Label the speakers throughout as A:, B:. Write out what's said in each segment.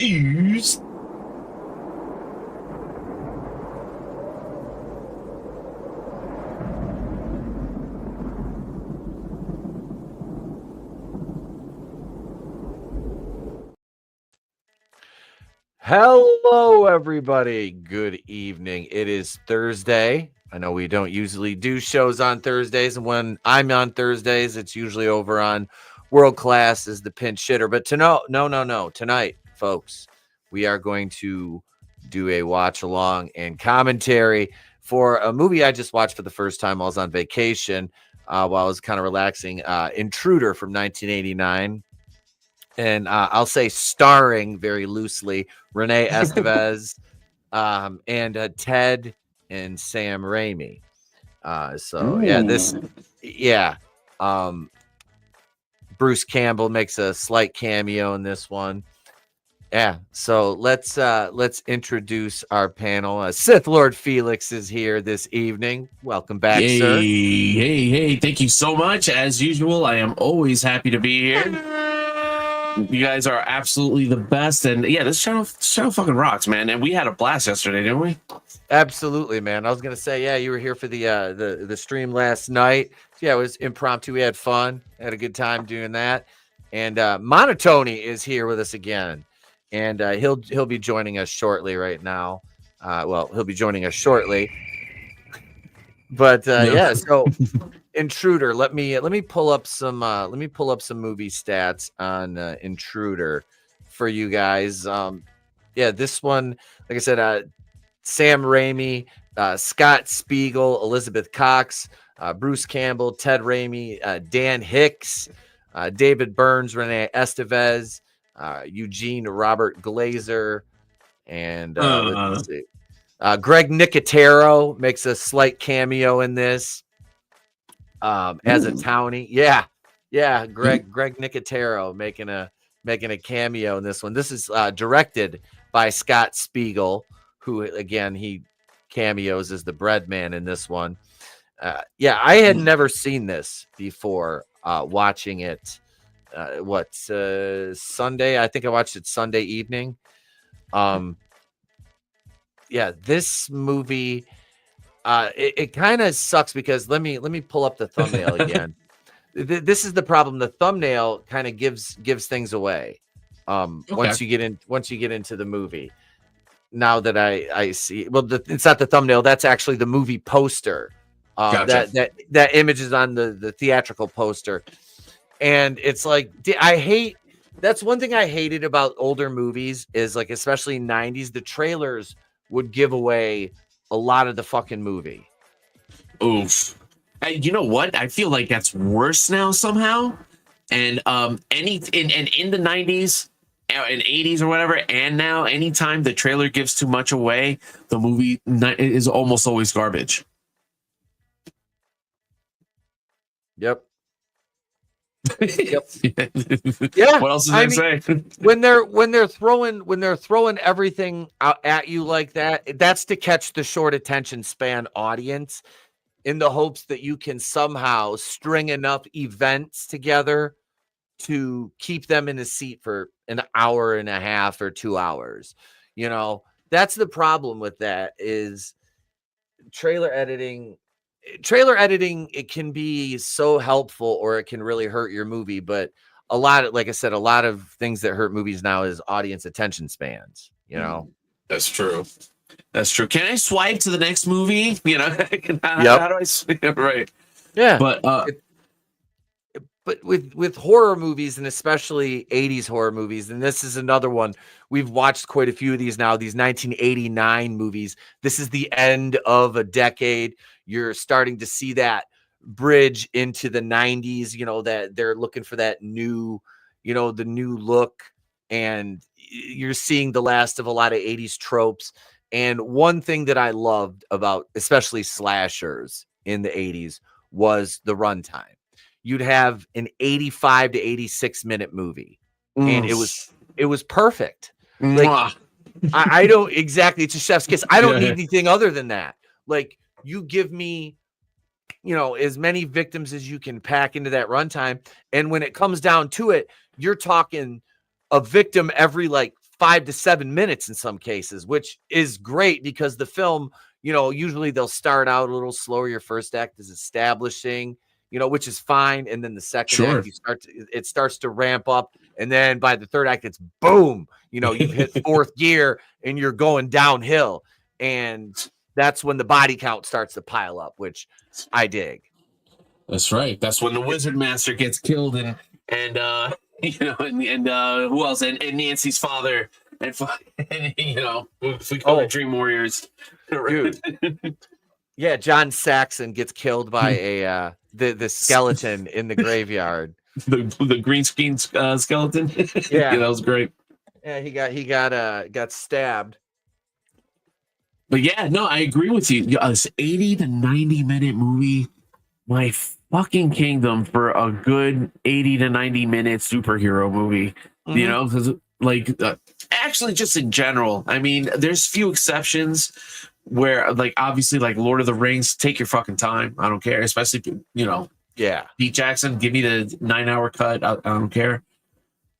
A: is.
B: Hello, everybody. Good evening. It is Thursday. I know we don't usually do shows on Thursdays, and when I'm on Thursdays, it's usually over on World Class as the pinch hitter. But tonight, folks, we are going to do a watch along and commentary for a movie I just watched for the first time while I was on vacation, while I was kind of relaxing. Intruder from 1989. And I'll say starring very loosely Rene Estevez and Ted and Sam Raimi. Bruce Campbell makes a slight cameo in this one. Yeah, so let's introduce our panel. Sith Lord Felix is here this evening. Welcome back, sir.
A: Hey, thank you so much. As usual, I am always happy to be here. You guys are absolutely the best, and yeah, this channel fucking rocks, man. And we had a blast yesterday, didn't we?
B: Absolutely, man. I was gonna say, yeah, you were here for the stream last night. Yeah, it was impromptu. We had fun, had a good time doing that. And monoTony is here with us again, and he'll be joining us shortly right now. He'll be joining us shortly. But yeah, so Intruder. Let me pull up some movie stats on Intruder for you guys. Yeah, this one, like I said, Sam Raimi, Scott Spiegel, Elizabeth Cox, Bruce Campbell, Ted Raimi, Dan Hicks, David Burns, Rene Estevez, Eugene Robert Glazer, and let's see. Greg Nicotero makes a slight cameo in this as a townie. Yeah, Greg Nicotero making a cameo in this one. This is directed by Scott Spiegel, who again he cameos as the bread man in this one. Yeah, I had never seen this before watching it. Sunday? I think I watched it Sunday evening. Yeah, this movie, it kind of sucks because let me pull up the thumbnail again. This is the problem. The thumbnail kind of gives things away. Okay. Once you get into the movie. Now that I see, it's not the thumbnail. That's actually the movie poster. Gotcha. That image is on the theatrical poster, and it's like that's one thing I hated about older movies is like especially 90s. The trailers would give away a lot of the fucking movie.
A: Oof. You know what? I feel like that's worse now somehow. And in the 90s and 80s or whatever, and now anytime the trailer gives too much away, the movie is almost always garbage.
B: Yep. Yep.
A: Yeah. What else did I say?
B: when they're throwing everything out at you like that, that's to catch the short attention span audience in the hopes that you can somehow string enough events together to keep them in a seat for an hour and a half or 2 hours. You know, that's the problem with that is trailer editing. It can be so helpful or it can really hurt your movie, but like I said, a lot of things that hurt movies now is audience attention spans, you know.
A: That's true. Can I swipe to the next movie? You know,
B: how
A: do I swipe? Right.
B: Yeah. But with horror movies, and especially 80s horror movies, and this is another one, we've watched quite a few of these now, these 1989 movies. This is the end of a decade. You're starting to see that bridge into the 90s, you know, that they're looking for that new, you know, the new look, and you're seeing the last of a lot of 80s tropes. And one thing that I loved about especially slashers in the 80s was the runtime. You'd have an 85 to 86 minute movie, and it was perfect. Like I don't exactly, it's a chef's kiss. I don't need anything other than that. Like you give me, you know, as many victims as you can pack into that runtime, and when it comes down to it, you're talking a victim every like 5 to 7 minutes in some cases, which is great because the film, usually they'll start out a little slower. Your first act is establishing, which is fine. And then the second act, it starts to ramp up. And then by the third act, it's boom, you've hit fourth gear and you're going downhill. And that's when the body count starts to pile up, which I dig.
A: That's right. That's when the Wizard Master gets killed and who else? And Nancy's father and if we go to Dream Warriors.
B: Dude. Yeah, John Saxon gets killed by the skeleton in the graveyard.
A: The green screen skeleton.
B: Yeah.
A: That was great.
B: Yeah, he got stabbed.
A: But yeah, no, I agree with you. This 80 to 90 minute movie, my fucking kingdom for a good 80 to 90 minute superhero movie. Because actually just in general, I mean, there's few exceptions where obviously Lord of the Rings, take your fucking time. I don't care, especially Pete Jackson, give me the 9-hour cut. I don't care.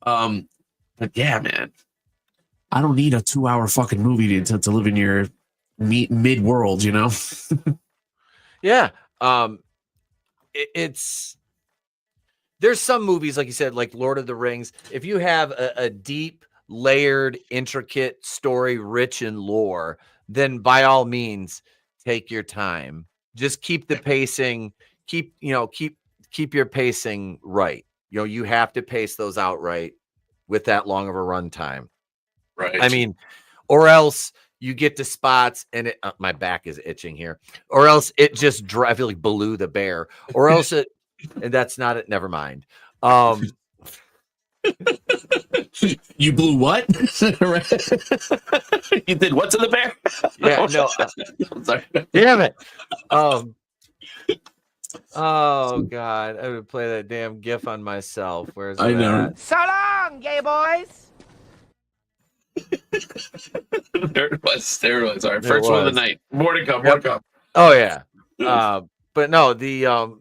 A: But yeah, man, I don't need a 2-hour fucking movie to live in your mid world,
B: Yeah. There's some movies, like you said, like Lord of the Rings. If you have a deep, layered, intricate story, rich in lore, then by all means, take your time. Just keep the pacing. Keep your pacing right. You have to pace those out right with that long of a runtime.
A: Right.
B: I mean, or else you get to spots and my back is itching here, or else it just I feel like Baloo the bear, or else and that's not it. Never mind.
A: You blew what? You did what to the bear?
B: Yeah, no.
A: I'm sorry.
B: Damn it. Oh God, I would play that damn GIF on myself. Where's it?
A: I know.
B: At? So long, gay boys.
A: There it was. All right, first one of the night. More to come.
B: Oh yeah. But no, the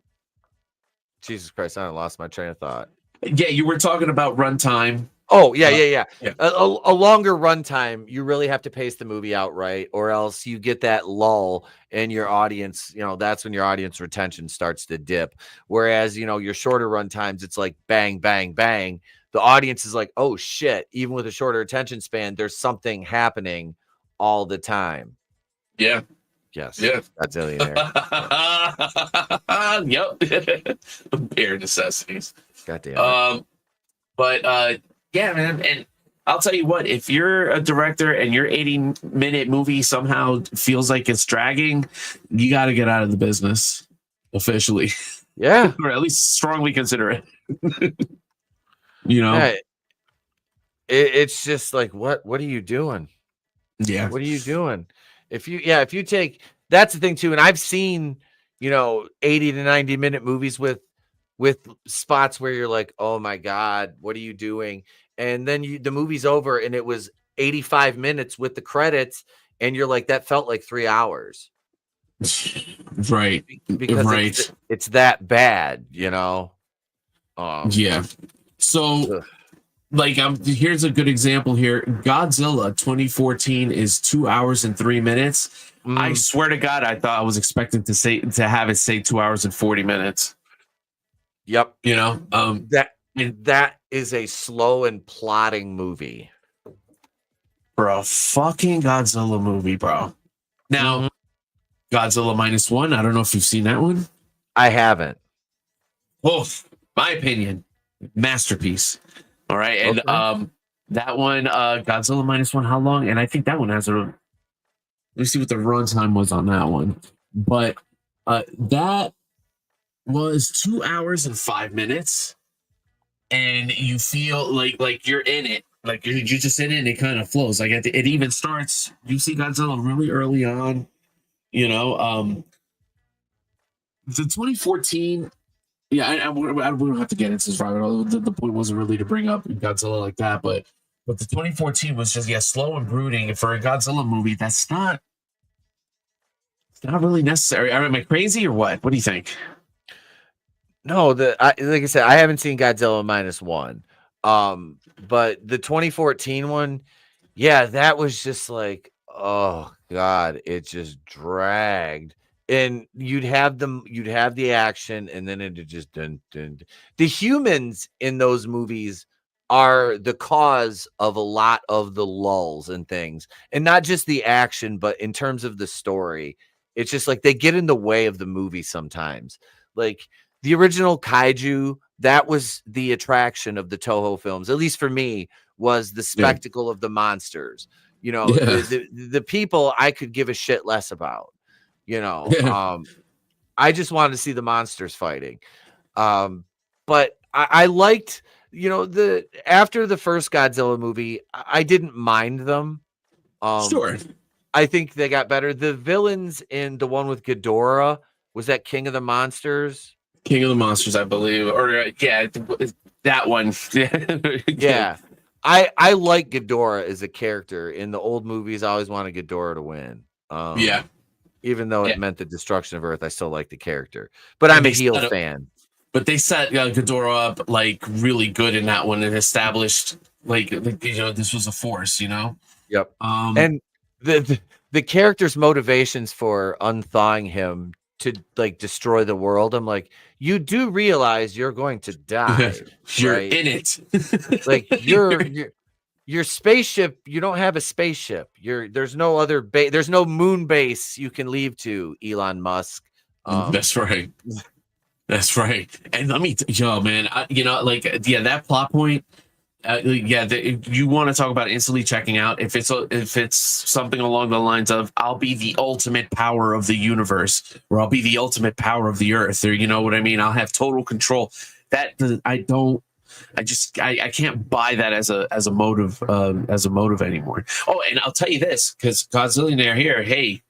B: Jesus Christ, I lost my train of thought.
A: Yeah, you were talking about runtime.
B: Oh yeah. A longer runtime, you really have to pace the movie out right, or else you get that lull and your audience, that's when your audience retention starts to dip. Whereas, your shorter runtimes, it's like bang, bang, bang. The audience is like, oh shit, even with a shorter attention span, there's something happening all the time.
A: Yeah.
B: Yes.
A: Yeah.
B: That's Billionaire.
A: Yep. Bare necessities.
B: God damn it.
A: But yeah, man, and I'll tell you what, if you're a director and your 80-minute movie somehow feels like it's dragging, you got to get out of the business officially.
B: Yeah.
A: Or at least strongly consider it. Yeah,
B: it's just like, what are you doing?
A: Yeah.
B: What are you doing? If you take, that's the thing too. And I've seen, 80 to 90 minute movies with spots where you're like, oh my God, what are you doing? And then the movie's over and it was 85 minutes with the credits. And you're like, that felt like 3 hours.
A: Right.
B: Because it's that bad,
A: Yeah. So here's a good example here. Godzilla 2014 is 2 hours and 3 minutes. I swear to God, I thought I was expecting to have it say 2 hours and 40 minutes.
B: Yep.
A: That
B: is a slow and plotting movie.
A: For a fucking Godzilla movie, bro. Now, Godzilla -1, I don't know if you've seen that one.
B: I haven't.
A: Well, my opinion, masterpiece. All right. And that one, Godzilla -1, how long? And I think that one has let me see what the runtime was on that one. But that was 2 hours and 5 minutes. And you feel like you're in it. Like you're just in it and it kind of flows. Like it even starts, you see Godzilla really early on, the 2014. Yeah, we don't have to get into this rabbit hole. The point wasn't really to bring up Godzilla like that, but the 2014 was just slow and brooding. For a Godzilla movie, it's not really necessary. Am I crazy or what? What do you think?
B: No, like I said, I haven't seen Godzilla -1. But the 2014 one, Yeah, that was just like, oh god, it just dragged. And you'd have the action, and then it just dun. The humans in those movies are the cause of a lot of the lulls and things. And not just the action, but in terms of the story. It's just like they get in the way of the movie sometimes. Like the original kaiju, that was the attraction of the Toho films, at least for me, was the
A: Yeah.
B: spectacle of the monsters. You know,
A: Yeah.
B: the people I could give a shit less about. You know,
A: Yeah.
B: I just wanted to see the monsters fighting. But I liked, the after the first Godzilla movie, I didn't mind them.
A: Sure.
B: I think they got better. The villains in the one with Ghidorah, was that King of the Monsters?
A: King of the Monsters, I believe, or yeah, that one.
B: Yeah. I like Ghidorah as a character. In the old movies, I always wanted Ghidorah to win.
A: Yeah.
B: Even though
A: Yeah.
B: it meant the destruction of Earth, I still like the character. But
A: And
B: I'm a
A: they
B: heel
A: set up-
B: fan.
A: But they set Ghidorah up like really good in that one and established like this was a force,
B: Yep.
A: Um,
B: And the character's motivations for unthawing him to like destroy the world, I'm like, you do realize you're going to die,
A: you're
B: right?
A: in it.
B: Like your spaceship, you don't have a spaceship. There's no other base, there's no moon base you can leave to, Elon Musk.
A: That's right. That's right. And let me, man, that plot point. You want to talk about instantly checking out if it's something along the lines of I'll be the ultimate power of the universe, or I'll be the ultimate power of the earth, or you know what I mean. I'll have total control. That I can't buy that as a motive anymore. Oh, and I'll tell you this, because Godzillionaire here, hey,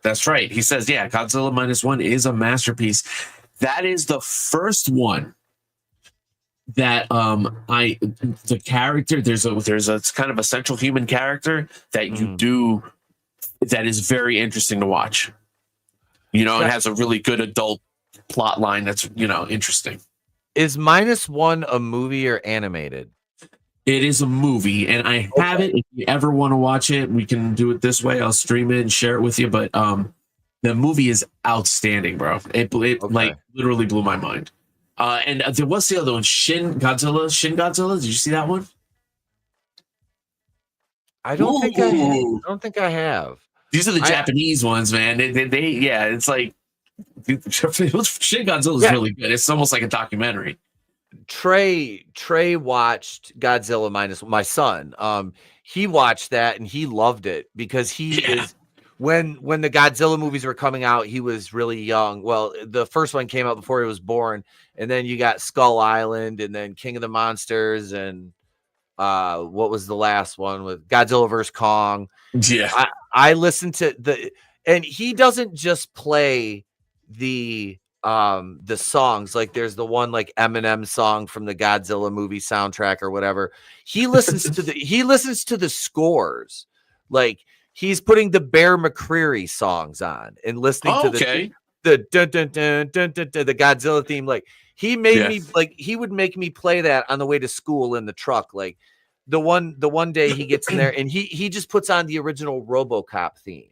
A: that's right. He says, yeah, Godzilla -1 is a masterpiece. That is the first one that the character, there's a kind of a central human character that you do that is very interesting to watch. It has a really good adult plot line that's interesting.
B: Is -1 a movie or animated?
A: It is a movie, and I have it. If you ever want to watch it, we can do it this way. I'll stream it and share it with you. But the movie is outstanding, bro. It like literally blew my mind. And there was the other one, Shin Godzilla. Did you see that one?
B: I don't think I have.
A: These are the Japanese ones, man. It's like Shin Godzilla is really good. It's almost like a documentary.
B: Trey watched Godzilla -1. My son, he watched that and he loved it because he is. When the Godzilla movies were coming out, he was really young. Well, the first one came out before he was born, and then you got Skull Island, and then King of the Monsters, and what was the last one with Godzilla vs. Kong?
A: Yeah,
B: I listened to and he doesn't just play the songs. Like there's the one like Eminem song from the Godzilla movie soundtrack or whatever. He listens to the scores. Like he's putting the Bear McCreary songs on and listening to the dun, dun, dun, dun, dun, dun, the Godzilla theme. Like he made me he would make me play that on the way to school in the truck. Like the one day he gets in there and he just puts on the original RoboCop theme.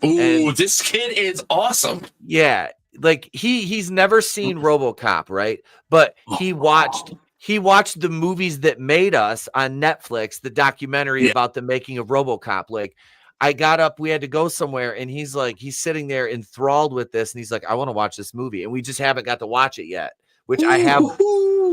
A: Ooh, this kid is awesome.
B: Yeah, like he's never seen RoboCop, right? But he watched the movies that made us on Netflix, the documentary about the making of RoboCop. Like I got up, we had to go somewhere, and he's sitting there enthralled with this, and he's like, I want to watch this movie, and we just haven't got to watch it yet, which I have,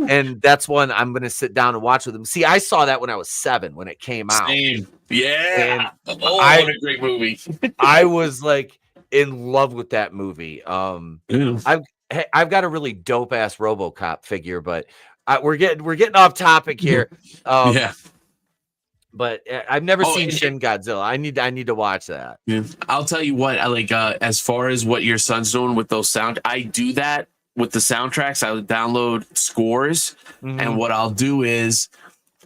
B: and that's one I'm going to sit down and watch with him. See, I saw that when I was 7 when it came out.
A: Same. Yeah.
B: And
A: what a great movie.
B: I was like in love with that movie. I've got a really dope ass RoboCop figure, but we're getting off topic here. But I've never seen Shin Godzilla. I need to watch that.
A: Yeah. I'll tell you what, I like as far as what your son's doing with those I do that with the soundtracks. I would download scores, and what I'll do is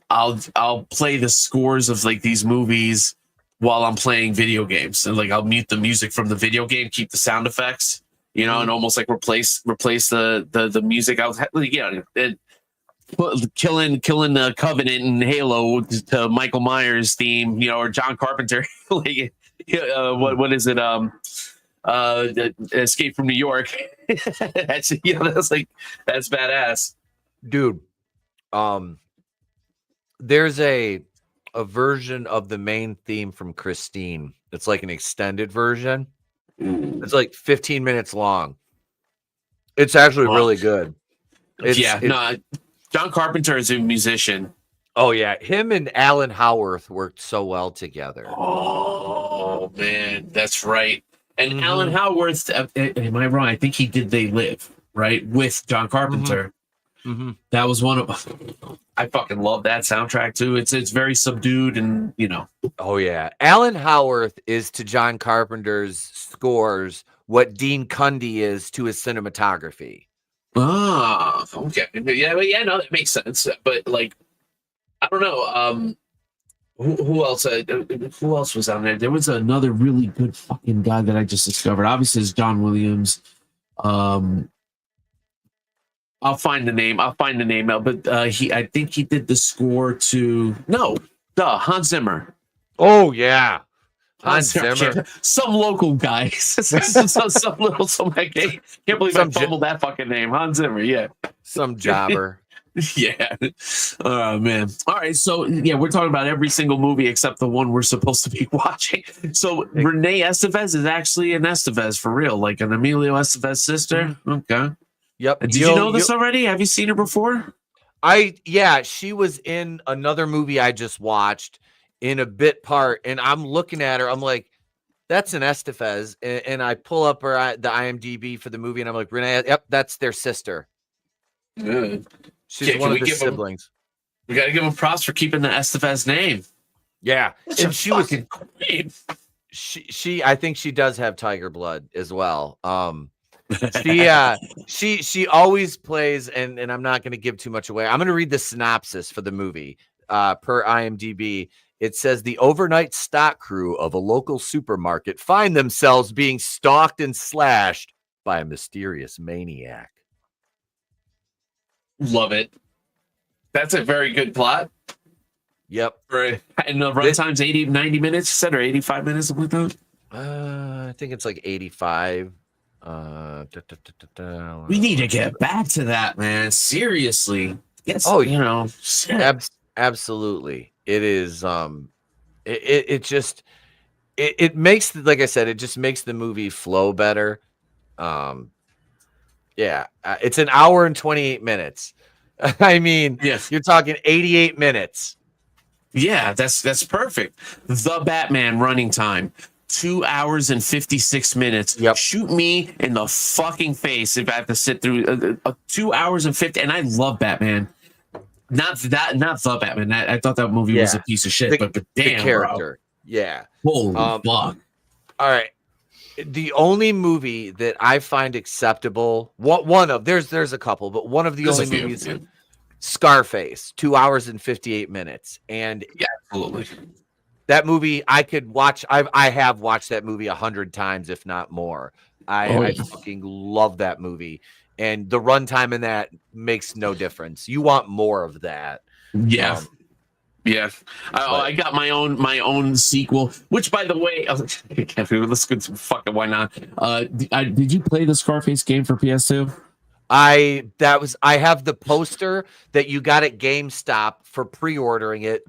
A: I'll play the scores of like these movies while I'm playing video games, and like I'll mute the music from the video game, keep the sound effects, and almost like replace the music. killing the Covenant and Halo to Michael Myers theme, or John Carpenter. Like, what is it? Escape from New York. That's that's badass,
B: dude. There's a version of the main theme from Christine. It's like an extended version. It's like 15 minutes long. It's actually really good.
A: John Carpenter is a musician.
B: Oh yeah, him and Alan Howarth worked so well together.
A: Oh man, that's right. And Alan Howarth, am I wrong? I think he did They Live, right, with John Carpenter. That was one of. I fucking love that soundtrack too. It's very subdued and
B: Oh yeah, Alan Howarth is to John Carpenter's scores what Dean Cundy is to his cinematography.
A: Ah, okay, yeah, no, that makes sense. But like, I don't know. Who else? Who else was on there? There was another really good fucking guy that I just discovered. Obviously, it's John Williams. I'll find the name out, but I think he did the score to Hans Zimmer.
B: Oh yeah, Hans Zimmer.
A: Some local guy. some I can't believe I fumbled that fucking name. Hans Zimmer, yeah.
B: Some jobber.
A: Yeah. Oh man. All right. So yeah, we're talking about every single movie except the one we're supposed to be watching. So Rene Estevez is actually an Estevez for real, like an Emilio Estevez sister. Okay.
B: Yep.
A: Did you know this already? Have you seen her before?
B: She was in another movie I just watched in a bit part, and I'm looking at her. I'm like, that's an Estevez, and I pull up the IMDb for the movie, and I'm like, Renee, yep, that's their sister.
A: Good.
B: She's one of the siblings.
A: We got to give him props for keeping the Estevez name.
B: Yeah, and she was
A: great.
B: She I think she does have tiger blood as well. She always plays, and I'm not going to give too much away. I'm going to read the synopsis for the movie per IMDb. It says the overnight stock crew of a local supermarket find themselves being stalked and slashed by a mysterious maniac.
A: Love it. That's a very good plot.
B: Yep.
A: Right. And the runtime's 90 minutes, you said, or 85 minutes, something like that?
B: I think it's like 85.
A: We need to get back to that, man. Seriously. Yes.
B: Absolutely. It is. It makes, like I said, it just makes the movie flow better. It's an hour and 28 minutes. I mean,
A: yes,
B: you're talking 88 minutes.
A: Yeah, that's perfect. The Batman running time, 2 hours and 56 minutes.
B: Yep.
A: Shoot me in the fucking face if I have to sit through 2 hours and 50. And I love Batman. Not the Batman. I thought that movie was a piece of shit, but damn,
B: the character.
A: Bro.
B: Yeah.
A: Holy fuck.
B: All right. The only movie that I find acceptable, there's a couple, but one of the only movies, Scarface, 2 hours and 58 minutes. And
A: yeah, absolutely.
B: That movie I could watch. I have watched that movie 100 times, if not more. I fucking love that movie. And the runtime in that makes no difference. You want more of that.
A: Yeah. I got my own sequel, which, by the way, let's go to fucking why not? Did you play the Scarface game for PS2?
B: I have the poster that you got at GameStop for pre-ordering it.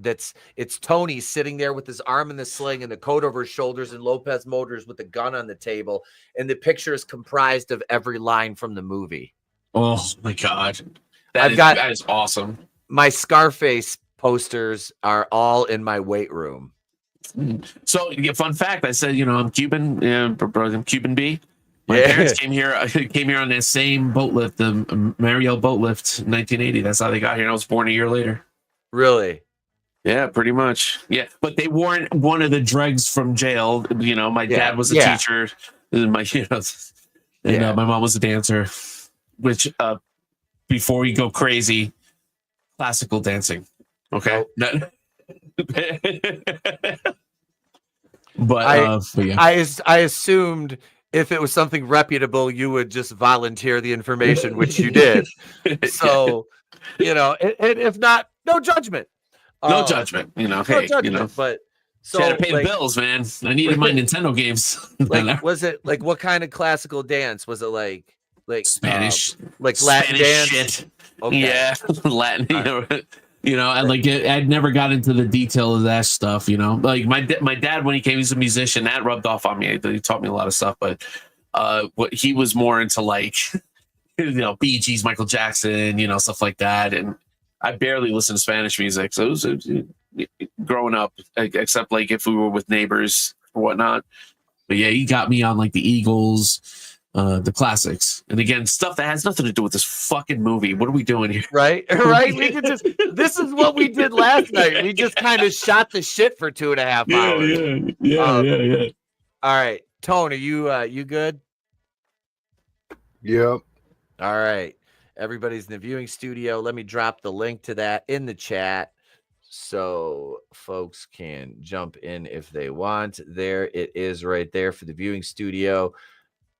B: It's Tony sitting there with his arm in the sling and the coat over his shoulders, and Lopez Motors with the gun on the table, and the picture is comprised of every line from the movie.
A: Oh my god, that is awesome. My
B: Scarface posters are all in my weight room.
A: So, fun fact: I said, I'm Cuban, I'm Cuban B. My parents came here on that same boat lift, the Mariel boat lift, in 1980. That's how they got here. And I was born a year later.
B: Really?
A: Yeah, pretty much. Yeah, but they weren't one of the dregs from jail. My dad was a teacher. My mom was a dancer. Which, before we go crazy, classical dancing. Okay.
B: Nope.
A: But
B: I assumed if it was something reputable, you would just volunteer the information, which you did. So, and if not, no judgment.
A: No judgment.
B: No
A: Hey,
B: judgment. But
A: so had to pay the
B: like,
A: bills, man. I needed my Nintendo games.
B: Like, was it like what kind of classical dance? Was it like
A: Spanish,
B: like Latin
A: Spanish
B: dance?
A: shit?
B: Okay.
A: Yeah, Latin. And like I'd never got into the detail of that stuff. Like my dad, when he came, he's a musician. That rubbed off on me. He taught me a lot of stuff, but what he was more into, like Bee Gees, Michael Jackson, stuff like that. And I barely listened to Spanish music, so it was growing up, except like if we were with neighbors or whatnot. But yeah, he got me on like the Eagles, the classics, and again, stuff that has nothing to do with this fucking movie. What are we doing here?
B: Right. We could just. This is what we did last night. We just kind of shot the shit for 2.5 hours.
A: Yeah.
B: All right, Tone, are you good?
C: Yep.
B: All right. Everybody's in the viewing studio. Let me drop the link to that in the chat so folks can jump in if they want. There it is right there for the viewing studio.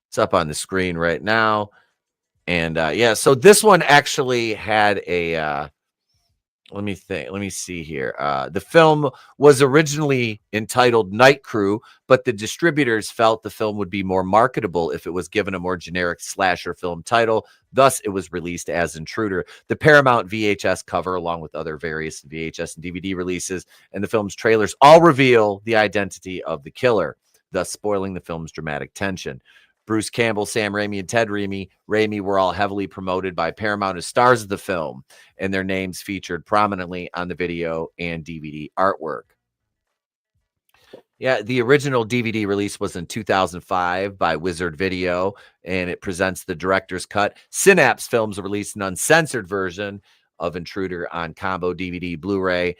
B: It's up on the screen right now. And so this one actually had a let me see here. The film was originally entitled Night Crew, but the distributors felt the film would be more marketable if it was given a more generic slasher film title. Thus, it was released as Intruder. The Paramount VHS cover, along with other various VHS and DVD releases, and the film's trailers all reveal the identity of the killer, thus spoiling the film's dramatic tension. Bruce Campbell, Sam Raimi, and Ted Raimi were all heavily promoted by Paramount as stars of the film, and their names featured prominently on the video and DVD artwork. Yeah, the original DVD release was in 2005 by Wizard Video, and it presents the director's cut. Synapse Films released an uncensored version of Intruder on combo DVD Blu-ray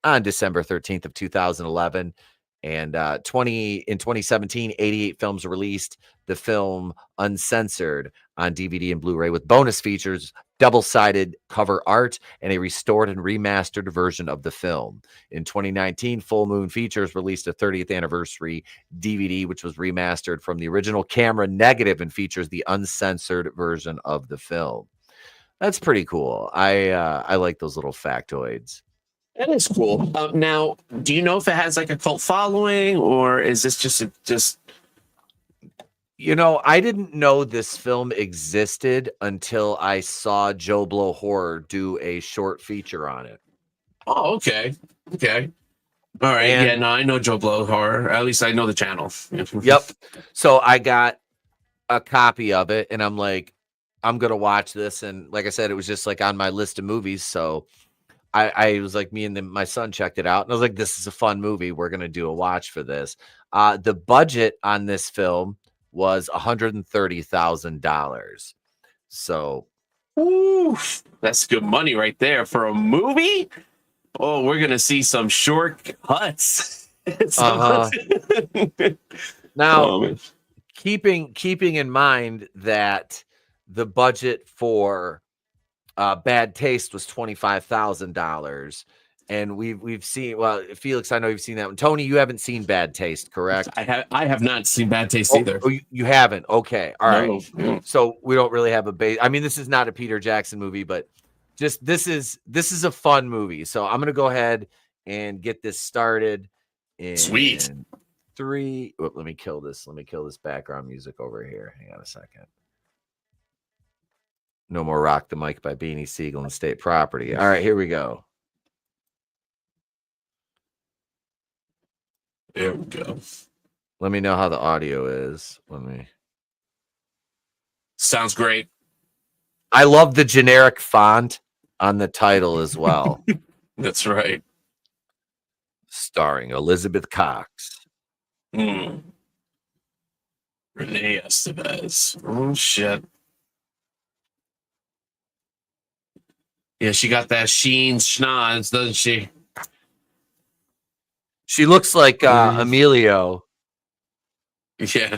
B: on December 13th of 2011. And in 2017, 88 films released the film uncensored on DVD and Blu-ray with bonus features, double-sided cover art, and a restored and remastered version of the film. In 2019, Full Moon Features released a 30th anniversary DVD, which was remastered from the original camera negative and features the uncensored version of the film. That's pretty cool. I like those little factoids.
A: That is cool. Now, do you know if it has like a cult following, or is this just
B: I didn't know this film existed until I saw Joe Blow Horror do a short feature on it.
A: Oh, okay. All right. I know Joe Blow Horror. At least I know the channel.
B: Yep. So I got a copy of it, and I'm like, I'm gonna watch this. And like I said, it was just like on my list of movies. So I was like, me and my son checked it out, and I was like, this is a fun movie. We're gonna do a watch for this. The budget on this film was $130,000. So,
A: oof, that's good money right there for a movie. Oh, we're gonna see some shortcuts.
B: Now, keeping in mind that the budget for Bad Taste was $25,000, and we've seen. Well, Felix, I know you've seen that one. Tony, you haven't seen Bad Taste, correct?
A: I have not seen Bad Taste either.
B: Oh, you haven't? Okay, all right.
A: No.
B: So we don't really have a base. I mean, this is not a Peter Jackson movie, but just this is a fun movie. So I'm gonna go ahead and get this started.
A: Sweet.
B: 3. Oh, let me kill this. Let me kill this background music over here. Hang on a second. No more Rock the Mic by Beanie Siegel and State Property. All right, here we go.
A: There we go.
B: Let me know how the audio is.
A: Sounds great.
B: I love the generic font on the title as well.
A: That's right.
B: Starring Elizabeth Cox.
A: Rene Estevez. Oh, shit. Yeah, she got that sheen schnoz, doesn't she?
B: She looks like Emilio.
A: Yeah.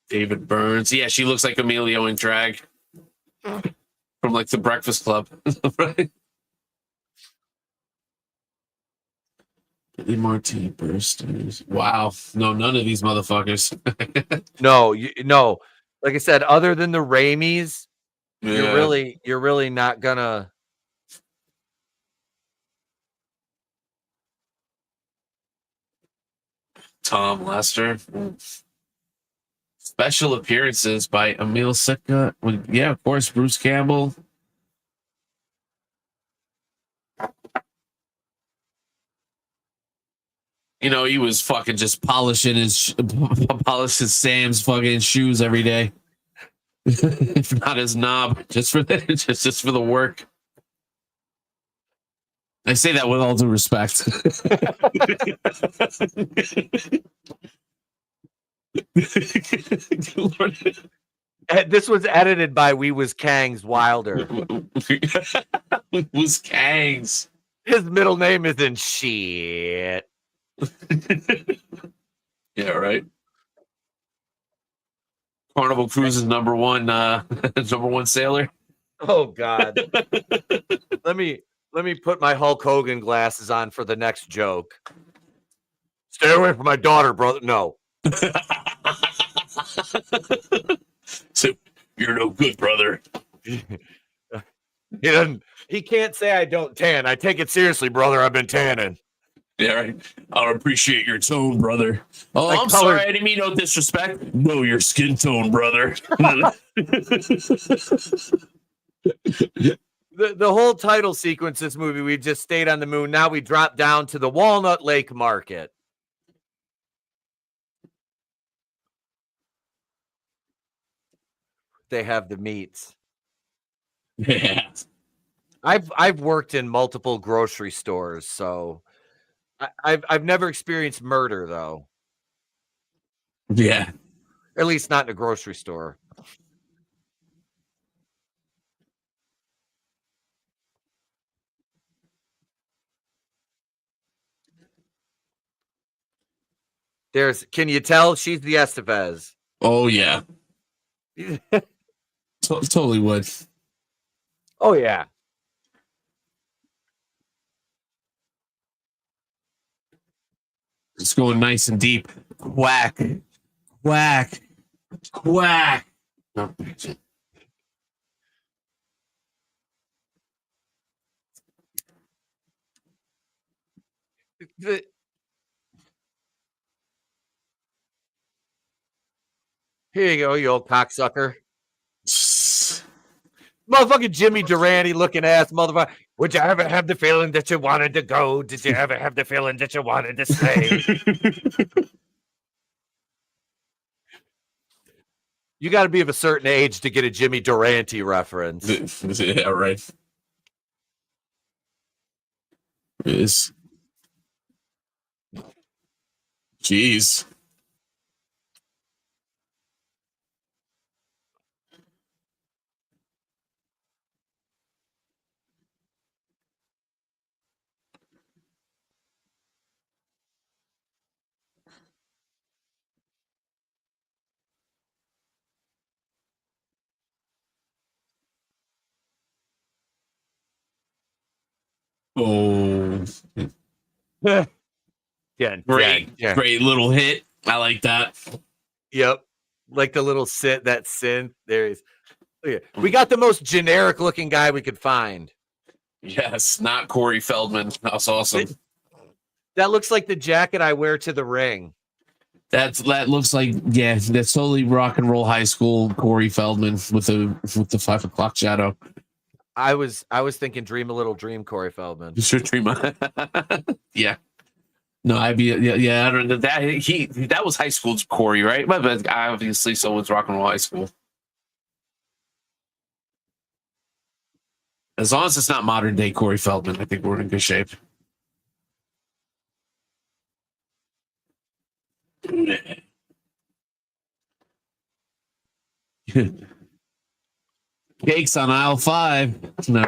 A: David Burns. Yeah, she looks like Emilio in drag. From like the Breakfast Club. Right? The Martini Bursters. Wow. No, none of these motherfuckers.
B: No. Like I said, other than the Raimis, you're
A: Yeah.
B: really not gonna.
A: Tom Lester. Special appearances by Emil Sitka. Yeah, of course, Bruce Campbell. You know, he was fucking just polishing Sam's fucking shoes every day. If not his knob, just for the work. I say that with all due respect.
B: This was edited by We Was Kangs Wilder.
A: Was Kangs.
B: His middle name isn't shit.
A: Yeah, right. Carnival Cruise's number one sailor.
B: Oh God. Let me put my Hulk Hogan glasses on for the next joke. Stay away from my daughter, brother. No.
A: So you're no good, brother.
B: He can't say I don't tan. I take it seriously, brother. I've been tanning.
A: Yeah, right. I appreciate your tone, brher. Oh, I'm
B: colored...
A: sorry. I didn't mean no disrespect. No, your skin tone, brother.
B: The whole title sequence this movie, we just stayed on the moon. Now we drop down to the Walnut Lake Market. They have the meats.
A: Yeah.
B: I've worked in multiple grocery stores, so I've never experienced murder though.
A: Yeah.
B: At least not in a grocery store. Can you tell she's the Estevez?
A: Oh yeah. Totally would.
B: Oh yeah.
A: It's going nice and deep. Quack. Quack. Quack. No.
B: Here you go, you old cocksucker. Motherfucking Jimmy Durante looking ass motherfucker. Would you ever have the feeling that you wanted to go? Did you ever have the feeling that you wanted to stay? You got to be of a certain age to get a Jimmy Durante reference.
A: Yeah, right. Yes. Jeez. Oh. Great little hit. I like that.
B: Yep. Like the little synth. There is. We got the most generic looking guy we could find.
A: Yes, not Corey Feldman. That's awesome.
B: That looks like the jacket I wear to the ring.
A: That looks like, yeah, that's totally rock and roll high school Corey Feldman with the 5 o'clock shadow.
B: I was thinking Dream a Little Dream Corey Feldman.
A: Sure, dream. Yeah. No, I'd be yeah. I don't know that was high school's Corey, right? But obviously, so was rock and roll high school. As long as it's not modern day Corey Feldman, I think we're in good shape. Cakes on aisle 5. No.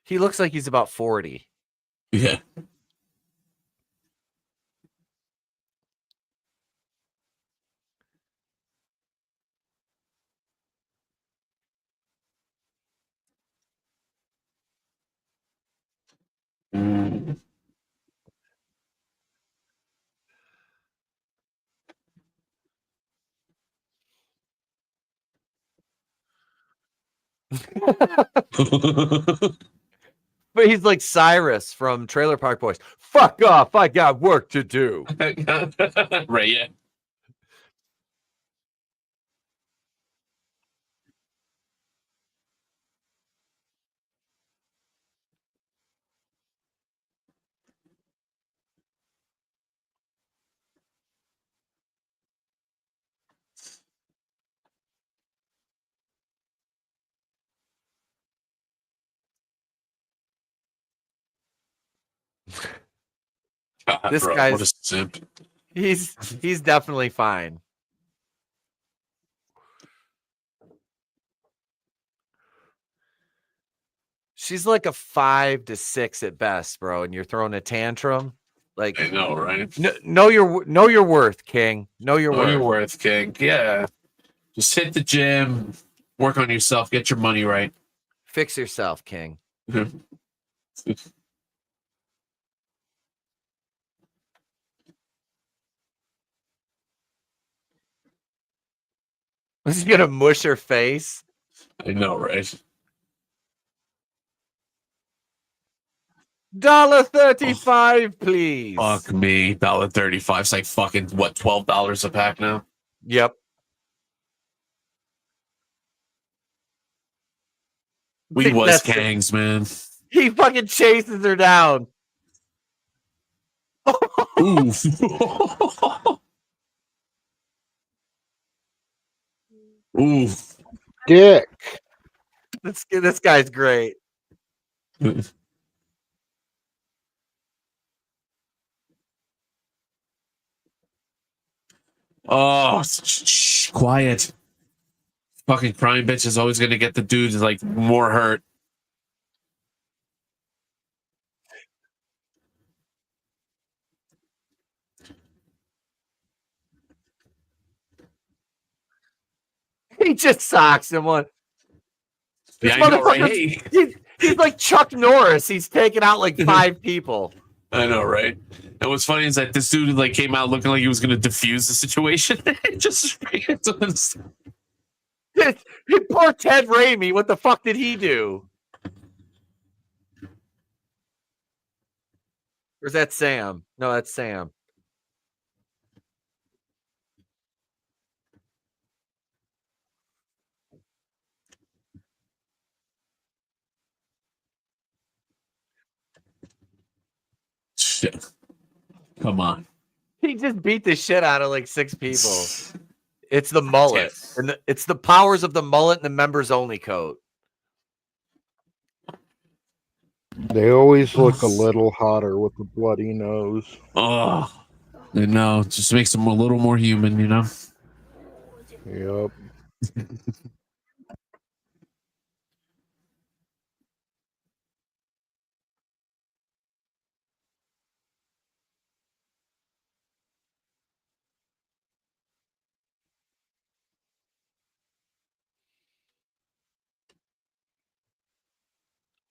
B: He looks like he's about 40.
A: Yeah. Mm.
B: But he's like Cyrus from Trailer Park Boys. Fuck off, I got work to do.
A: Right, yeah. God,
B: This
A: bro,
B: guy's
A: what a simp.
B: he's definitely fine. She's like a 5 to 6 at best, bro, and you're throwing a tantrum. Like,
A: I know, right?
B: know your worth, King. Know your
A: Know
B: worth.
A: your worth, King. Yeah. Just hit the gym, work on yourself, get your money right.
B: Fix yourself, King. Is he gonna mush her face?
A: I know, right?
B: $1.35, please.
A: Fuck me. $1.35. It's like fucking what, $12 a pack now?
B: Yep.
A: We was
B: That's
A: Kangs, man.
B: He fucking chases her down.
A: Ooh. Ooh.
C: Dick.
B: This guy's great.
A: Oh, shh, quiet. Fucking crying bitch is always gonna get the dudes like more hurt.
B: He just socks him one. This
A: Yeah, I know, right?
B: motherfucker's he's like Chuck Norris. He's taking out like 5 people.
A: I know, right? And what's funny is that this dude like came out looking like he was gonna defuse the situation. Just
B: Poor Ted Raimi. What the fuck did he do? Or is that Sam? No, that's Sam.
A: shit. Come on.
B: He just beat the shit out of like 6 people. It's the mullet. And it's the powers of the mullet and the members only coat.
C: They always look a little hotter with the bloody nose.
A: Oh, I know. It just makes them a little more human, you know?
C: Yep.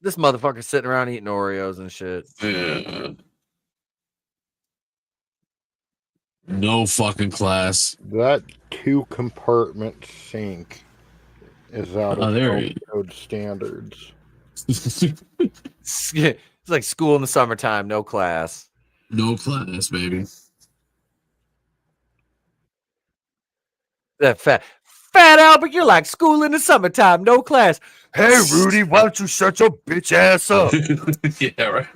B: This motherfucker's sitting around eating Oreos and shit.
A: Yeah. No fucking class.
C: That 2-compartment sink is out of code standards.
B: It's like school in the summertime, no class.
A: No class, baby.
B: That fat Albert, you're like school in the summertime, no class. Hey, Rudy, why don't you shut your bitch ass up?
A: Yeah, right.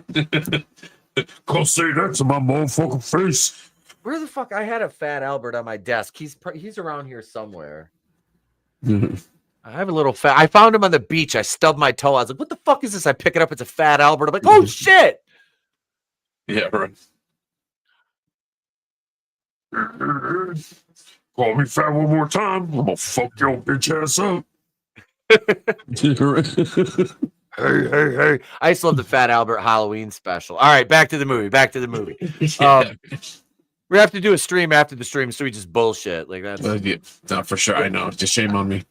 A: Go say that to my motherfucking face.
B: Where the fuck? I had a Fat Albert on my desk. He's around here somewhere. I have a little fat. I found him on the beach. I stubbed my toe. I was like, "What the fuck is this?" I pick it up. It's a Fat Albert. I'm like, "Oh shit!"
A: Yeah, right. Call me fat one more time, I'm gonna fuck your bitch ass up.
B: Hey. I used to love the Fat Albert Halloween special. All right, back to the movie.
A: Yeah.
B: We have to do a stream after the stream, so we just bullshit. Like that's
A: Yeah, no, for sure. I know. Just shame on me.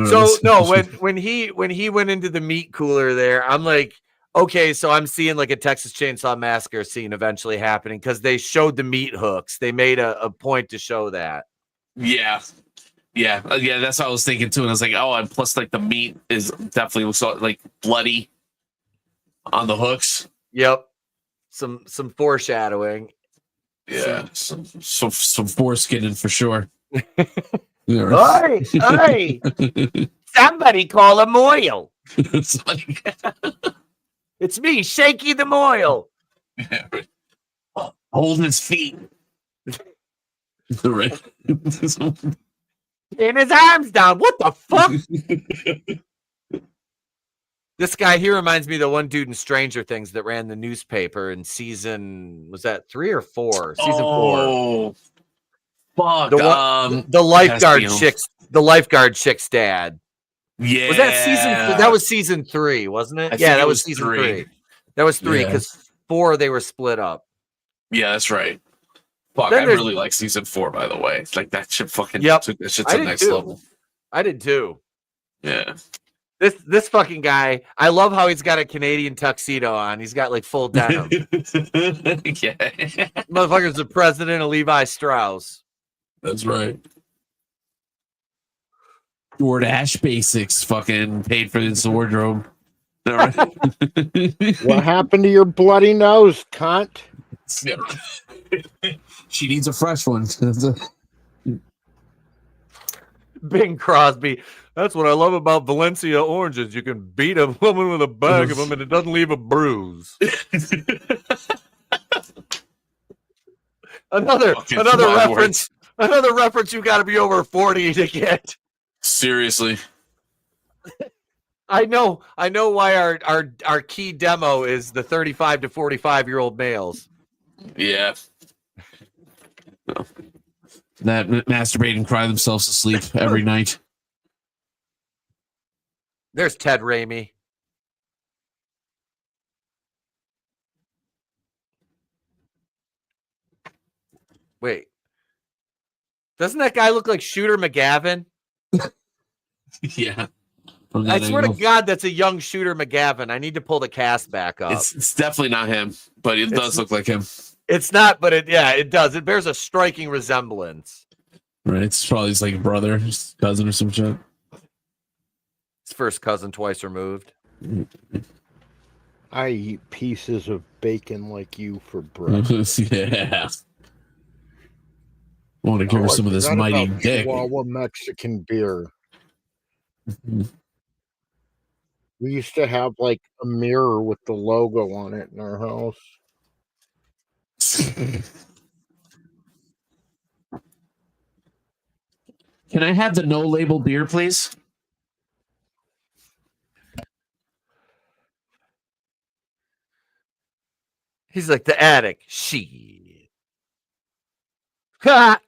B: so no, when he went into the meat cooler there, I'm like, okay, so I'm seeing like a Texas Chainsaw Massacre scene eventually happening because they showed the meat hooks. They made a point to show that.
A: Yeah. That's what I was thinking too. And I was like, oh, and plus, like the meat is definitely looks like bloody on the hooks.
B: Yep, some
A: Yeah,
B: foreshadowing.
A: some foreskinning for sure.
B: Hey, somebody call a Moyle. It's me, Shaky the Moyle.
A: Holding his feet.
B: And his arms down. What the fuck? This guy here reminds me of the one dude in Stranger Things that ran the newspaper in season, was that 3 or 4? Season 4.
A: Oh, fuck.
B: The lifeguard chick's dad.
A: Yeah.
B: Was that season? That was season 3, wasn't it?
A: That
B: was season 3. That was 3 because 4 they were split up.
A: Yeah, that's right. Fuck,
B: Then
A: I really like season 4, by the way. It's like that shit fucking took that shit to the next level.
B: I did too.
A: Yeah.
B: This fucking guy, I love how he's got a Canadian tuxedo on. He's got like full denim.
A: Yeah.
B: Motherfucker's the president of Levi Strauss.
A: That's right. DoorDash Basics fucking paid for this wardrobe. All right.
C: What happened to your bloody nose, cunt?
A: She needs a fresh one.
B: Bing Crosby. That's what I love about Valencia oranges. You can beat a woman with a bag of them and it doesn't leave a bruise. Another reference. Another reference you got to be over 40 to get.
A: Seriously.
B: I know why our key demo is the 35 to 45-year-old males.
A: Yeah. That masturbate and cry themselves to sleep every night.
B: There's Ted Raimi. Wait. Doesn't that guy look like Shooter McGavin?
A: Yeah.
B: I swear to God, that's a young Shooter McGavin. I need to pull the cast back up.
A: It's definitely not him, but it does look like him.
B: It's not, but it does. It bears a striking resemblance.
A: Right. It's probably his like brother, his cousin or some shit.
B: His first cousin twice removed.
C: I eat pieces of bacon like you for breakfast.
A: Yeah. I want to give her some of this mighty dick.
C: Chihuahua Mexican beer. We used to have like a mirror with the logo on it in our house.
A: Can I have the no label beer, please?
B: He's like the addict. Shit. Ha!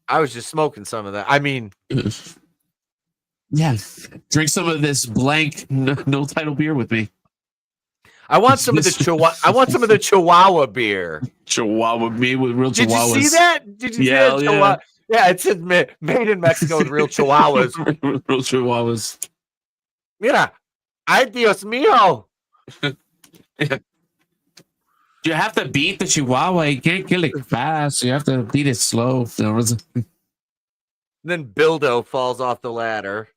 B: I was just smoking some of that. I mean,
A: yeah, drink some of this blank no title beer with me.
B: I want some of the I want some of the Chihuahua beer.
A: Chihuahua, me with real Chihuahuas.
B: Did you see that? Did you see that? Yeah. Yeah, it says made in Mexico with real Chihuahuas.
A: Real Chihuahuas.
B: Mira, ay Dios mío.
A: You have to beat the Chihuahua. You can't kill it fast. You have to beat it slow.
B: Then Bildo falls off the ladder.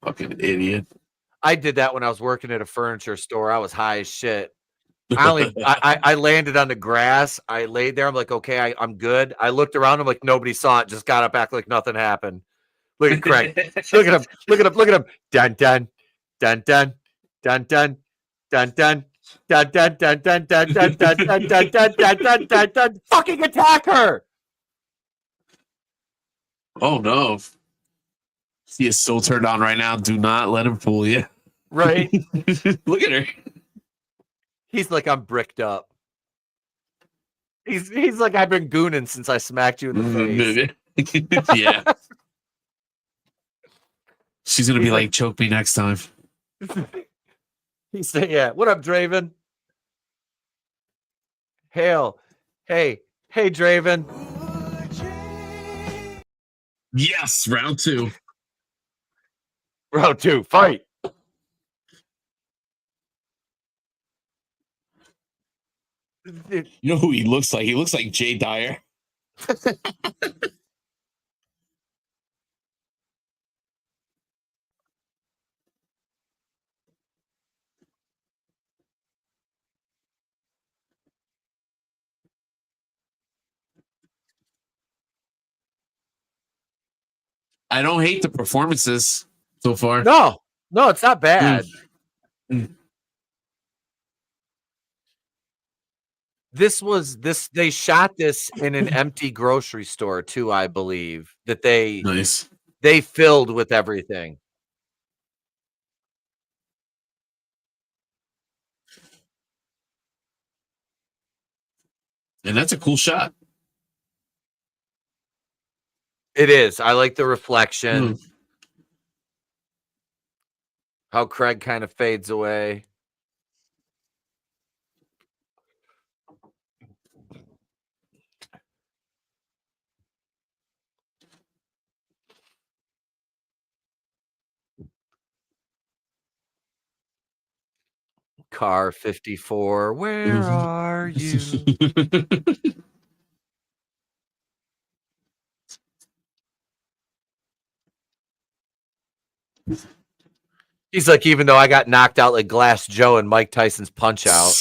A: Fucking idiot.
B: I did that when I was working at a furniture store. I was high as shit. I landed on the grass. I laid there. I'm like, okay, I'm good. I looked around. I'm like, nobody saw it. Just got up, act like nothing happened. Look at Craig. Look at him. Look at him. Look at him. Dun dun dun dun dun dun dun dun. Dun, dun, dun, dun, dun, dun, dun, dun, dun, dun, dun, dun, dun. Fucking attack her!
A: Oh no. He is so turned on right now. Do not let him fool you.
B: Right?
A: Look at her.
B: He's like, I'm bricked up. He's like, I've been gooning since I smacked you in the face.
A: Yeah. She's gonna be like, choke me next time.
B: He said, yeah. What up, Draven? Hail. Hey, Draven.
A: Yes, round 2.
B: Round 2, fight.
A: You know who he looks like? He looks like Jay Dyer. I don't hate the performances so far.
B: No, it's not bad. They shot this in an empty grocery store too, I believe, that they filled with everything.
A: And that's a cool shot.
B: It is. I like the reflection. How Craig kind of fades away. Car 54, where are you? He's like, even though I got knocked out like Glass Joe and Mike Tyson's Punch Out.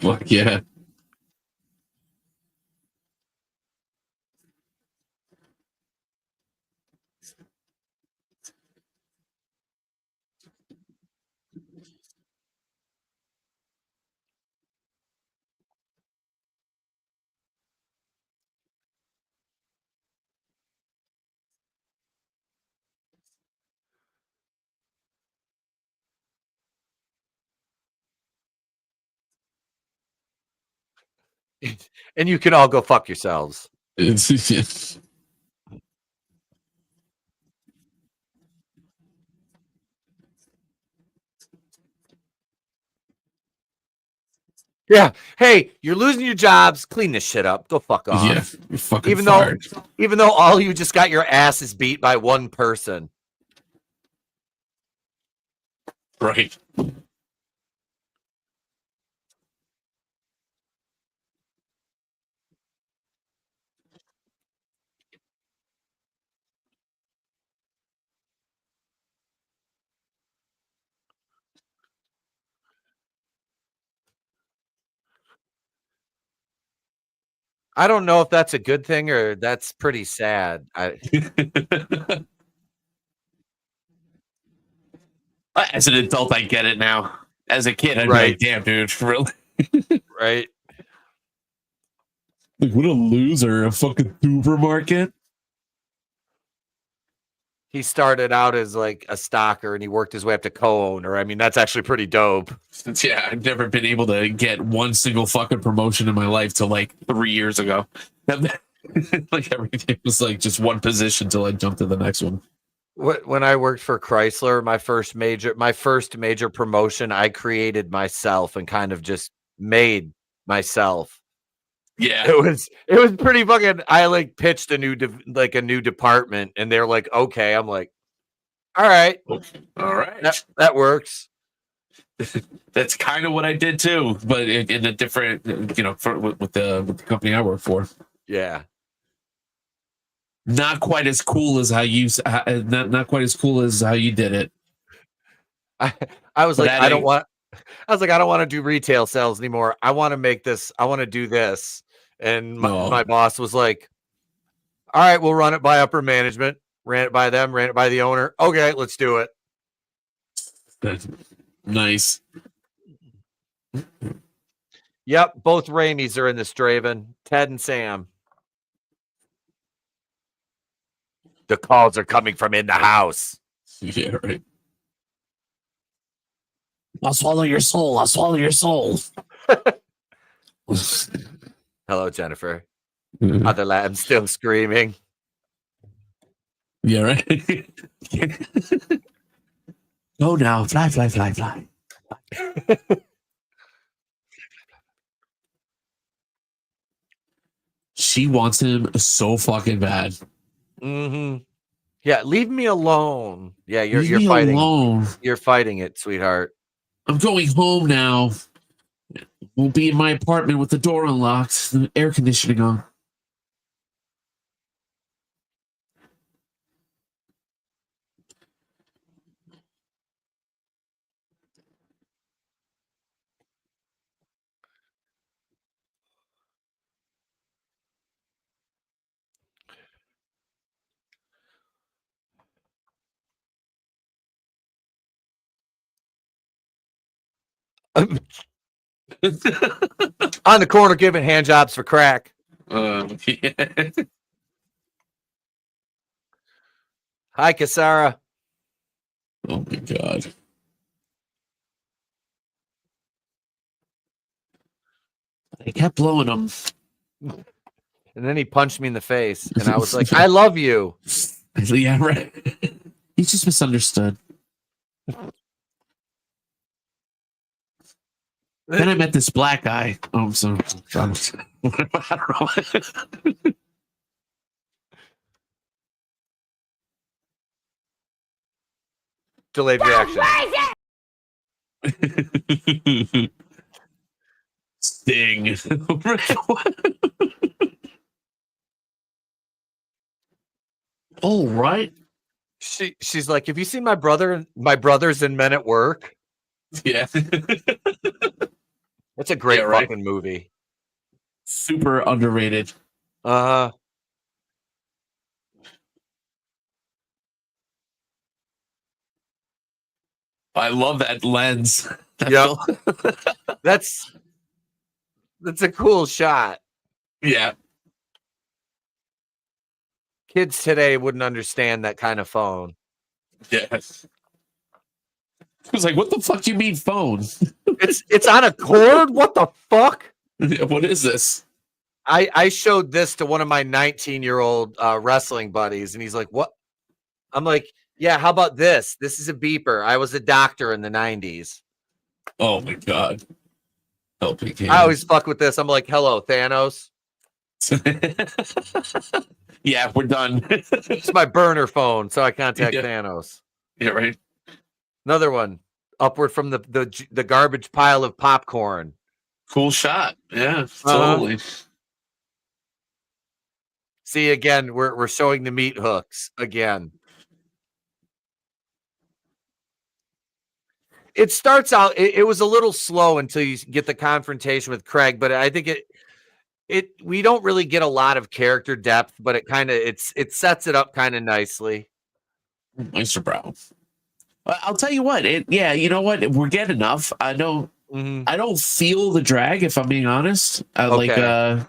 A: Fuck yeah.
B: And you can all go fuck yourselves. Yeah. Hey, you're losing your jobs. Clean this shit up. Go fuck off.
A: Yeah, you're fucking
B: even
A: fired.
B: though all you just got your asses beat by one person.
A: Right.
B: I don't know if that's a good thing or that's pretty sad.
A: As an adult, I get it now. As a kid, I'd be like, damn, dude, really?
B: Right.
A: Like, what a loser, a fucking supermarket.
B: He started out as like a stalker and he worked his way up to co-owner. I mean, that's actually pretty dope.
A: Yeah, I've never been able to get one single fucking promotion in my life till like 3 years ago. Like everything was like just one position till I jumped to the next one.
B: When I worked for Chrysler, my first major promotion, I created myself and kind of just made myself.
A: Yeah,
B: it was pretty fucking. I like pitched a new department, and they're like, "Okay." I'm like, "All right, that works."
A: That's kind of what I did too, but in a different, with the company I work for.
B: Yeah,
A: not quite as cool as how you not quite as cool as how you did it.
B: I was like, I don't want to do retail sales anymore. I want to make this. I want to do this. And my boss was like, all right, we'll run it by upper management. Ran it by them, ran it by the owner. Okay, let's do it.
A: That's nice.
B: Yep, both Raimis are in this, Draven. Ted and Sam. The calls are coming from in the house.
A: Yeah, right. I'll swallow your soul. I'll swallow your soul.
B: Hello, Jennifer.
A: Mhm.
B: Other lab still screaming.
A: Yeah, right. Go now, fly, fly, fly, fly. She wants him so fucking bad.
B: Mm-hmm. Yeah, leave me alone. Yeah,
A: Leave
B: you're
A: me
B: fighting.
A: alone.
B: You're fighting it, sweetheart.
A: I'm going home now. We'll be in my apartment with the door unlocked, the air conditioning on.
B: On the corner giving hand jobs for crack.
A: Yeah.
B: Hi, Kasara.
A: Oh my god. They kept blowing him.
B: And then he punched me in the face, and I was like, I love you.
A: Yeah, right. He's just misunderstood. Then I met this black guy. Oh, I'm sorry. I don't know.
B: Delayed reaction.
A: Sting. Oh, right.
B: She's like, have you seen my brothers and Men at Work?
A: Yeah.
B: That's a great
A: Yeah, right.
B: fucking movie.
A: Super underrated.
B: Uh-huh.
A: I love that lens.
B: Yep. That's a cool shot.
A: Yeah.
B: Kids today wouldn't understand that kind of phone.
A: Yes. I was like, what the fuck do you mean phone?
B: It's on a cord? What the fuck?
A: What is this?
B: I showed this to one of my 19-year-old wrestling buddies, and he's like, what? I'm like, yeah, how about this? This is a beeper. I was a doctor in the 90s.
A: Oh my god. Helping hand.
B: I always fuck with this. I'm like, hello, Thanos.
A: Yeah, we're done.
B: It's my burner phone, so I contact
A: Yeah.
B: Thanos.
A: Yeah, right.
B: Another one. Upward from the garbage pile of popcorn.
A: Cool shot. Yeah, totally.
B: See, again, we're showing the meat hooks again. It starts out, it was a little slow until you get the confrontation with Craig, but I think we don't really get a lot of character depth, but it sets it up kind of nicely.
A: Meister Brown. I'll tell you what. Yeah, you know what? We're getting enough. I don't feel the drag, if I'm being honest.
B: Okay.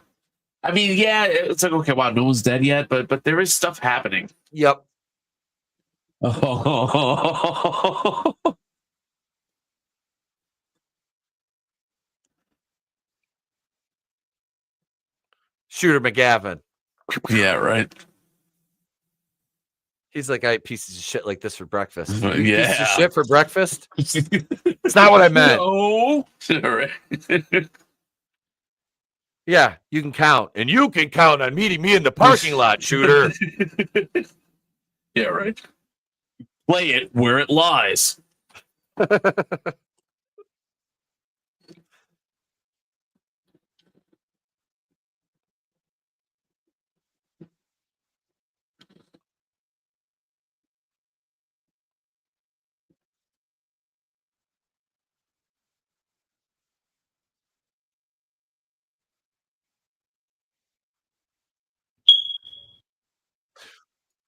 A: I mean, yeah, it's like, okay, wow, no one's dead yet, but there is stuff happening.
B: Yep. Shooter McGavin.
A: Yeah, right.
B: He's like, I eat pieces of shit like this for breakfast.
A: Yeah.
B: Pieces of shit for breakfast? It's not what I meant.
A: No. Right.
B: Yeah, you can count. And you can count on meeting me in the parking lot, Shooter.
A: Yeah, right. Play it where it lies.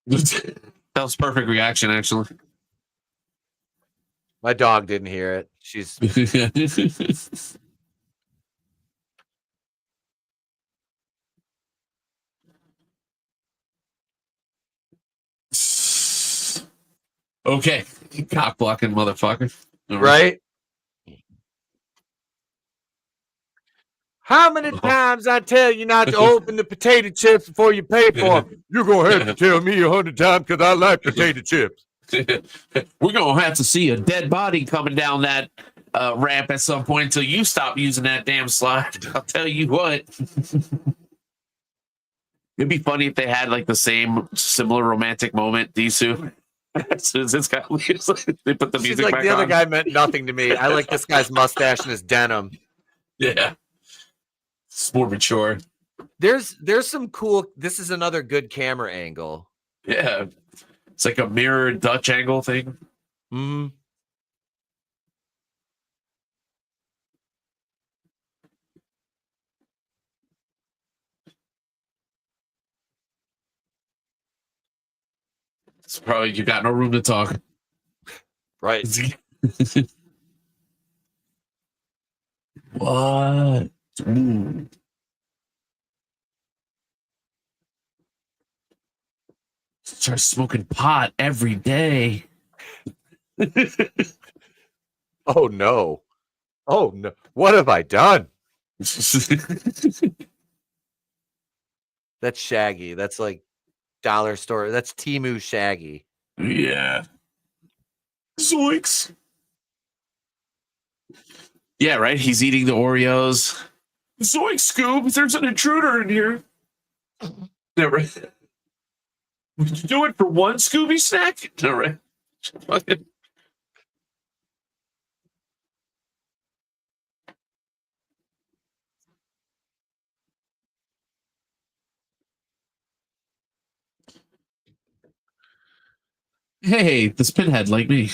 A: That was perfect reaction, actually.
B: My dog didn't hear it. She's
A: okay. Cock blocking motherfucker. All
B: right. How many times I tell you not to open the potato chips before you pay for them? You're going to have to tell me 100 times because I like potato chips.
A: We're going to have to see a dead body coming down that ramp at some point until you stop using that damn slide. I'll tell you what. It'd be funny if they had like the same similar romantic moment, Disu. As soon as this guy leaves, they put the music
B: She's like,
A: back
B: the other
A: on.
B: guy meant nothing to me. I like this guy's mustache and his denim.
A: Yeah. It's more mature.
B: There's some cool. This is another good camera angle.
A: Yeah. It's like a mirror Dutch angle thing.
B: Mm.
A: It's probably you got no room to talk.
B: Right.
A: What? Ooh. Start smoking pot every day.
B: Oh no. Oh no. What have I done? That's Shaggy. That's like dollar store. That's Temu Shaggy.
A: Yeah. Zoinks. Yeah, right? He's eating the Oreos. Zoinks, Scoob. There's an intruder in here. Never. Would you do it for one Scooby snack? No, right? Fucking. Hey, this pinhead like me.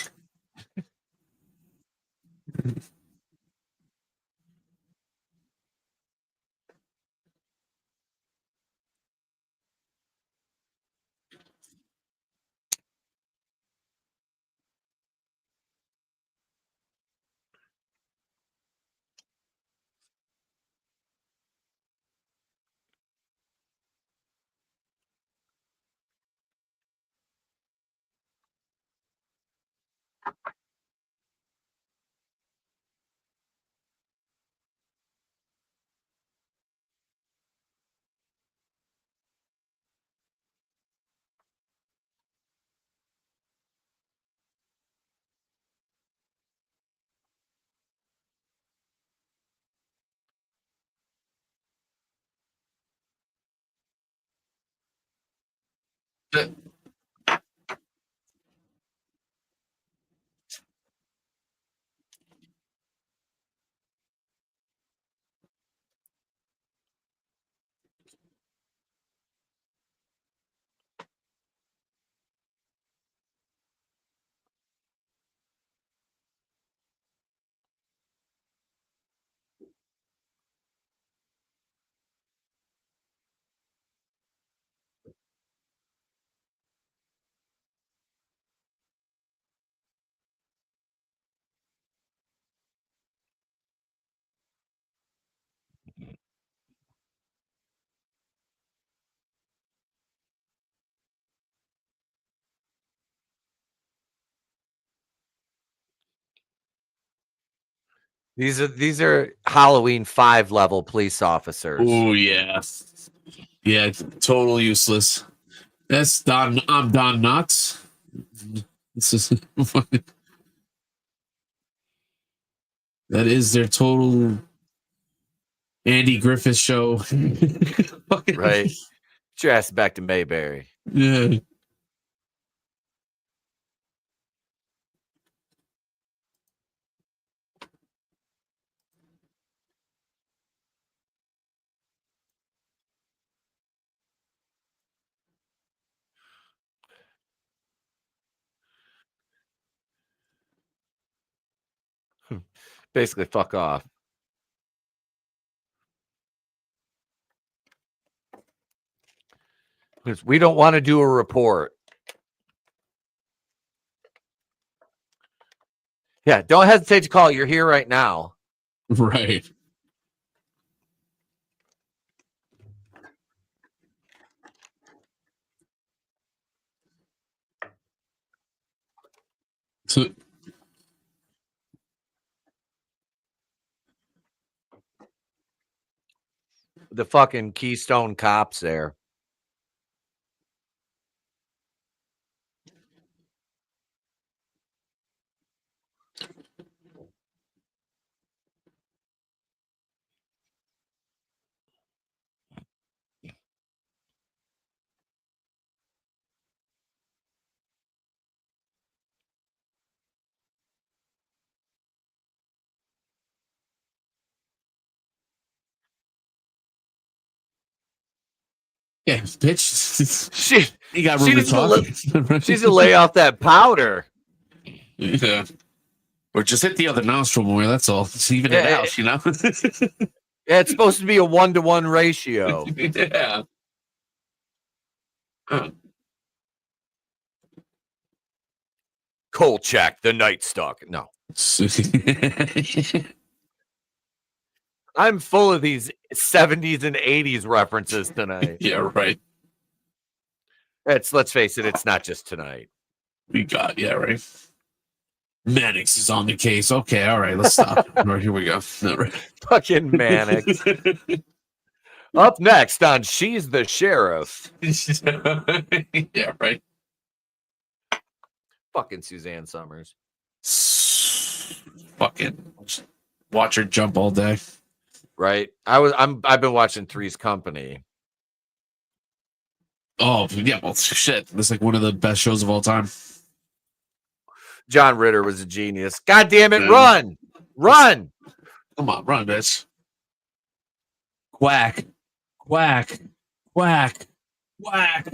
B: These are Halloween 5 level police officers.
A: Oh yeah. Yeah, total useless. That's Don. I'm Don Knotts. This is that is their total Andy Griffith show.
B: Right. Get your ass back to Mayberry.
A: Yeah.
B: Basically, fuck off. Because we don't want to do a report. Yeah, don't hesitate to call. You're here right now.
A: Right. So
B: the fucking Keystone Cops there.
A: Yeah, bitch.
B: She
A: You got
B: she
A: room to
B: needs to
A: talk.
B: she's to lay off that powder.
A: Yeah. Or just hit the other nostril more. That's all. Just even it out, you know?
B: Yeah, it's supposed to be a 1-to-1 ratio.
A: Yeah.
B: Kolchak, the Night Stalker. No. I'm full of these 70s and 80s references tonight.
A: Yeah, right.
B: Let's face it, it's not just tonight.
A: Yeah, right. Mannix is on the case. Okay, all right, let's stop. All right, here we go. All right.
B: Fucking Mannix. Up next on She's the Sheriff.
A: Yeah, right.
B: Fucking Suzanne Summers.
A: Fucking watch her jump all day.
B: Right. I've been watching Three's Company.
A: Oh, yeah, well, shit. That's like one of the best shows of all time.
B: John Ritter was a genius. God damn it, run! Run!
A: Come on, run, bitch. Quack. Quack. Quack. Quack.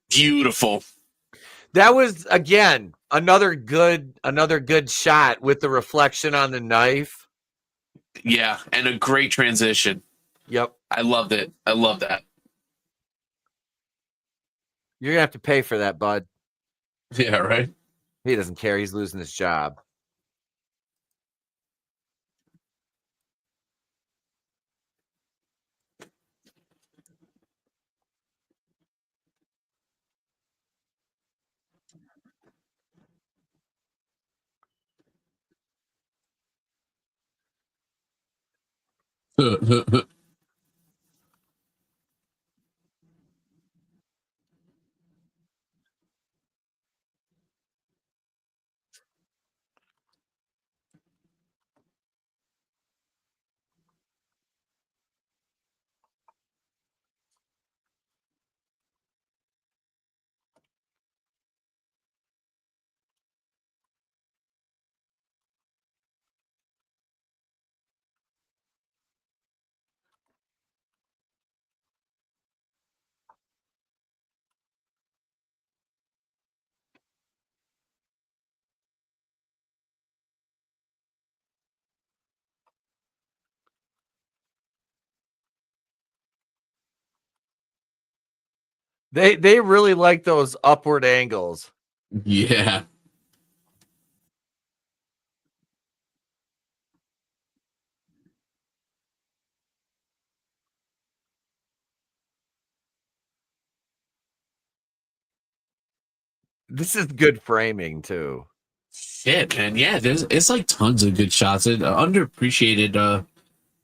A: Beautiful.
B: That was again another good shot with the reflection on the knife.
A: Yeah, and a great transition.
B: Yep.
A: I loved it. I love that.
B: You're gonna have to pay for that, bud.
A: Yeah, right.
B: He doesn't care. He's losing his job. They really like those upward angles.
A: Yeah.
B: This is good framing too.
A: Shit, man. Yeah, it's like tons of good shots. It underappreciated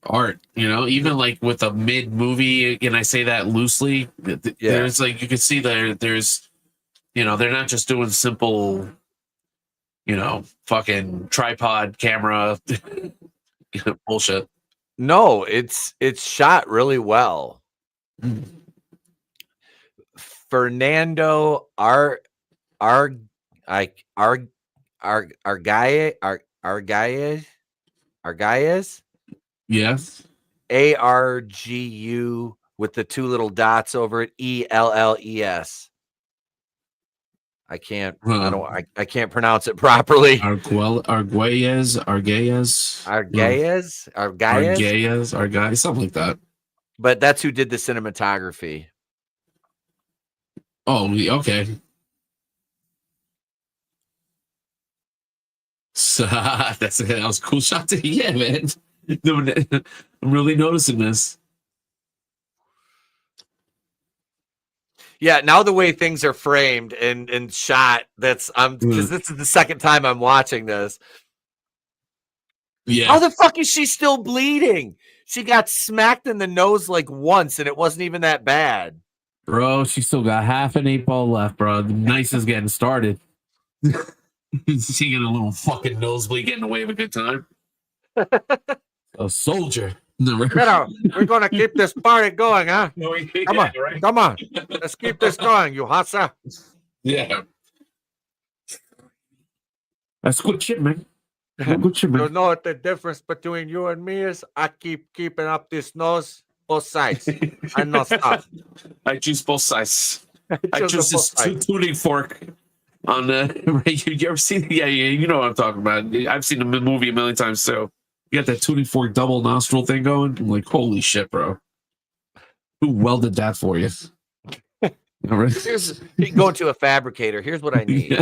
A: art, you know, even like with a mid movie, and I say that loosely. There's like you can see there's you know, they're not just doing simple, you know, fucking tripod camera bullshit.
B: No, it's shot really well. Fernando Argayes
A: Yes.
B: ARGU with the two little dots over it. ELLES. I can't pronounce it properly.
A: Arguelles, something like that.
B: But that's who did the cinematography.
A: Oh, okay. So, that was a cool shot to yeah, man. I'm really noticing this.
B: Yeah, now the way things are framed and shot, that's because this is the second time I'm watching this.
A: Yeah.
B: How the fuck is she still bleeding? She got smacked in the nose like once, and it wasn't even that bad.
D: Bro, she still got half an 8-ball left, bro. The nice is getting started.
A: She get a little fucking nosebleed, getting away with a good time.
D: A soldier.
B: We're gonna keep this party going, huh? Come on,
A: right?
B: come on. Let's keep this going, you hassa.
A: Yeah.
D: That's good shit, man. Good shit,
B: You
D: man.
B: know what the difference between you and me is? I keep keeping up this nose, both sides. I know stuff.
A: I choose both sides. I
B: choose
A: choose
B: both
A: this
B: sides.
A: tuning fork on the. You ever seen? Yeah, you know what I'm talking about. I've seen the movie a million times too. You got that tuning fork double nostril thing going. I'm like, holy shit, bro! Who welded that for you? All right.
B: Here's going to a fabricator. Here's what I need.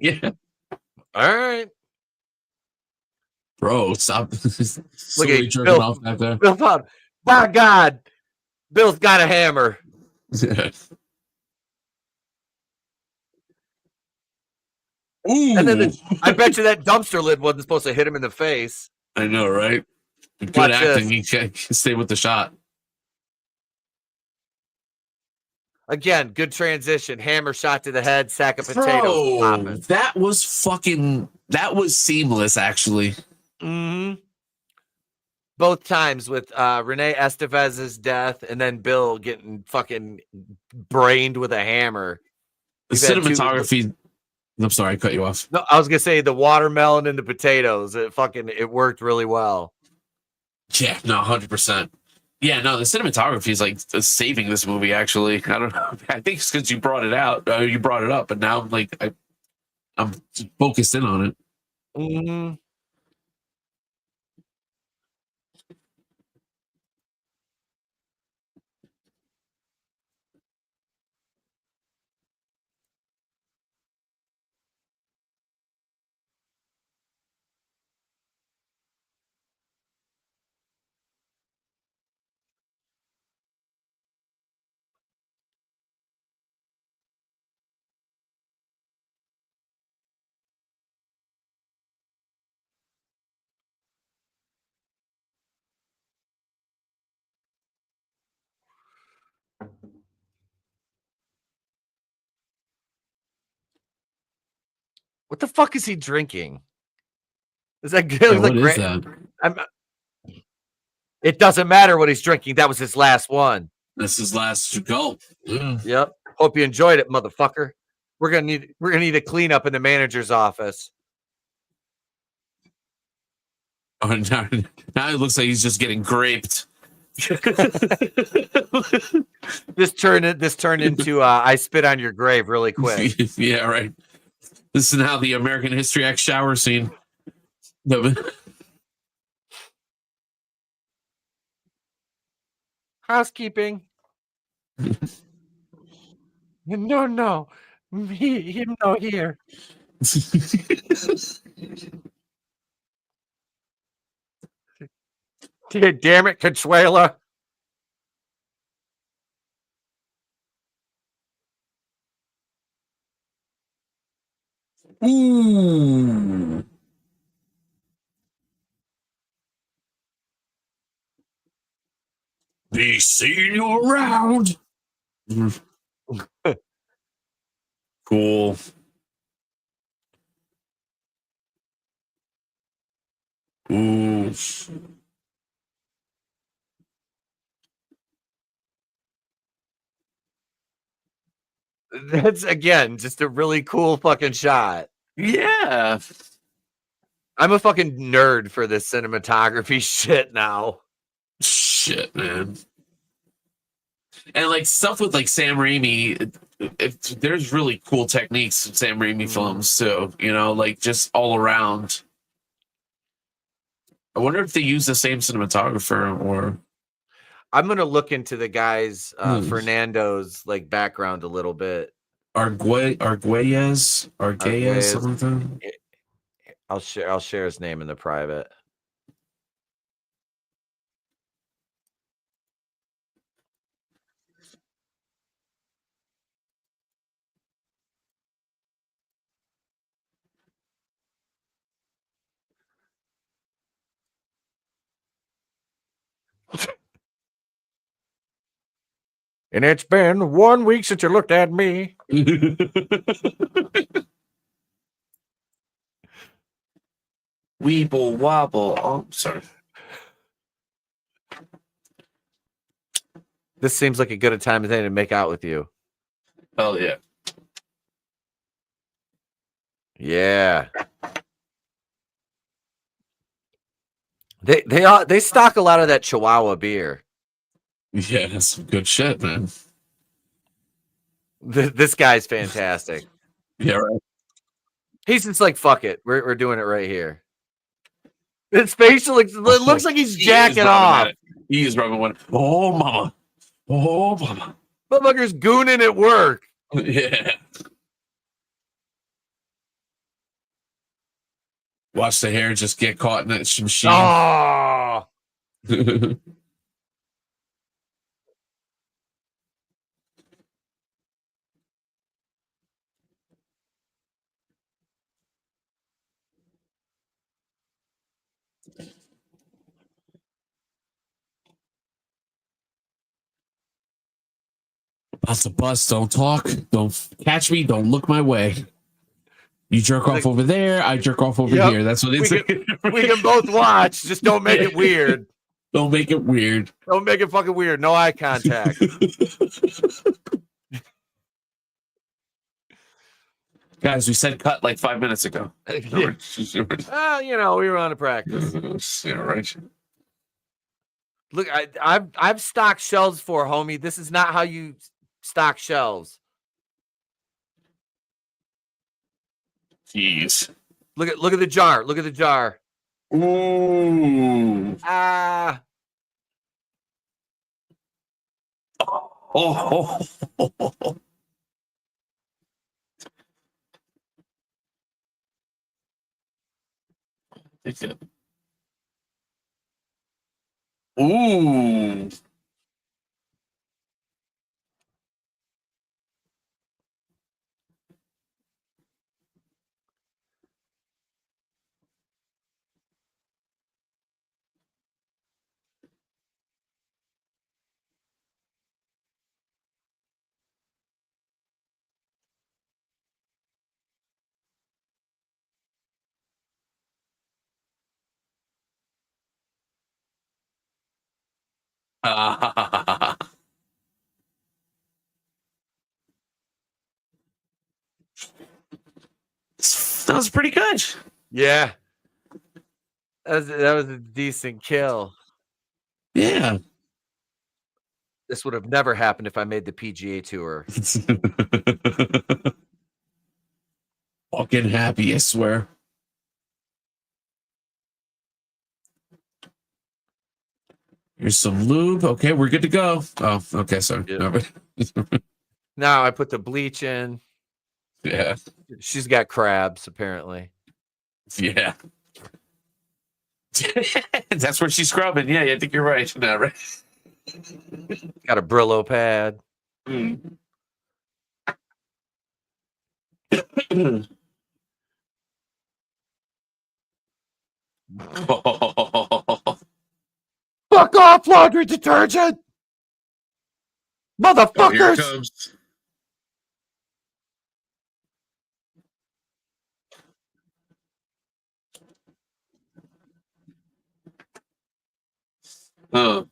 A: Yeah.
B: All right.
A: Bro, stop.
B: Look at
A: jerking
B: Bill.
A: off back there.
B: Bill found. By God, Bill's got a hammer.
A: Ooh.
B: And then I bet you that dumpster lid wasn't supposed to hit him in the face.
A: I know, right? Good
B: Watch
A: acting.
B: this.
A: You can stay with the shot.
B: Again, good transition. Hammer shot to the head, sack of potatoes.
A: Bro, that was seamless, actually.
B: Mm-hmm. Both times with Rene Estevez's death and then Bill getting fucking brained with a hammer.
A: The cinematography. I'm sorry, I cut you off.
B: No, I was gonna say the watermelon and the potatoes. It worked really well.
A: Yeah, no, 100%. Yeah, no, the cinematography is like saving this movie. Actually, I don't know. I think it's because you brought it out. You brought it up, but now I'm focused in on it.
B: Mm-hmm. What the fuck is he drinking? Is that good?
D: Yeah, what is that?
B: It doesn't matter what he's drinking. That was his last one.
A: This is last gulp.
B: Yep. Hope you enjoyed it, motherfucker. We're gonna need a cleanup in the manager's office.
A: Oh, now it looks like he's just getting graped.
B: This turned into I spit on your grave really quick.
A: Yeah, right. This is now the American History X shower scene.
B: Housekeeping. No. Him no here. Damn it, Consuela.
A: Ooh. Be seeing you around. Cool. Ooh.
B: That's again just a really cool fucking shot.
A: Yeah.
B: I'm a fucking nerd for this cinematography shit now.
A: Shit, man. And like stuff with like Sam Raimi, there's really cool techniques in Sam Raimi films too, you know, like just all around. I wonder if they use the same cinematographer or
B: I'm gonna look into the guy's Fernando's like background a little bit.
A: Arguelles, something like that.
B: I'll share his name in the private. And it's been 1 week since you looked at me.
A: Weeble wobble. Oh, sorry.
B: This seems like a good a time as any to make out with you.
A: Oh yeah.
B: Yeah. They stock a lot of that Chihuahua beer.
A: Yeah, that's some good shit, man.
B: This guy's fantastic.
A: Yeah, right.
B: He's just like, fuck it. We're doing it right here. His facial looks like he's jacking off.
A: He is rubbing one. Oh mama. Oh mama.
B: Motherfucker's gooning at work.
A: Yeah. Watch the hair just get caught in that machine.
B: Oh.
D: About to bust. Don't talk. Don't catch me. Don't look my way. You jerk off over there. I jerk off over here. That's what it's.
B: We can both watch. Just don't make it weird.
D: Don't make it weird.
B: Don't make it fucking weird. No eye contact.
A: Guys, we said cut like 5 minutes ago.
B: Well, you know, we were on a practice.
A: Yeah, right.
B: Look, I've stocked shelves for, homie. This is not how you stock shelves.
A: Jeez.
B: Look at the jar. Look at the jar.
A: Ooh.
B: Ah.
A: Oh. Ooh. That was pretty good.
B: Yeah. That was a decent kill.
D: Yeah.
B: This would have never happened if I made the PGA Tour.
D: Fucking happy, I swear. Here's some lube. Okay, we're good to go. Oh, okay, sorry.
B: Yeah. Now I put the bleach in.
A: Yeah.
B: She's got crabs, apparently.
A: Yeah. That's where she's scrubbing. Yeah, I think you're right. No, right.
B: Got a Brillo pad.
A: Mm.
B: Fuck off, laundry detergent!
A: Oh, here it
B: Motherfuckers!
A: comes. Oh.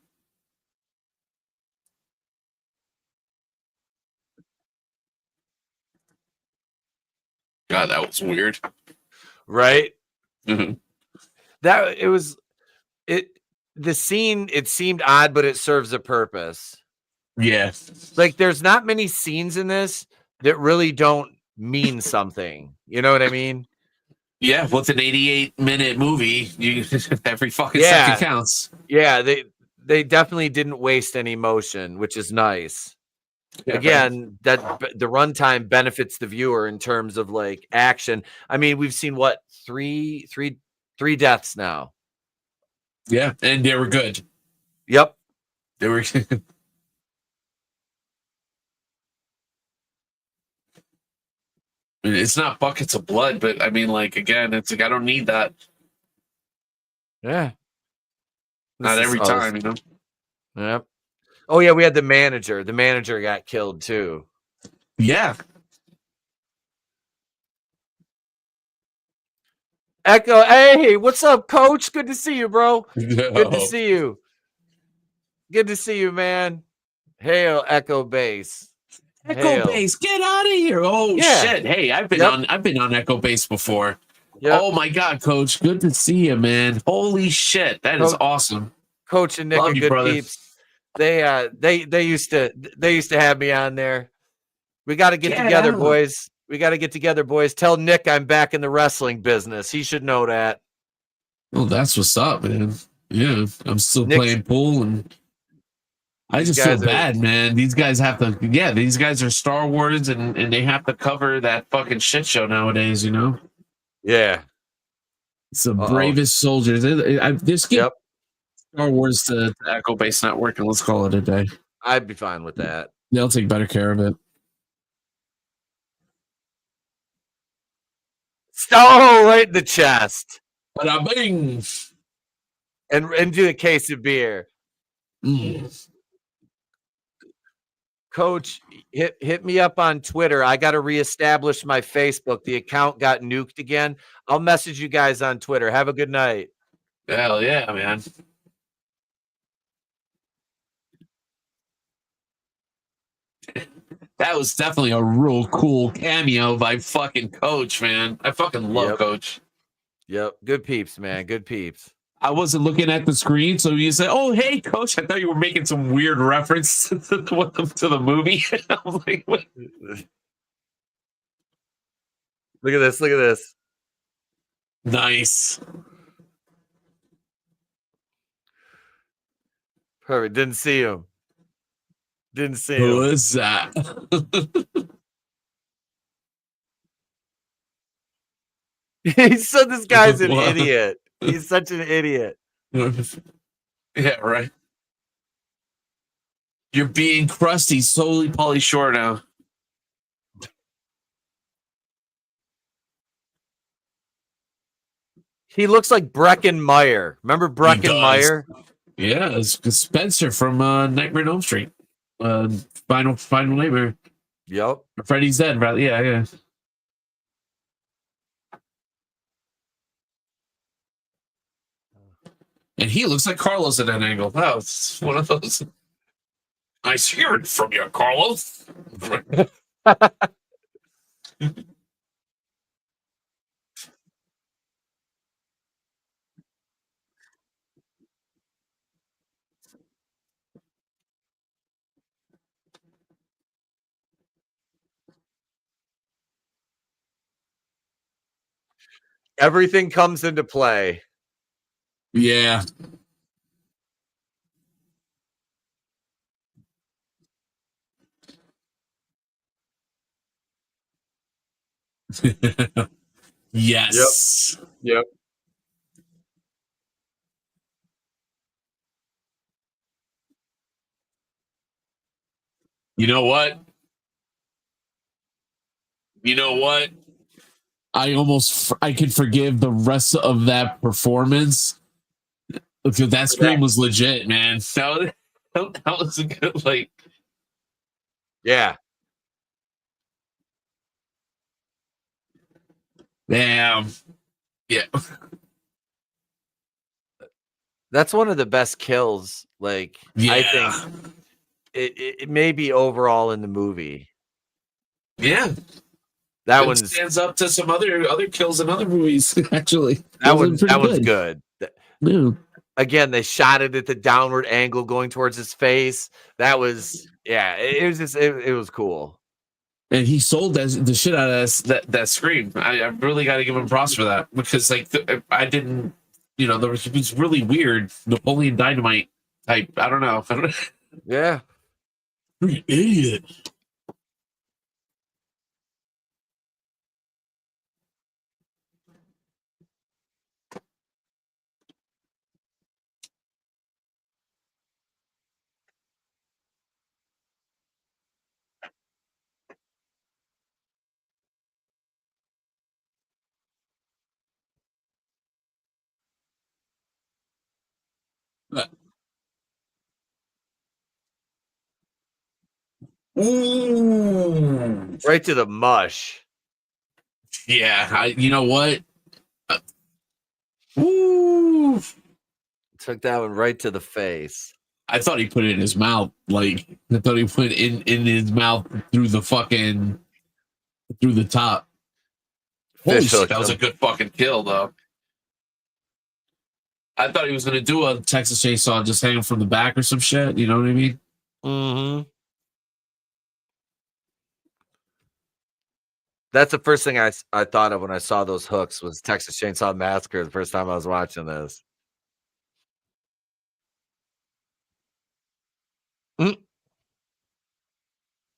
A: God, that was weird.
B: Right?
A: Mhm.
B: That it was the scene, it seemed odd, but it serves a purpose.
A: Yeah.
B: Like, there's not many scenes in this that really don't mean something. You know what I mean?
A: Yeah, well, it's an 88-minute movie. You every fucking
B: Yeah.
A: second counts.
B: Yeah, they definitely didn't waste any motion, which is nice.
A: Yeah,
B: Again, that the runtime benefits the viewer in terms of like action. I mean, we've seen what three deaths now.
A: yeah, and they were good.
B: Yep.
A: They were. It's not buckets of blood, but I mean, like, again, it's like I don't need that.
B: Yeah.
A: Not every time, you know.
B: Yep. Oh yeah, we had the manager. The manager got killed too.
A: Yeah.
B: Echo, hey, what's up, Coach? Good to see you, bro.
A: No.
B: Good to see you. Good to see you, man. Hail, Echo Base.
A: Echo
B: Hail.
A: Base, get out of here! Oh
B: Yeah.
A: shit! Hey, I've been on Echo Base before.
B: Yep.
A: Oh my god, Coach, good to see you, man. Holy shit, that is awesome.
B: Coach and Nick
A: Love
B: are
A: you,
B: good
A: brother.
B: peeps. They used to have me on there. We got to get together, boys. We got to get together, boys. Tell Nick I'm back in the wrestling business. He should know that.
D: Oh, that's what's up, man. Yeah, I'm still
B: Nick's-
D: playing pool, and I just feel bad, man. These guys have to. Yeah, these guys are Star Wars, and they have to cover that fucking shit show nowadays. You know,
B: Yeah.
D: it's the bravest soldiers. Just get Star Wars to
A: Echo Base not working. Let's call it a day.
B: I'd be fine with that.
D: They'll take better care of it.
B: Oh, right in the chest.
D: Bing.
B: And do a case of beer. Coach, hit me up on Twitter. I got to reestablish my Facebook. The account got nuked again. I'll message you guys on Twitter. Have a good night.
A: Hell yeah, man. That was definitely a real cool cameo by fucking Coach, man. I fucking love Coach.
B: Yep. Good peeps, man. Good peeps.
A: I wasn't looking at the screen, so you say, "Oh, hey, Coach." I thought you were making some weird reference to the movie. I was like, what?
B: Look at this. Look at this.
A: Nice.
B: Perfect. Didn't see him. Didn't see him.
A: Who is that?
B: He's so this guy's an idiot. He's such an idiot.
A: Yeah, right. You're being crusty, solely Pauly Shore now.
B: He looks like Breckenmeyer. Remember Breckenmeyer?
A: Yeah, it's Spencer from Nightmare on Elm Street. Final Nightmare.
B: Yep.
A: Freddy's Dead, right? Yeah. And he looks like Carlos at that angle. Wow, it's one of those. Nice hearing from you, Carlos.
B: Everything comes into play.
D: Yeah.
A: Yes.
B: Yep.
A: You know what?
D: I could forgive the rest of that performance because that scream was legit, man.
A: That was a good, like.
B: Yeah.
A: Damn. Yeah.
B: That's one of the best kills. Like, I think it may be overall in the movie.
A: Yeah.
B: That
A: it
B: one
A: stands up to some other kills in other movies, actually.
B: That one's good.
D: Yeah.
B: Again, they shot it at the downward angle going towards his face. That was it was just it was cool.
A: And he sold the shit out of that scream. I really got to give him props for that because, like, I didn't, it was really weird. Napoleon Dynamite type. I don't know.
B: Yeah.
D: You idiot.
A: Ooh.
B: Right to the mush.
A: Yeah, you know what? Ooh.
B: Took that one right to the face.
A: I thought he put it in his mouth. Like, I thought he put it in his mouth through the top. Holy shit, that was a good fucking kill, though. I thought he was going to do a Texas Chainsaw just hanging from the back or some shit. You know what I mean?
B: Mm-hmm. That's the first thing I thought of when I saw those hooks was Texas Chainsaw Massacre the first time I was watching this.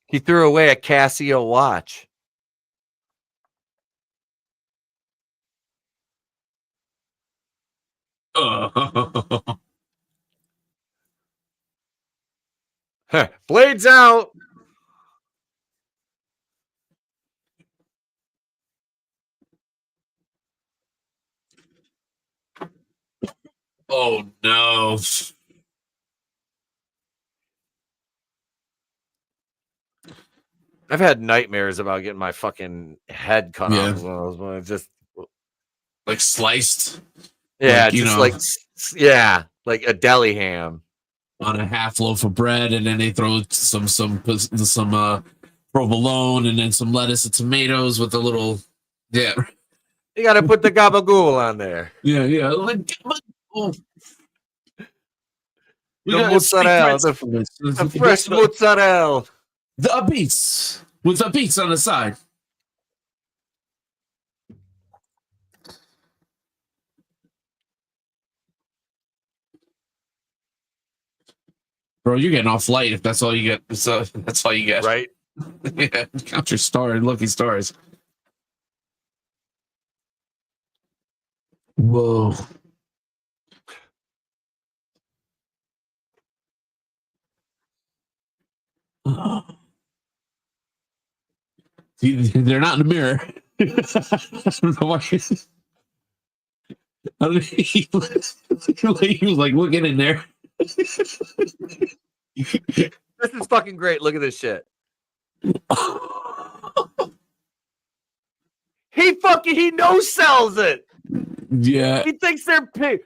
B: He threw away a Casio watch. Blades out.
A: Oh, no.
B: I've had nightmares about getting my fucking head cut off. When it's just
A: like sliced.
B: Yeah, like a deli ham
A: on a half loaf of bread, and then they throw some provolone and then some lettuce and tomatoes with a little
B: You got to put the gabagool on there.
A: Yeah.
B: The mozzarella, the fresh mozzarella.
A: The beets with the beets on the side. Bro, you're getting off light if that's all you get. So that's all you get.
B: Right?
A: Yeah. Count your star and lucky stars. Whoa. They're not in the mirror. I don't know why. He was like looking in there.
B: This is fucking great. Look at this shit. He no sells it.
A: Yeah.
B: He thinks they're pig.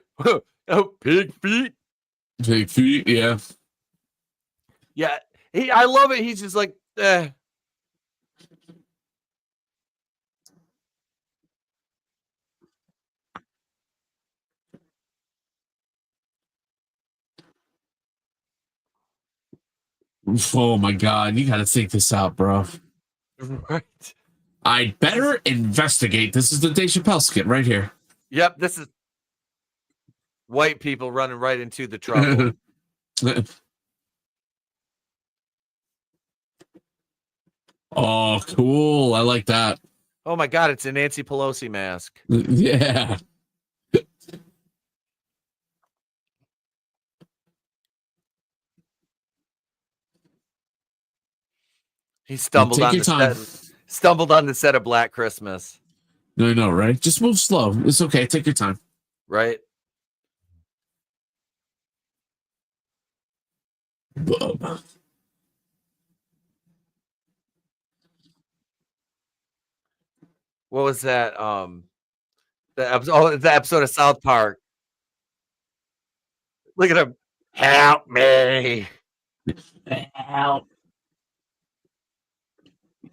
B: Oh, pig feet.
A: Pig feet, yeah.
B: Yeah. I love it. He's just like, eh.
A: Oh my god, you gotta think this out, bro.
B: Right.
A: I'd better investigate. This is the Dave Chappelle skit right here.
B: Yep, this is white people running right into the trouble.
A: Oh, cool. I like that.
B: Oh my god, it's a Nancy Pelosi mask.
A: Yeah.
B: He stumbled on the set of Black Christmas.
A: I know, right? Just move slow. It's okay. Take your time.
B: Right?
A: Bub.
B: What was that? The episode of South Park. Look at him. Help me.
A: Help.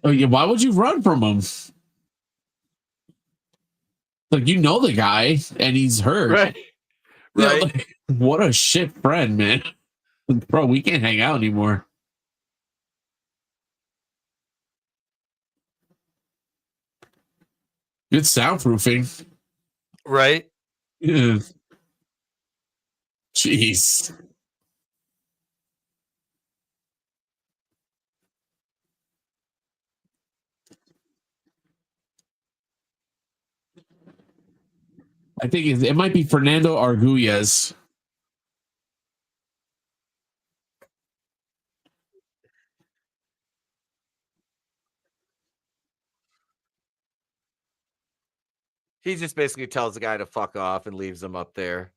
A: Oh, yeah. Why would you run from him? Like, you know the guy, and he's hurt.
B: Right.
A: Yeah, like, what a shit friend, man. Bro, we can't hang out anymore. Good soundproofing.
B: Right?
A: Yeah. Jeez. I think it might be Fernando Arguelles.
B: He just basically tells the guy to fuck off and leaves him up there.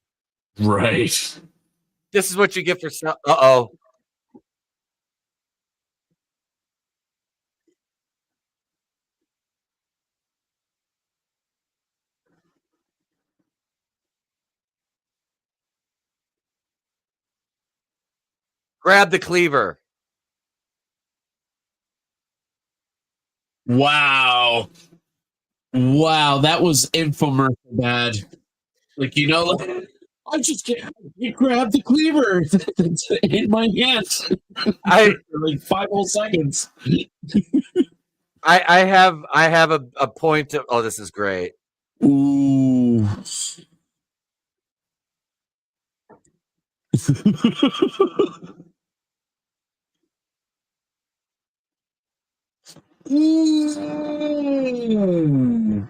A: Right.
B: This is what you get for uh-oh. Grab the cleaver.
D: Wow. Wow, that was infomercial bad. Like, you know, like, I just can't grab the cleaver that's in my hands
B: I
D: for like 5 whole seconds.
B: I have a point of, oh, this is great.
D: Ooh. Ooh.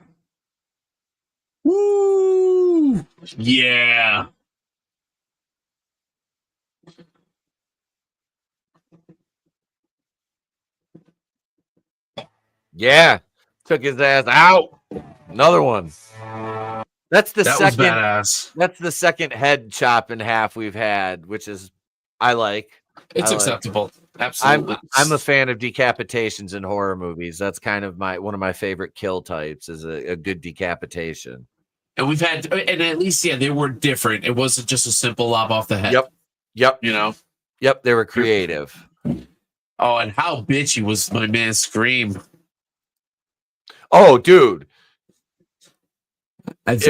D: Woo! Yeah.
B: Yeah. Took his ass out. Another one. That's the
D: That was
B: second.
D: badass.
B: That's the second head chop in half we've had, which is I like.
D: It's
B: I like.
D: acceptable. Absolutely.
B: I'm a fan of decapitations in horror movies. That's kind of one of my favorite kill types is a good decapitation.
D: And we've had, and at least, yeah, they were different. It wasn't just a simple lob off the head.
B: Yep.
D: You know?
B: Yep. They were creative.
D: Oh, and how bitchy was my man Scream?
B: Oh, dude.
D: It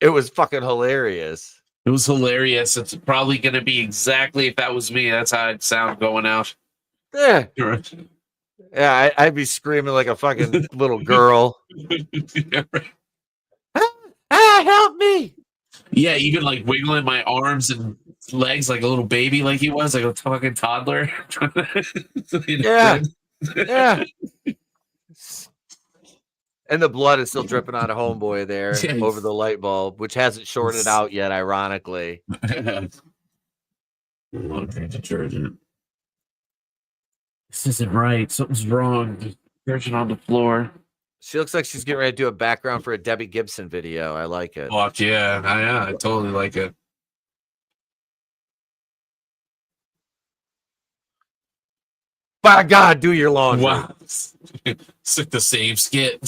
B: It was fucking hilarious.
D: It was hilarious. It's probably going to be exactly, if that was me, that's how I'd sound going out.
B: Yeah. Yeah, I'd be screaming like a fucking little girl. Help me!
D: Yeah, even like wiggling my arms and legs like a little baby, like he was, like a fucking toddler.
B: Yeah. Yeah. And the blood is still dripping on a homeboy there over the light bulb, which hasn't shorted out yet, ironically.
D: Laundry detergent. This isn't right. Something's wrong. There's detergent on the floor.
B: She looks like she's getting ready to do a background for a Debbie Gibson video. I like it.
D: Fuck yeah. I totally like it.
B: By God, do your laundry.
D: Wow. It's like the same skit.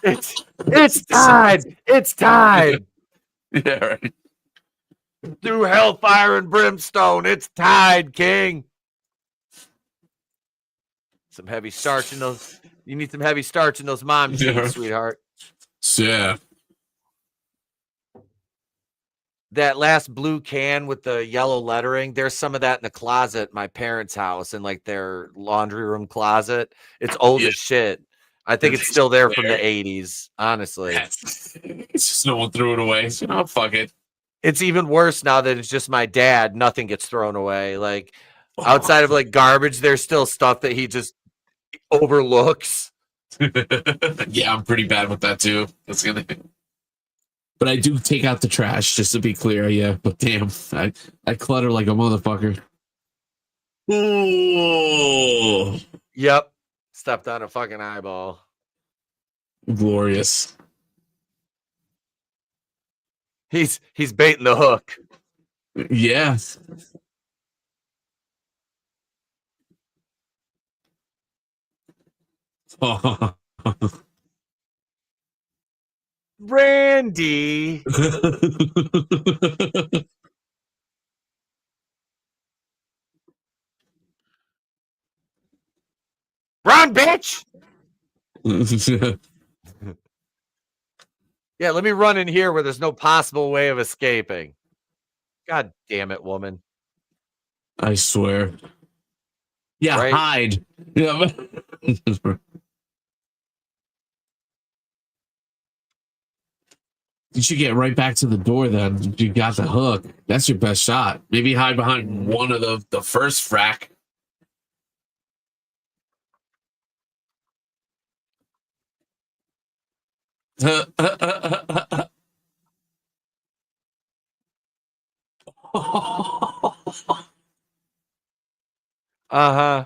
B: It's tied. It's tied.
D: Yeah, right.
B: Through hellfire and brimstone. It's tied, King. Some heavy starch in those. You need some heavy starch in those mom jeans, sweetheart.
D: Yeah.
B: That last blue can with the yellow lettering, there's some of that in the closet at my parents' house in like their laundry room closet. It's old as shit. I think it's still there from the 80s, honestly.
D: It's just no one threw it away. So, no, fuck it.
B: It's even worse now that it's just my dad. Nothing gets thrown away. Like outside of like garbage, there's still stuff that he just overlooks.
D: Yeah, I'm pretty bad with that too. That's gonna. But I do take out the trash, just to be clear. Yeah, but damn, I clutter like a motherfucker. Oh,
B: yep, stepped on a fucking eyeball.
D: Glorious.
B: He's baiting the hook.
D: Yeah. Oh.
B: Randy. Run, bitch. Yeah, let me run in here where there's no possible way of escaping. God damn it, woman.
D: I swear. Yeah, right? Hide. Yeah. You should get right back to the door then. You got the hook. That's your best shot. Maybe hide behind one of the first frack.
B: Uh-huh.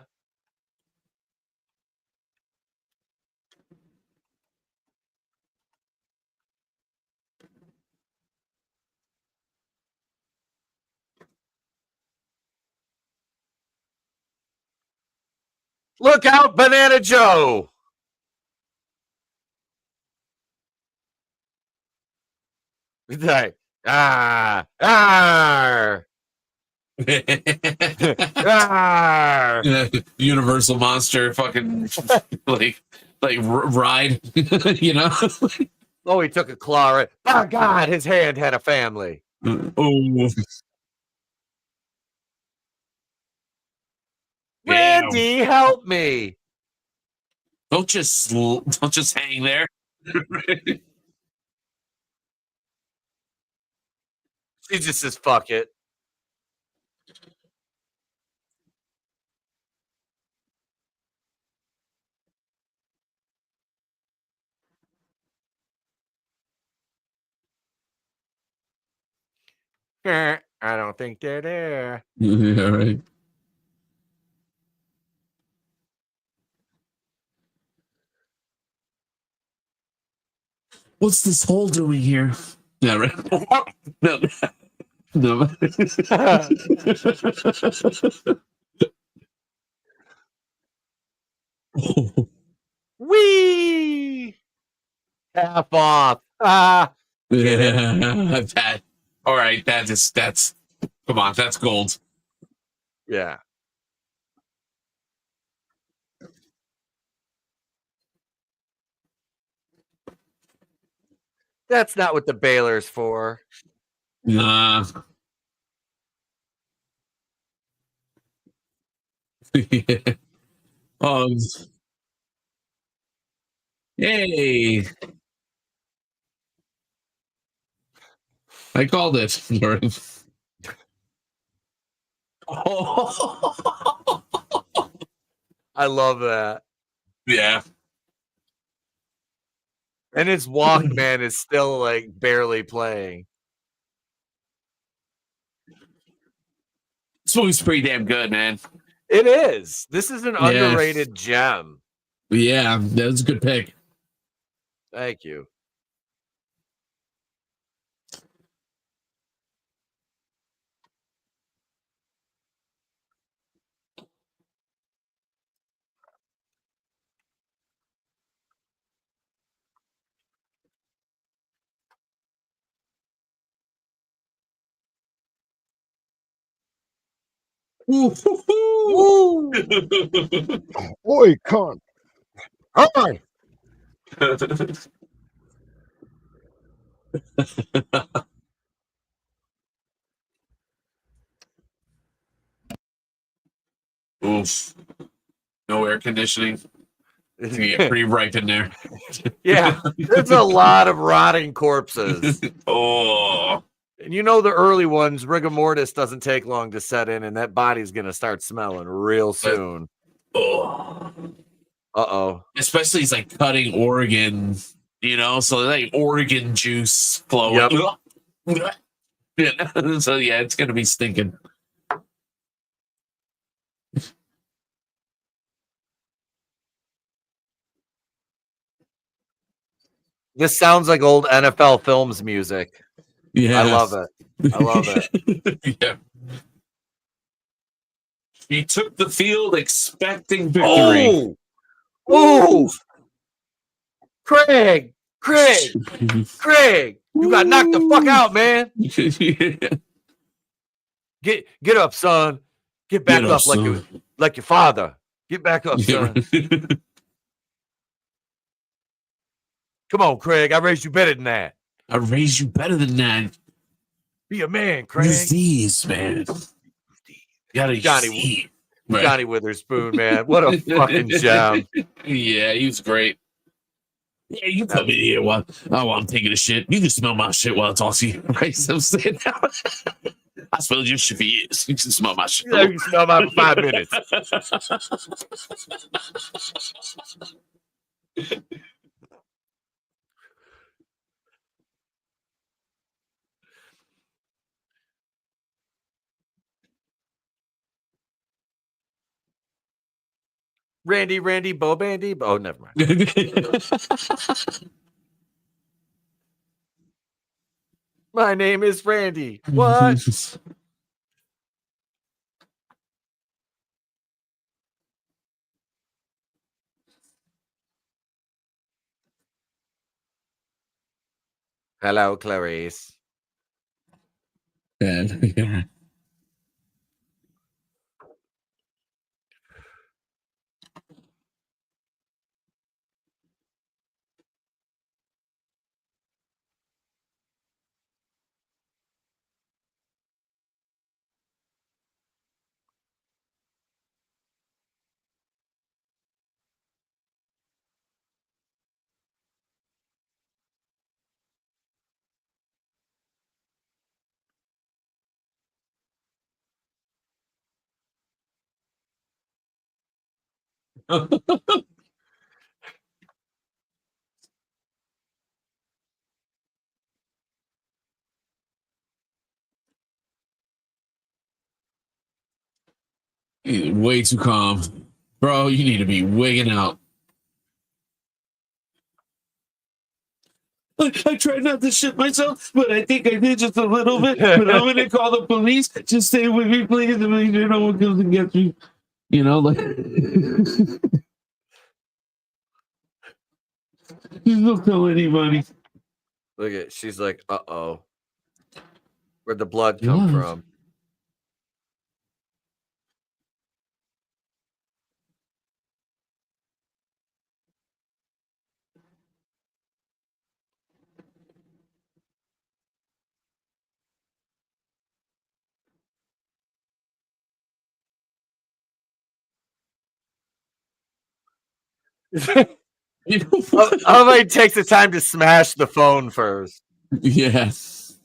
B: Look out, Banana Joe. It's like, Arr!
A: Universal monster, fucking like ride, you know.
B: Oh, he took a claw. Right. Oh God, his hand had a family.
A: Oh, damn.
B: Randy, help me!
A: Don't just hang there.
B: She just says, "Fuck it." I don't think they're there.
D: Yeah, right. What's this hole doing here? Yeah, right. No, no.
B: Wee! Half off. Ah, get it?
A: Yeah, that. All right, that's. Come on, that's gold.
B: Yeah. That's not what the Baylor's for.
A: Nah. Oh, hey, I called it. Oh,
B: I love that.
A: yeah.
B: And his Walkman is still like barely playing.
A: This movie's pretty damn good, man.
B: It is. This is an
A: Yeah.
B: underrated gem.
D: Yeah, that's a good pick.
B: Thank you. Woo!
C: Oi, cunt. Hi.
A: Oof. No air conditioning. It's gonna get pretty ripe in there.
B: Yeah, there's a lot of rotting corpses.
A: Oh.
B: And you know the early ones, rigor mortis doesn't take long to set in, and that body's gonna start smelling real soon.
A: Oh.
B: Uh-oh.
A: Especially he's like cutting organ, you know, so like organ juice flowing. Yeah. So yeah, it's gonna be stinking.
B: This sounds like old NFL Films music.
D: Yeah,
B: I love it. I love it.
A: Yeah. He took the field expecting victory.
B: Oh! Oh! Craig! Craig! Craig! You got knocked the fuck out, man. Get up, son. Get back
D: Get
B: up,
D: up,
B: like your father. Get back up, son. Come on, Craig. I raised you better than that.
A: I raised you better than that.
B: Be a man, Craig.
A: Use these, man. You gotta
B: Johnny Witherspoon, man. What a fucking gem.
A: Yeah, he was great. Yeah, you come in here while I'm taking a shit. You can smell my shit while I talk to you. Right? So I'm saying I smelled your shit for years. You can smell my shit.
B: Yeah, you can smell mine for 5 minutes. Randy, Bo Bandy. Oh, never mind. My name is Randy. What? Hello, Clarice.
D: Yeah. Way too calm. Bro, you need to be wigging out. I tried not to shit myself, but I think I did just a little bit. But I'm gonna call the police. Just stay with me, please, and make sure no one comes and gets me. You know, like just don't tell anybody.
B: Look at, she's like, uh-oh. Where'd the blood come from? Everybody takes the time to smash the phone first.
D: Yes.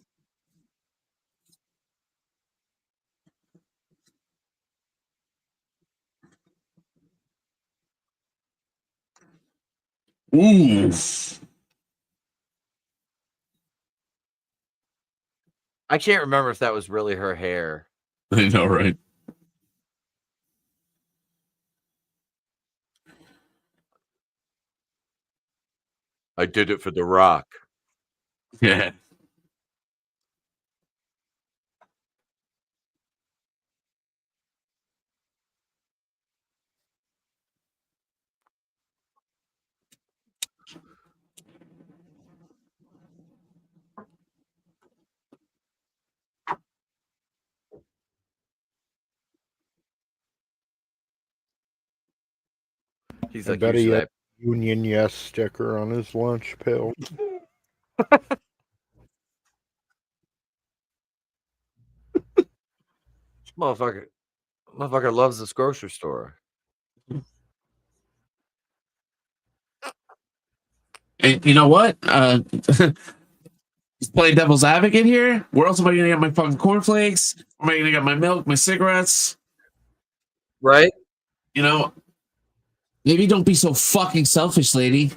D: Oof.
B: I can't remember if that was really her hair.
D: I know, right?
B: I did it for The Rock.
D: Yeah.
B: He's
C: I
B: like,
C: bet he
B: usually
C: had a Union Yes sticker on his lunch pail.
B: motherfucker loves this grocery store.
D: And you know what? He's playing devil's advocate here. Where else am I gonna get my fucking cornflakes? Where am I gonna get my milk, my cigarettes?
B: Right?
D: You know, maybe don't be so fucking selfish, lady.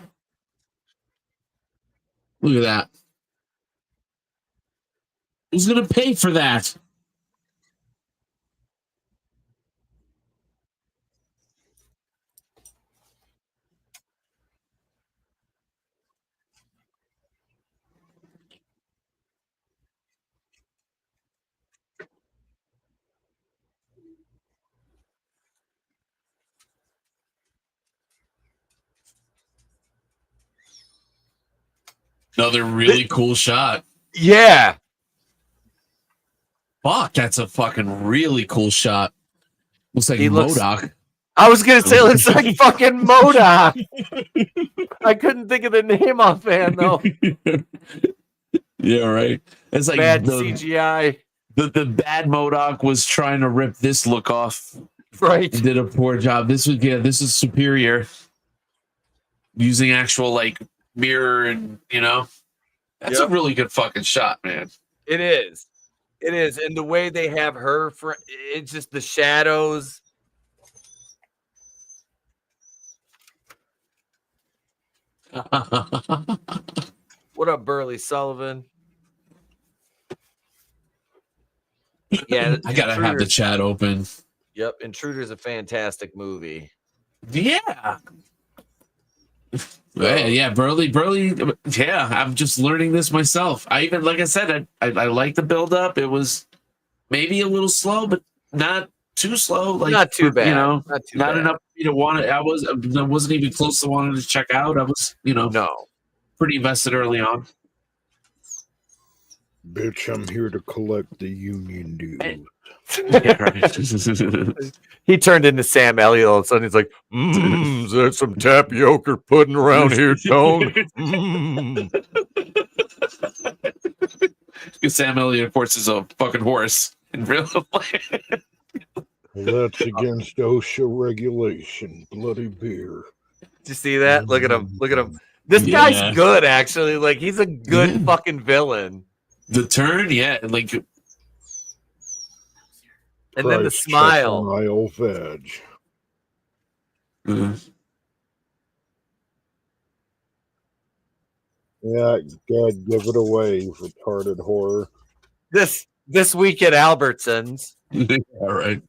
D: Look at that. Who's gonna pay for that? Another really cool shot.
B: Yeah.
D: Fuck, that's a fucking really cool shot. Looks like MODOK.
B: I was gonna say, looks like fucking MODOK. I couldn't think of the name offhand though.
D: Yeah, right. It's like
B: bad CGI.
A: The bad MODOK was trying to rip this look off.
B: Right.
A: He did a poor job. This is superior. Using actual like mirror and that's a really good fucking shot, man.
B: It is. It is. And the way they have her for it's just the shadows. What up, Burley Sullivan? Yeah,
D: I gotta have the chat open.
B: Yep, Intruder is a fantastic movie.
A: Yeah.
D: Yeah, Burley. Yeah, I'm just learning this myself. I even, like I said, I like the build up. It was maybe a little slow, but not too slow. Like
B: not too bad.
A: Not enough for me to want it. I wasn't even close to wanting to check out. I was,
B: no,
A: pretty invested early on.
C: Bitch, I'm here to collect the union dues.
A: Yeah, right.
B: He turned into Sam Elliott all of a sudden. He's like, is there some tapioca pudding around here, Tone?
A: Sam Elliott, of course, is a fucking horse in real life.
C: That's against OSHA regulation. Bloody beer.
B: Did you see that? Look at him. Look at him. This guy's good, actually. Like, he's a good fucking villain.
A: The turn, yeah, like,
B: and then the smile.
C: Veg. Yeah, God, give it away, you retarded horror.
B: This week at Albertsons.
A: All right.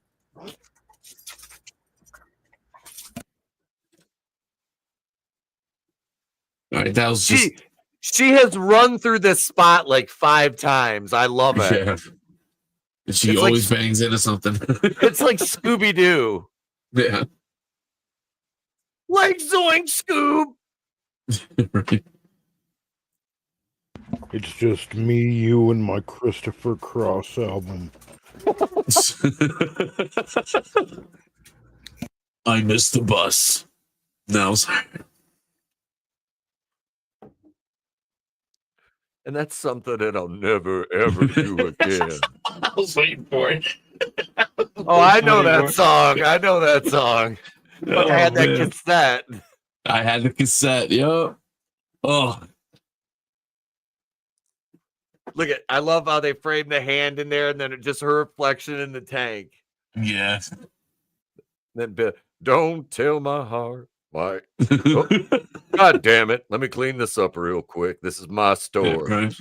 A: All right, that was just
B: She has run through this spot like 5 times. I love it.
A: yeah. She
B: It's
A: always
B: like,
A: bangs into something.
B: it's like Scooby Doo.
A: Yeah.
B: Like Zoink Scoob.
A: Right.
C: It's just me, you, and my Christopher Cross album.
A: I missed the bus. No,
B: And that's something that I'll never, ever do again.
A: I was waiting for it.
B: Oh, I know that song. I know that song. Fuck, I had that
A: man.
B: cassette.
A: I had the cassette. Yup. Oh,
B: Look at, I love how they frame the hand in there and then just her reflection in the tank.
A: yeah.
B: Then Bill, don't tell my heart why. Oh, God damn it. Let me clean this up real quick. This is my store.
A: Right.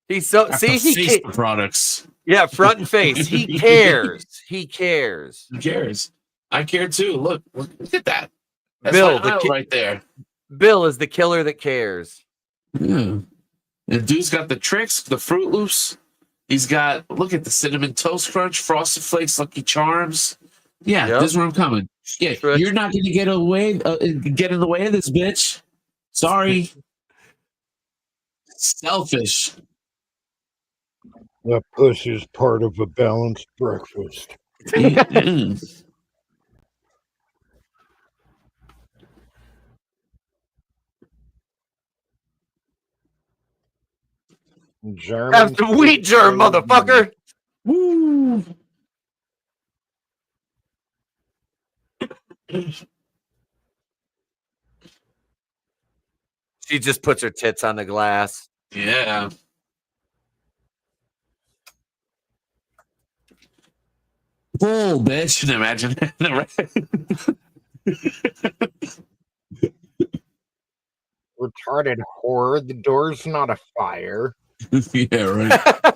B: He's so
A: Have
B: see
A: to
B: he
A: face
B: ca-
A: the products.
B: yeah, front and face. He cares. He cares.
A: Who cares? I care too. Look at that. That's
B: Bill,
A: my aisle right there.
B: Bill is the killer that cares.
A: Yeah. The dude's got the tricks, the Fruit Loops. He's got, look at the Cinnamon Toast Crunch, Frosted Flakes, Lucky Charms. Yeah,
B: Yep.
A: this is where I'm coming. Yeah,
B: Stretch.
A: you're not going to get in the way of this bitch. Sorry. Selfish.
C: That puss is part of a balanced breakfast.
A: Mm-mm.
C: German
B: Have some wheat germ, motherfucker.
A: Woo.
B: She just puts her tits on the glass.
A: Yeah. Bull, bitch. Imagine.
C: Retarded horror. The door's not a fire.
A: Yeah, right.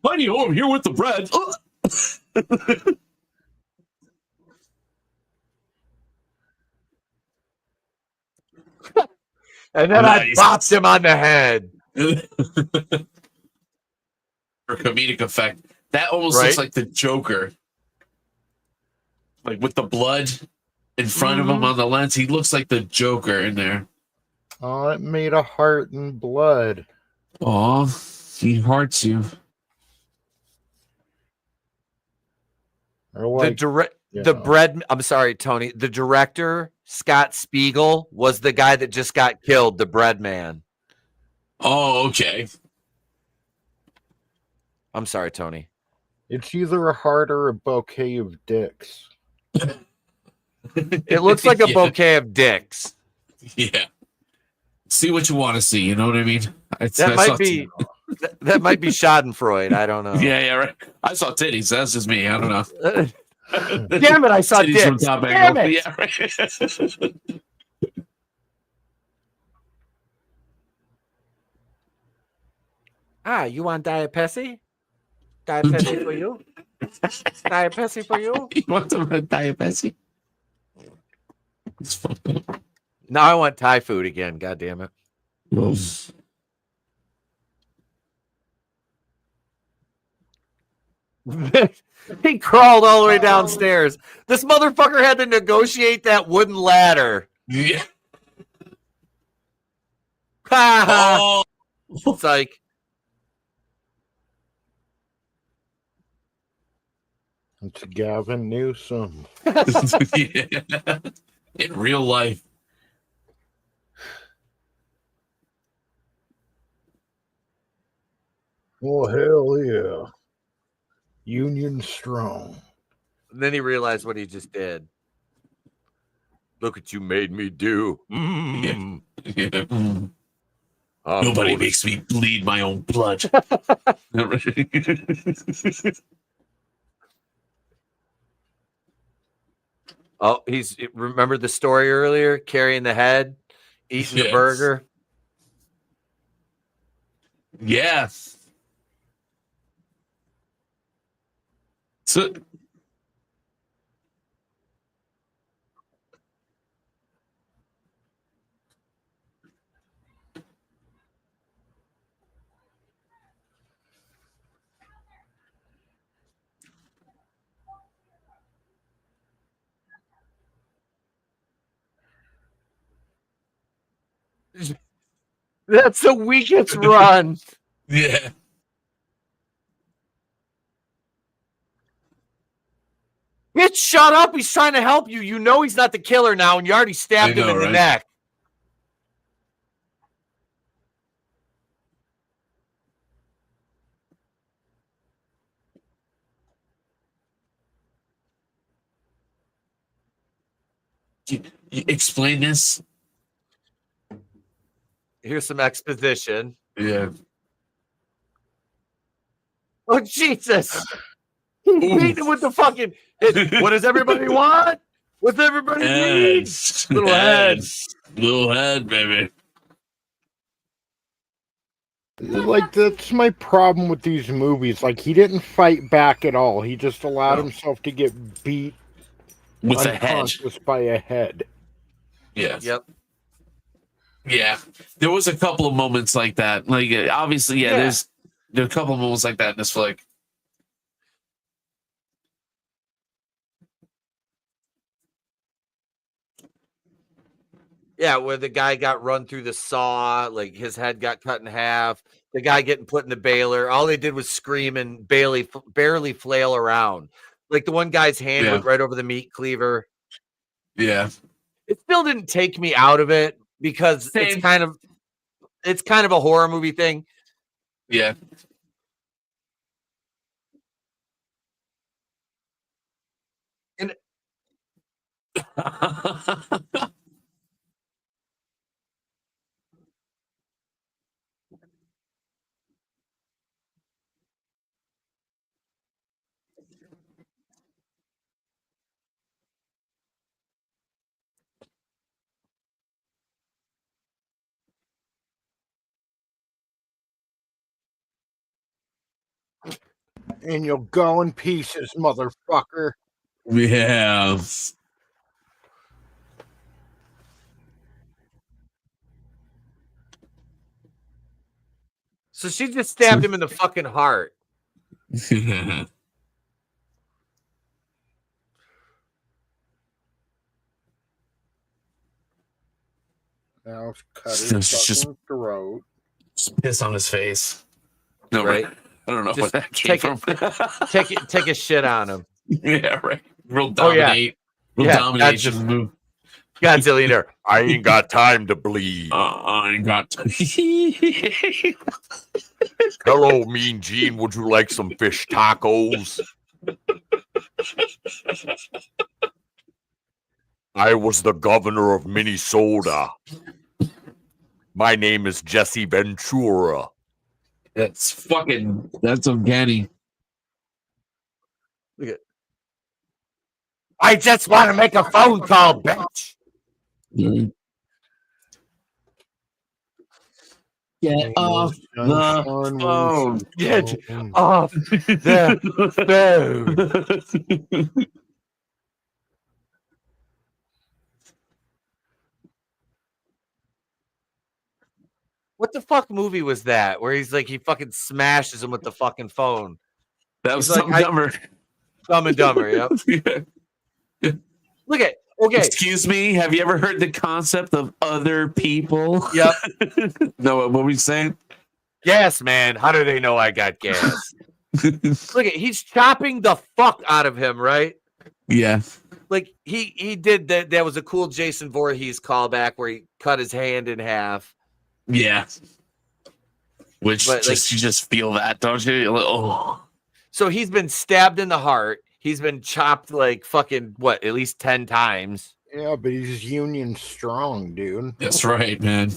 A: Honey, over here with the bread.
B: And then
A: Nice.
B: I bopped him on the head.
A: For comedic effect. That almost looks
B: Right?
A: like the Joker. Like with the blood in front of him on the lens. He looks like the Joker in there.
C: Oh, it made a heart and blood.
A: Aw, he hearts you.
C: Or like,
B: The bread. I'm sorry, Tony. The director, Scott Spiegel, was the guy that just got killed, the bread man.
A: Oh, okay.
B: I'm sorry, Tony.
C: it's either a heart or a bouquet of dicks.
B: It looks like a
A: Yeah.
B: bouquet of dicks.
A: Yeah. See what you want to see. You know what I mean?
B: That might be that might be Schadenfreude. I don't know.
A: Yeah, right. I saw titties. That's just me. I don't know.
B: Damn it! I saw
A: Titties from
B: dicks.
A: top
B: Damn
A: angle.
B: it!
A: Yeah, right.
B: Ah, you want Diet Pepsi? Diet Pepsi for you? Diet Pepsi for you?
A: You want some Diet Pepsi? It's fucked up.
B: Now I want Thai food again. God damn it! He crawled all the way downstairs. This motherfucker had to negotiate that wooden ladder.
A: Yeah.
B: Ha ha!
A: Oh.
B: It's like,
C: It's Gavin Newsom.
A: Yeah. In real life.
C: Oh, hell yeah. Union strong.
B: And then he realized what he just did. Look what you made me do. Mm.
A: Yeah.
B: I'm
A: Nobody
B: gonna-
A: makes me bleed my own blood.
B: Oh, he's remembered the story earlier, carrying the head, eating the
A: Yes.
B: burger.
A: Yeah. So
B: That's the weakest run.
A: yeah.
B: Bitch, shut up. He's trying to help you. You know he's not the killer now, and you already stabbed him in the
A: right?
B: neck.
A: You explain this.
B: Here's some exposition.
A: Yeah.
B: Oh, Jesus. He beat him with the fucking. What does everybody want? What's everybody need? Little head.
A: Little head, baby.
C: Like, that's my problem with these movies. Like, he didn't fight back at all. He just allowed himself to get beat
A: With a head.
C: unconscious by a head.
A: Yeah.
B: Yep.
A: Yeah. There was a couple of moments like that. Like, obviously,
B: Yeah.
A: there's a couple of moments like that in this flick.
B: Yeah, where the guy got run through the saw, like his head got cut in half. The guy getting put in the baler. All they did was scream and barely flail around. Like the one guy's hand
A: Yeah.
B: went right over the meat cleaver.
A: Yeah.
B: It still didn't take me out of it because
A: Same.
B: it's kind of a horror movie thing.
A: Yeah.
B: And
C: And you'll go in pieces, motherfucker.
A: Yeah.
B: so she just stabbed him in the fucking heart.
C: Now it's cut
A: So
C: his
A: it's just-
C: fucking throat.
A: Just piss on his face. No,
B: Right.
A: I don't know
B: Just
A: where that came from.
B: Take a shit on him.
A: Yeah, right. Real
B: Oh, yeah.
A: dominate. Real
B: Yeah,
A: domination move.
B: Godzilla, I ain't got time to bleed.
A: I ain't got.
B: Hello, Mean Gene. Would you like some fish tacos? I was the governor of Minnesota. My name is Jesse Ventura.
A: That's uncanny.
B: I just want to make a phone call, bitch.
D: Get off the
A: phone.
B: Get off the phone. What the fuck movie was that? Where he's like, he fucking smashes him with the fucking phone.
A: That was
B: He's like,
A: something dumber.
B: Dumb and Dumber, yep. Look at, okay.
A: Excuse me, have you ever heard the concept of other people?
B: Yep.
A: No, what were we saying?
B: Gas, man. How do they know I got gas? Look at, he's chopping the fuck out of him, right?
A: Yeah.
B: Like he did that. That was a cool Jason Voorhees callback where he cut his hand in half.
A: Yeah. Which
B: But, like,
A: you just feel that, don't you? You're like, oh,
B: so he's been stabbed in the heart. He's been chopped like fucking at least 10 times.
C: Yeah, but he's Union strong, dude.
A: that's right, man.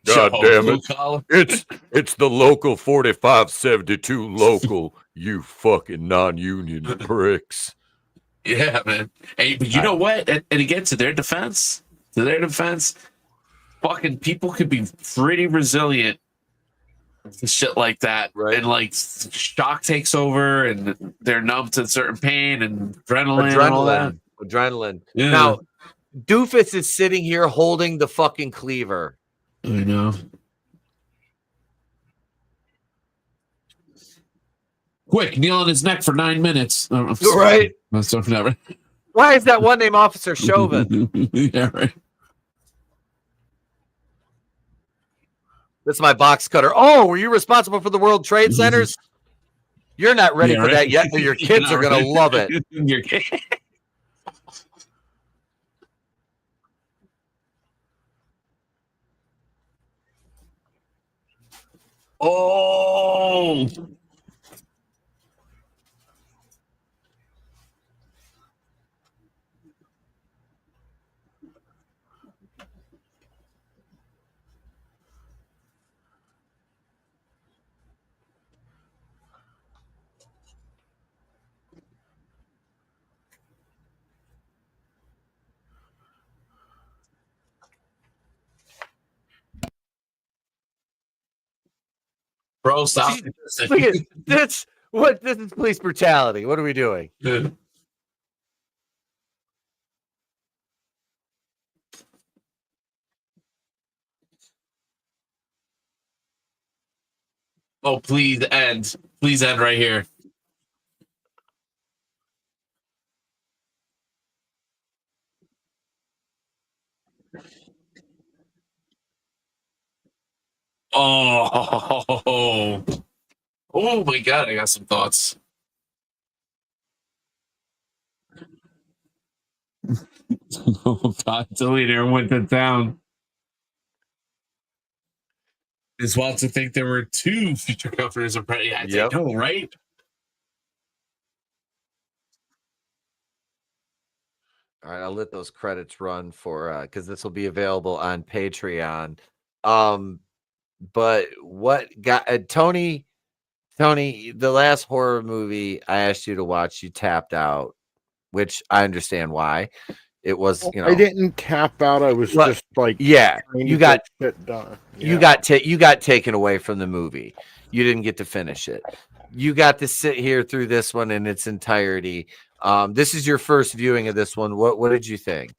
B: God
A: Joe,
B: damn
A: blue
B: it.
A: collar.
B: It's the local 4572 local, you fucking non-union pricks.
A: Yeah, man. Hey, but you know what? And again, to their defense, fucking people could be pretty resilient to shit like that.
B: Right.
A: And like shock takes over and they're numb to certain pain and adrenaline. And all that.
B: Adrenaline.
A: Yeah.
B: Now, Doofus is sitting here holding the fucking cleaver.
A: I know. Quick, kneel on his neck for 9 minutes.
B: Right.
A: So never.
B: Why is that one named Officer Chauvin?
A: Yeah, right.
B: That's my box cutter. Oh, were you responsible for the World Trade Centers? You're not ready
A: Yeah,
B: for
A: right.
B: that yet, but your kids are going to love it.
A: Your kid. Oh. Bro, stop.
B: Look at this. This is police brutality. What are we doing?
A: Oh, please end. Please end right here. Oh. Oh my God, I got some thoughts. Oh God, Deleter went to town. Is wild to think there were 2 future governors of yeah,
B: Yep.
A: I know, right?
B: All right, I'll let those credits run for because this will be available on Patreon. But what got Tony, the last horror movie I asked you to watch, you tapped out, which I understand why. It was,
C: I didn't tap out. I was just like,
B: yeah,
C: trying
B: you
C: to
B: got
C: get shit done.
B: you got taken away from the movie. You didn't get to finish it. You got to sit here through this one in its entirety. This is your first viewing of this one. What did you think?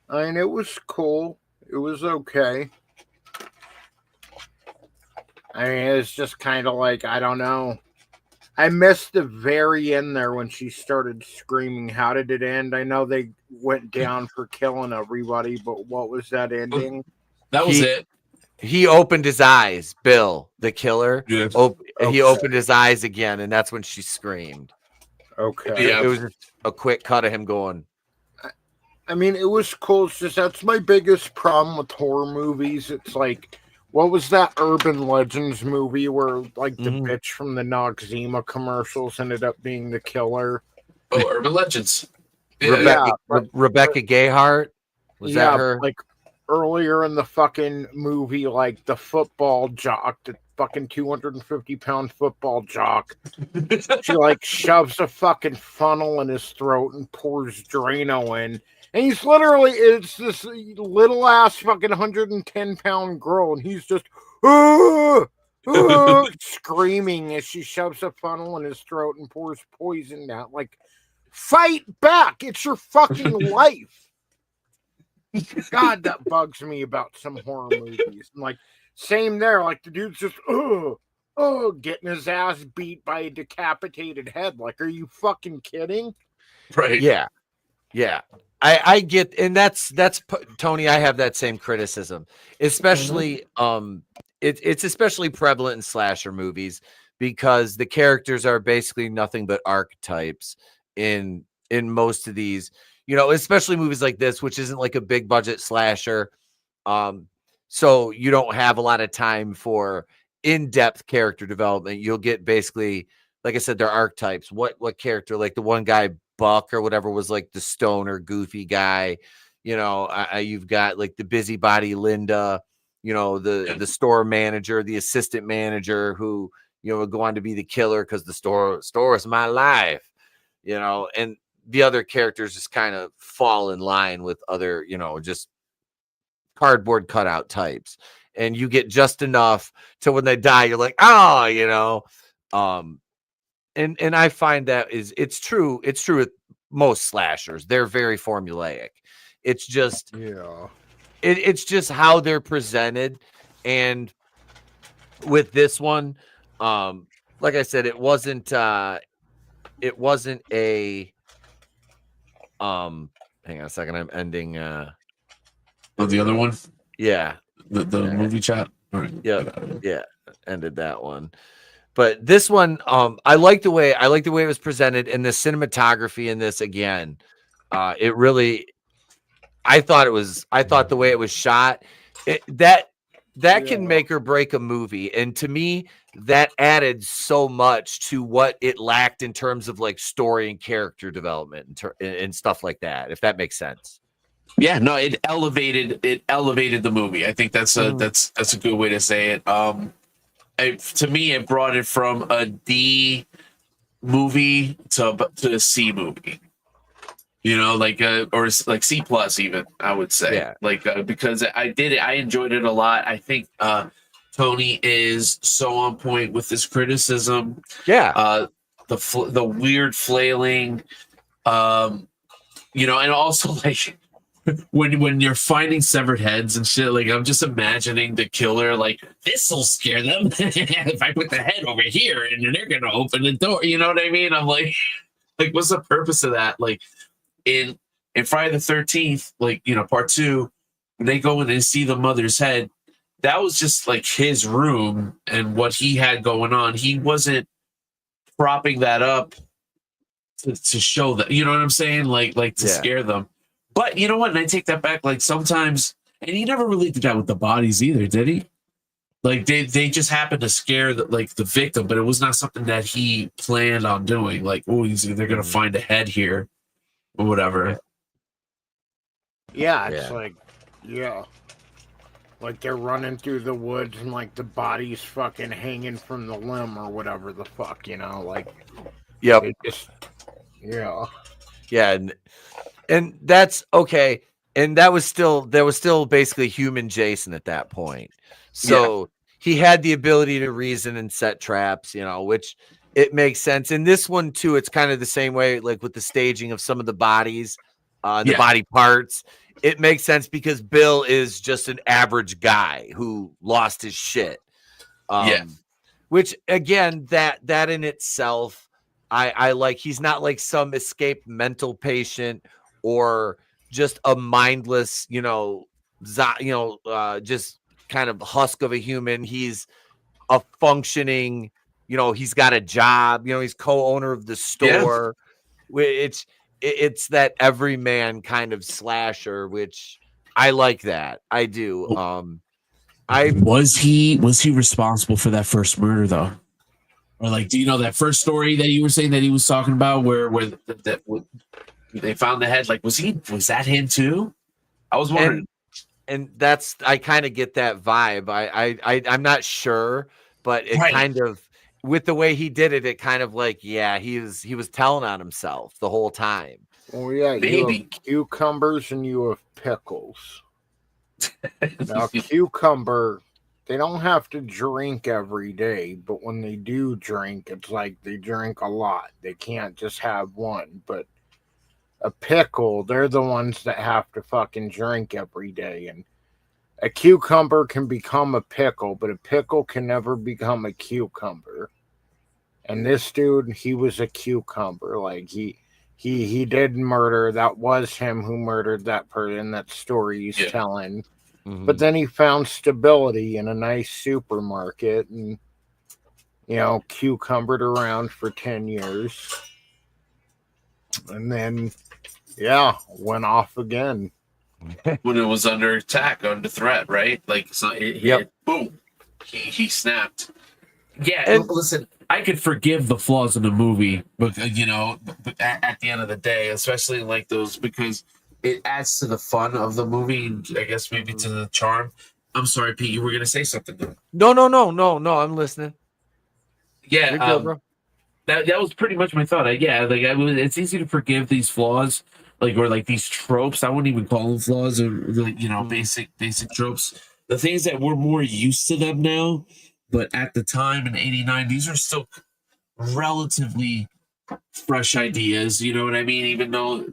C: I mean, it was cool. It was okay. I mean, it's just kind of like, I don't know. I missed the very end there when she started screaming. How did it end? I know they went down for killing everybody, but what was that ending?
A: That was it.
B: He opened his eyes, Bill, the killer.
A: Yeah.
B: He opened his eyes again, and that's when she screamed.
C: Okay.
A: Yeah.
B: It was just a quick cut of him going.
C: I mean, it was cool. It's just that's my biggest problem with horror movies. It's like, what was that Urban Legends movie where like the bitch from the Noxzema commercials ended up being the killer?
A: Oh, Urban Legends.
B: Rebecca Gayheart? Was that her?
C: Like earlier in the fucking movie, like the football jock, the fucking 250-pound football jock, she like shoves a fucking funnel in his throat and pours Drano in. And he's literally, it's this little ass fucking 110-pound girl, and he's just screaming as she shoves a funnel in his throat and pours poison down. Like, fight back! It's your fucking life. God, that bugs me about some horror movies. And like, same there. Like, the dude's just getting his ass beat by a decapitated head. Like, are you fucking kidding?
A: Right.
B: Yeah. I get, and that's Tony. I have that same criticism, especially it's especially prevalent in slasher movies because the characters are basically nothing but archetypes in most of these, especially movies like this, which isn't like a big budget slasher. So you don't have a lot of time for in-depth character development. You'll get basically, like I said, their archetypes. What character, like the one guy, Buck or whatever, was like the stoner, goofy guy. You know, you've got like the busybody Linda, you know, the store manager, the assistant manager who, you know, would go on to be the killer because the store is my life, you know, and the other characters just kind of fall in line with other, you know, just cardboard cutout types. And you get just enough to when they die, you're like, oh, you know, and I find that it's true with most slashers. They're very formulaic. It's just, it's just how they're presented. And with this one, like I said, it wasn't a hang on a second, I'm ending
A: the other one, the movie chat. All right.
B: Yeah, ended that one. But this one, I like the way it was presented, and the cinematography in this again. It really, I thought the way it was shot, that can make or break a movie. And to me, that added so much to what it lacked in terms of like story and character development and stuff like that, if that makes sense.
A: Yeah, no, it elevated the movie. I think that's a good way to say it. To me, it brought it from a D movie to a C movie. You know, like or like C plus even, I would say.
B: Yeah.
A: Like because I enjoyed it a lot. I think Tony is so on point with his criticism.
B: Yeah.
A: The weird flailing, you know, and also like when you're finding severed heads and shit, like I'm just imagining the killer like, this'll scare them if I put the head over here and then they're gonna open the door. You know what I mean? I'm like what's the purpose of that? Like in Friday the 13th, like, you know, part 2, when they go in and see the mother's head, that was just like his room and what he had going on. He wasn't propping that up to show that, you know what I'm saying? Like to scare them. But you know what? And I take that back. Like sometimes, and he never really did that with the bodies either, did he? Like they just happened to scare the victim, but it was not something that he planned on doing. Like, oh, they're gonna find a head here, or whatever.
C: Yeah, it's like they're running through the woods and like the body's fucking hanging from the limb or whatever the fuck, you know, like.
B: Yep.
C: It just, yeah.
B: And that's okay. And there was still basically human Jason at that point. So he had the ability to reason and set traps, you know, which it makes sense. In this one too, it's kind of the same way, like with the staging of some of the bodies, the body parts. It makes sense because Bill is just an average guy who lost his shit. Which again, that in itself, I like. He's not like some escaped mental patient or just a mindless, you know, just kind of husk of a human. He's a functioning, you know, he's got a job, you know, he's co-owner of the store. It's that everyman kind of slasher, which I like that. I do.
D: Was he responsible for that first murder though? Or like, do you know that first story that you were saying that he was talking about where
A: they found the head? Like, was that him too? I was wondering.
B: And that's, I kind of get that vibe. I'm not sure, but it kind of, with the way he did it, it kind of like, he was telling on himself the whole time.
C: Oh yeah, you have cucumbers and you have pickles. Now cucumber, they don't have to drink every day, but when they do drink, it's like they drink a lot. They can't just have one. But a pickle, they're the ones that have to fucking drink every day. And a cucumber can become a pickle, but a pickle can never become a cucumber. And this dude, he was a cucumber. Like he did murder. That was him who murdered that person. That story he's telling. Mm-hmm. But then he found stability in a nice supermarket and, you know, cucumbered around for 10 years. And then, went off again.
A: When it was under attack, under threat, right? Like, so boom. he snapped. Yeah,
B: And-
A: listen, I could forgive the flaws in the movie, but you know, at the end of the day, especially like those, because it adds to the fun of the movie. I guess maybe to the charm. I'm sorry, Pete. You were gonna say something.
B: No. I'm listening.
A: Yeah,
B: You're good, bro.
A: that was pretty much my thought. It's easy to forgive these flaws, or like these tropes. I wouldn't even call them flaws, or like, basic tropes. The things that we're more used to them now, but at the time in '89, these are still relatively fresh ideas. You know what I mean? Even though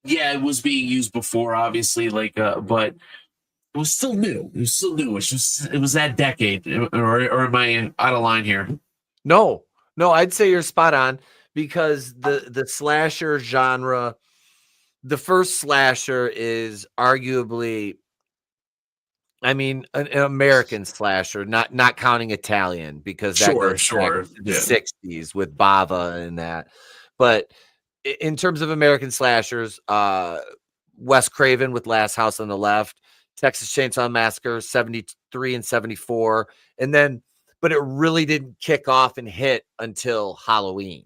A: it was being used before, obviously, but it was still new. It was still new. It was that decade, or am I out of line here?
B: No, I'd say you're spot on, because the slasher genre, the first slasher is arguably, I mean, an American slasher, not counting Italian, because that goes back to the 60s with Bava and that. But in terms of American slashers, Wes Craven with Last House on the Left, Texas Chainsaw Massacre 73 and 74, and then, but it really didn't kick off and hit until Halloween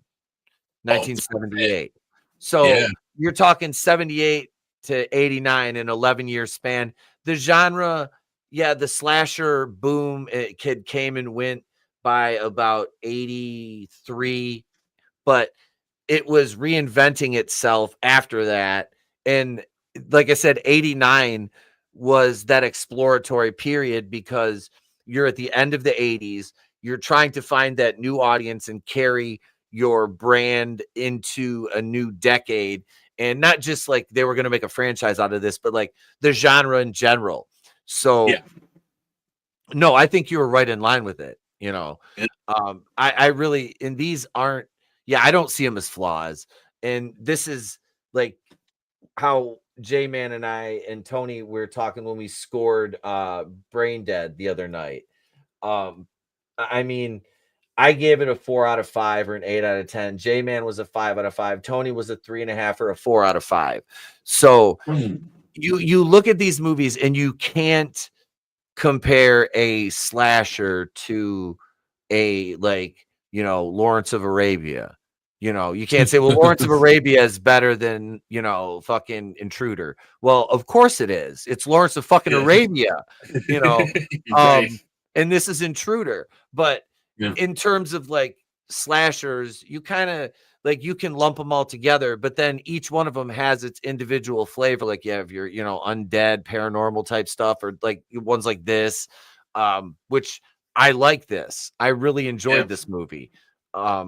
B: 1978. So you're talking 78 to 89, an 11-year span. The genre, the slasher boom, it came and went by about 83, but it was reinventing itself after that. And like I said, 89 was that exploratory period, because you're at the end of the 80s. You're trying to find that new audience and carry your brand into a new decade. And not just like they were going to make a franchise out of this, but like the genre in general. So, no, I think you were right in line with it. I really, and these aren't, I don't see them as flaws. And this is like how J-Man and I and Tony were talking when we scored Brain Dead the other night. I mean, I gave it a 4 out of 5 or an 8 out of 10. J-Man was a 5 out of 5. Tony was a 3.5 or a 4 out of 5. So you look at these movies and you can't compare a slasher to a, like, Lawrence of Arabia. You can't say, well, Lawrence of Arabia is better than, fucking Intruder. Well, of course it is. It's Lawrence of fucking Arabia, and this is Intruder. But in terms of like slashers, you kind of like, you can lump them all together, but then each one of them has its individual flavor. Like you have your, undead, paranormal type stuff, or like ones like this, which I like this. I really enjoyed this movie. We're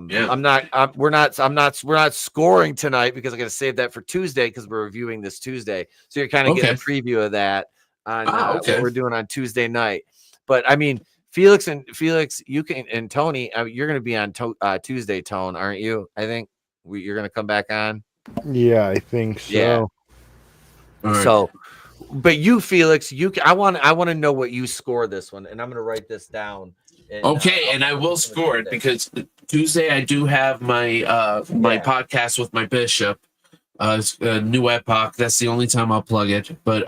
B: not scoring tonight because I got to save that for Tuesday, because we're reviewing this Tuesday. So you're kind of getting a preview of that on what we're doing on Tuesday night. But I mean, Felix, you can, and Tony, you're going to be on Tuesday, Tone, aren't you? I think you're going to come back on.
C: Yeah, I think so.
B: Yeah. Right. So, but you, Felix, I want to know what you score this one, and I'm going to write this down. And,
A: and I will score it, because Tuesday I do have my my podcast with my bishop, New Epoch. That's the only time I'll plug it. But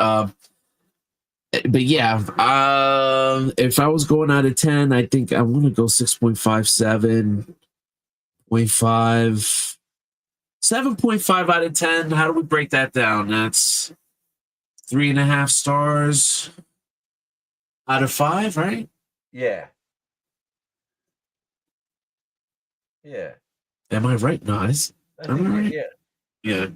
A: yeah, if I was going out of 10, I think I want to go 6.57, 0.5, 7.5 out of 10. How do we break that down? That's 3.5 stars out of 5, right?
B: Yeah. Yeah.
A: Am I right? No, am I right?
B: Yeah.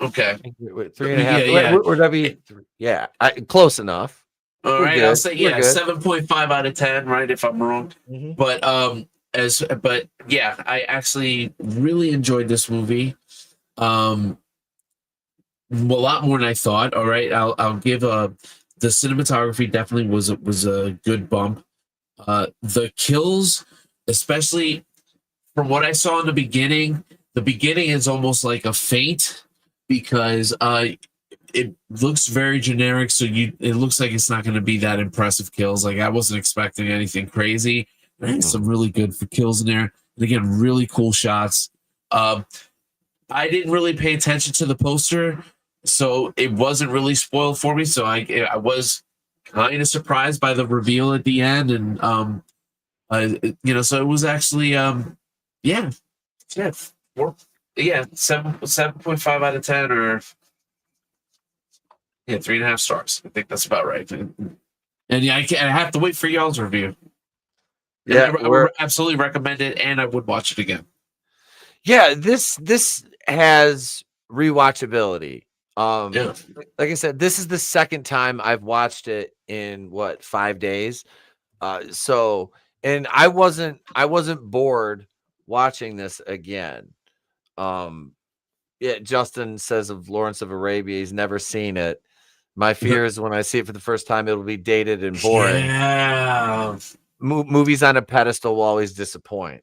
A: Okay.
B: 3.5. Or W. Yeah. Close enough.
A: All right. I'll say 7.5 out of 10. Right, if I'm wrong.
B: Mm-hmm.
A: But I actually really enjoyed this movie. A lot more than I thought. All right. I'll give the cinematography definitely was a good bump. The kills, especially from what I saw in the beginning is almost like a feint, because it looks very generic. So it looks like it's not going to be that impressive kills. Like, I wasn't expecting anything crazy. There's some really good kills in there. And again, really cool shots. I didn't really pay attention to the poster, so it wasn't really spoiled for me. So I was kind of surprised by the reveal at the end, and so it was actually yeah, 7.5 out of 10, or 3.5 stars. I think that's about right. And yeah, I have to wait for y'all's review.
B: Yeah,
A: I would absolutely recommend it, and I would watch it again.
B: Yeah, this has rewatchability. Like I said, this is the second time I've watched it in 5 days. So, and I wasn't bored watching this again. Yeah, Justin says of Lawrence of Arabia, he's never seen it. My fear is when I see it for the first time, it'll be dated and boring.
A: Yeah.
B: Movies on a pedestal will always disappoint.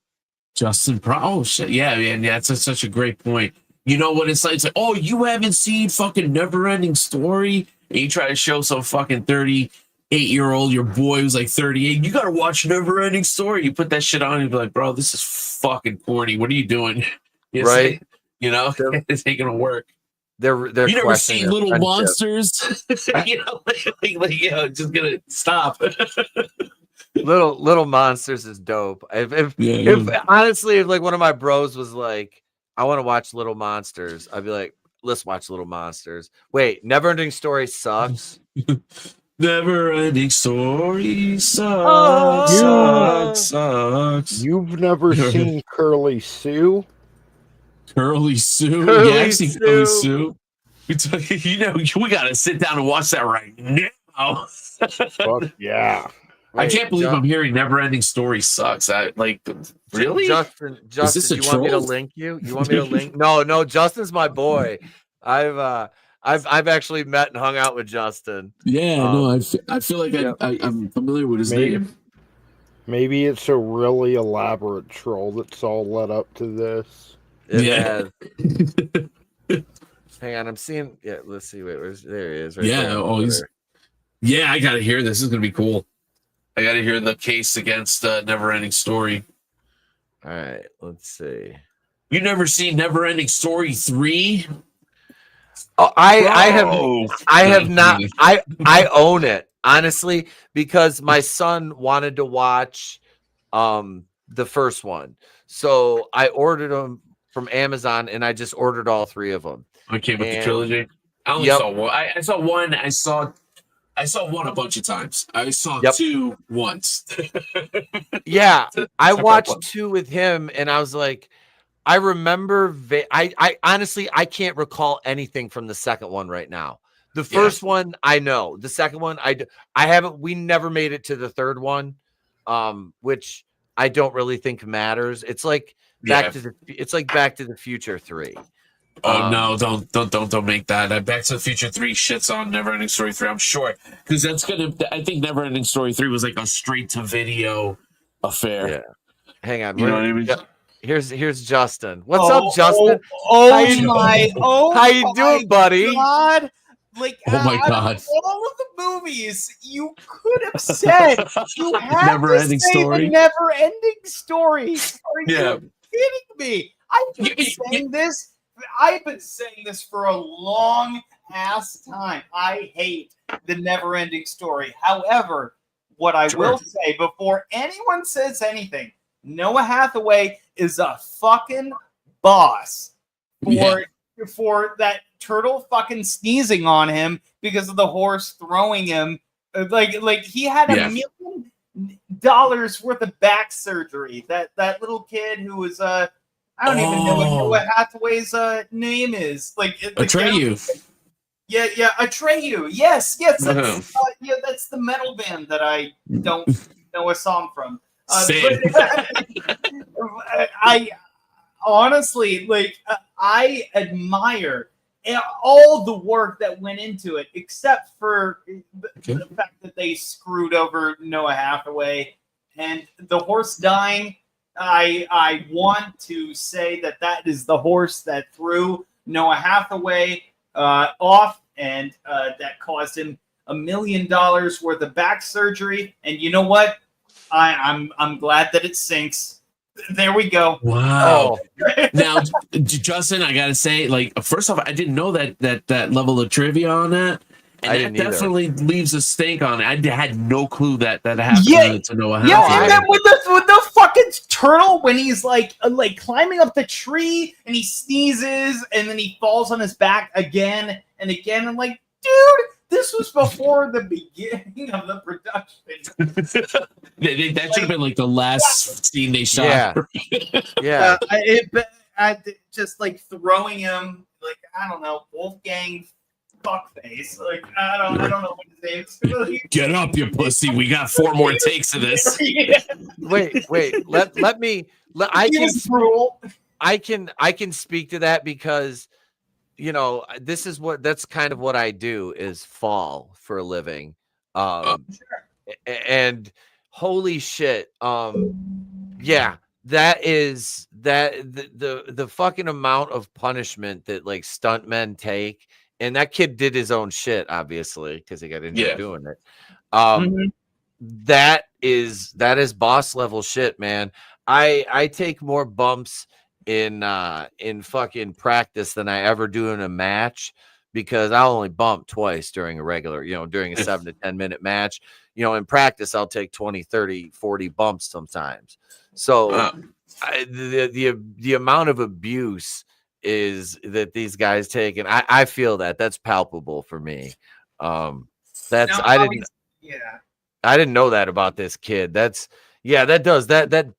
A: Justin, oh shit, yeah, that's such a great point. You know what it's like? It's like, oh, you haven't seen fucking Neverending Story, and you try to show some fucking 38-year-old your boy who's like 38. You gotta watch Neverending Story. You put that shit on, and be like, bro, this is fucking corny. What are you doing?
B: Right?
A: It's ain't gonna work.
B: They're
A: you never seen Little
B: friendship.
A: Monsters? Just gonna stop.
B: Little Monsters is dope. If honestly, if like one of my bros was like, I want to watch Little Monsters, I'd be like, let's watch Little Monsters. Wait, Neverending Story sucks.
A: Never-ending Story sucks.
C: You've never seen Curly Sue?
A: Curly Sue?
B: Curly
A: I've seen
B: Sue.
A: Curly Sue. We gotta sit down and watch that right now.
C: Fuck yeah.
A: I can't believe I'm hearing Never-ending Story sucks. Really?
B: Justin,
A: this
B: you want me to link you? You want me to link? No, Justin's my boy. I've actually met and hung out with Justin.
D: Yeah, I feel like I'm familiar with his name.
C: Maybe it's a really elaborate troll that's all led up to this.
B: It has. Hang on, I'm seeing. Yeah, let's see. Wait, there he is. Right there.
A: I gotta hear this. This is gonna be cool. I gotta hear the case against Never-ending Story.
B: All right, let's see.
A: You never seen Never-ending Story 3?
B: Oh, I have not. I own it, honestly, because my son wanted to watch the first one. So I ordered them from Amazon, and I just ordered all 3 of them.
A: I came with the trilogy. I only saw one. I saw one. I saw one a bunch of times. I saw 2 once.
B: Yeah, I watched 2 with him, and I was like, I remember. I honestly, I can't recall anything from the second one right now. The first one, I know. The second one, I haven't. We never made it to the third one, which I don't really think matters. It's like Back to the Future 3.
A: Oh no! Don't make that. Back to the Future 3 shits on Never-ending Story 3. I'm sure, because that's gonna. I think Never-ending Story 3 was like a straight to video affair.
B: Yeah. Hang on.
A: You know what I mean?
B: Here's Justin. What's up, Justin?
E: How you
B: doing, buddy?
E: God. Like,
A: oh my God!
E: All of the movies you could have said, you have
A: Never-ending
E: to say
A: Story.
E: The Never-ending Story. Are you kidding me? I've been saying this for a long ass time. I hate the Never-ending Story. However, what I will say before anyone says anything, Noah Hathaway is a fucking boss for that turtle fucking sneezing on him because of the horse throwing him. Like he had $1 million worth of back surgery. That little kid who was I don't even know what Hathaway's name is.
A: Atreyu.
E: Yeah, Atreyu. Yes. That's that's the metal band that I don't know a song from. I honestly, I admire all the work that went into it, except for the fact that they screwed over Noah Hathaway and the horse dying. I want to say that is the horse that threw Noah Hathaway off, and that caused him $1 million worth of back surgery. And you know what? I'm glad that it sinks. There we go.
A: Wow. Now, Justin, I gotta say, first off, I didn't know that level of trivia on that. And
B: I
A: that
B: didn't either.
A: definitely leaves a stink on it. I had no clue that happened
E: Yeah,
A: to Noah
E: Yeah,
A: Hathaway.
E: and then with the fucking turtle when he's like climbing up the tree and he sneezes and then he falls on his back again and again. I'm like, dude, this was before the beginning of the production.
A: That should have been like the last scene they shot.
B: Yeah.
E: I just like throwing him like I don't know Wolfgang fuckface. Like I don't know what his name is.
A: Get up, you pussy. We got 4 more takes of this.
E: Yeah.
B: Wait. Let me. I can speak to that because, you know, that's kind of what I do is fall for a living. And holy shit. Yeah. That is the fucking amount of punishment that like stuntmen take, and that kid did his own shit obviously because he got injured doing it. That is boss level shit, man. I take more bumps in fucking practice than I ever do in a match because I'll only bump twice during a regular, you know, during a 7 to 10 minute match. You know, in practice I'll take 20, 30, 40 bumps sometimes. So the amount of abuse is that these guys take, and I feel that's palpable for me. I didn't know that about this kid. That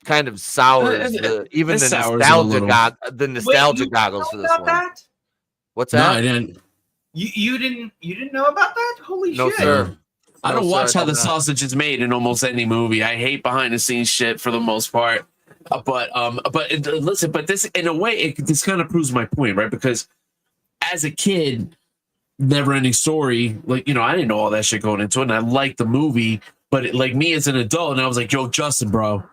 B: kind of sours even the nostalgia goggles for this one.
E: That?
B: What's that?
A: No, I didn't.
E: You didn't know about that? Holy
B: No,
E: shit.
B: sir.
A: I don't
B: No,
A: watch
B: sir,
A: how the
B: not.
A: sausage is made in almost any movie. I hate behind the scenes shit for the most part. But this in a way this kind of proves my point, right? Because as a kid, Never Ending Story, like, you know, I didn't know all that shit going into it, and I liked the movie. But like me as an adult, and I was like, yo, Justin, bro,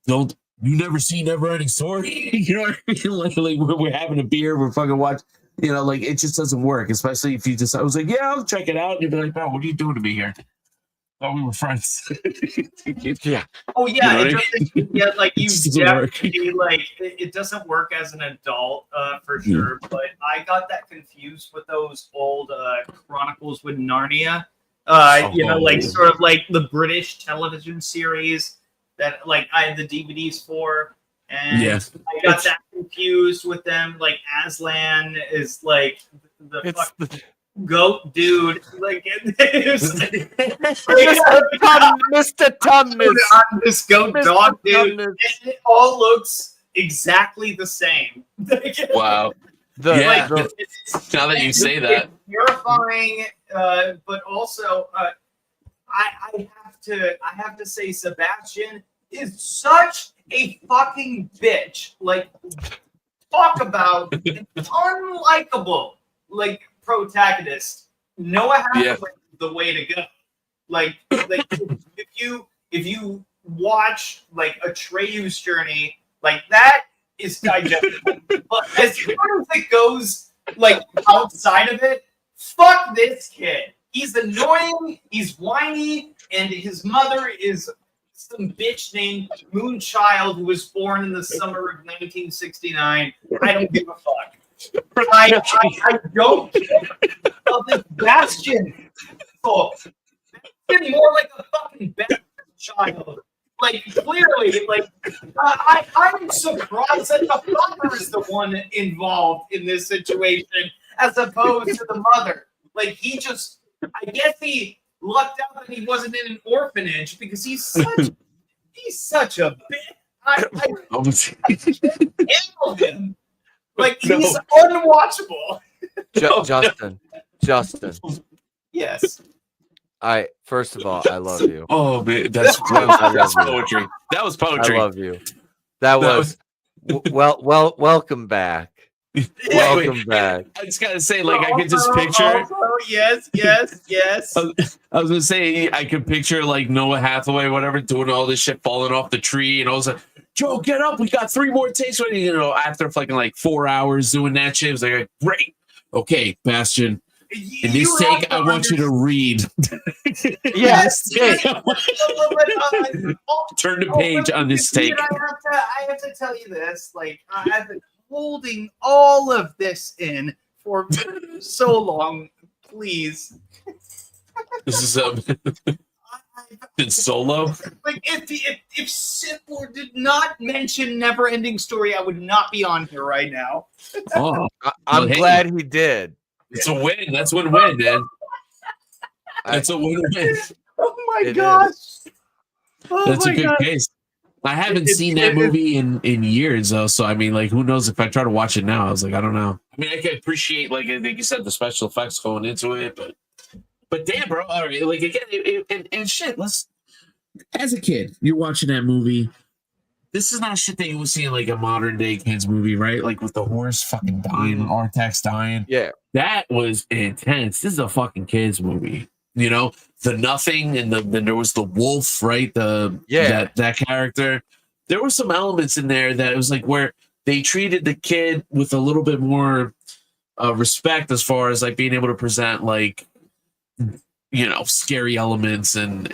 A: you never see Never Ending Story? You know what I mean? Like we're having a beer, we're fucking watching. You know, like it just doesn't work, especially if you just. I was like, yeah, I'll check it out. And you'd be like, bro, what are you doing to me here? Oh, we were friends.
B: Yeah.
E: Oh yeah,
A: You know
E: like you
A: doesn't work.
E: definitely like it doesn't work as an adult for sure. But I got that confused with those old Chronicles with Narnia. You know, like sort of like the British television series that like I had the DVDs for, and I got that confused with them. Like Aslan is like the fucking goat dude, like
B: Mr. Tumnus
E: on this goat dog dude. It all looks exactly the same.
A: Wow. Now that you say that,
E: it's terrifying, but also I have to say Sebastian is such a fucking bitch. Like, talk about an unlikable like protagonist. Noah Hathaway is the way to go. Like if you watch like Atreyu's journey, like that is digestible. But as soon as it goes like outside of it, fuck this kid. He's annoying, he's whiny, and his mother is some bitch named Moonchild who was born in the summer of 1969. I don't give a fuck. I don't care of this Bastion. Oh, it's more like a fucking bastard child. Like, clearly, like, I'm surprised that the father is the one involved in this situation as opposed to the mother. Like, he just, I guess he lucked out that he wasn't in an orphanage because he's such a bitch. I handle him. Like, he's unwatchable.
B: Justin.
E: Yes.
B: First of all, I love you.
A: Oh man, that's poetry. That was poetry.
B: I love you. That was welcome back. Welcome back.
A: I just gotta say, like, I could just picture.
E: Yes.
A: I was gonna say I could picture like Noah Hathaway, whatever, doing all this shit, falling off the tree, and all of a sudden, Joe, get up! We got 3 more takes. You know, after fucking like 4 hours doing that shit, it was like, great. Okay, Bastion. In this take, I want you to read.
E: Yes.
A: Turn the page on this take.
E: I have to tell you this. Like, I've been holding all of this in for so long. please.
A: This is in Solo.
E: Like if Sipler did not mention Never Ending Story, I would not be on here right now.
A: Oh,
B: I'm
A: Well, hey.
B: glad he did.
A: it's a win. That's win-win, man. That's a win-win.
E: Oh my
B: It
E: gosh. Oh
A: That's
E: my
A: a good
E: God.
A: case. I haven't seen that movie in years, though. So I mean, like, who knows if I try to watch it now? I was like, I don't know. I mean, I can appreciate, like you said, the special effects going into it, but damn, bro. All right, like again, and shit. As a kid, you're watching that movie. This is not shit that you would see in like a modern day kids movie, right? Like with the horse fucking dying, Artax dying.
B: Yeah.
A: That was intense. This is a fucking kids movie. You know, the nothing, and then there was the wolf, right? That character. There were some elements in there that it was like where they treated the kid with a little bit more respect as far as like being able to present like, you know, scary elements and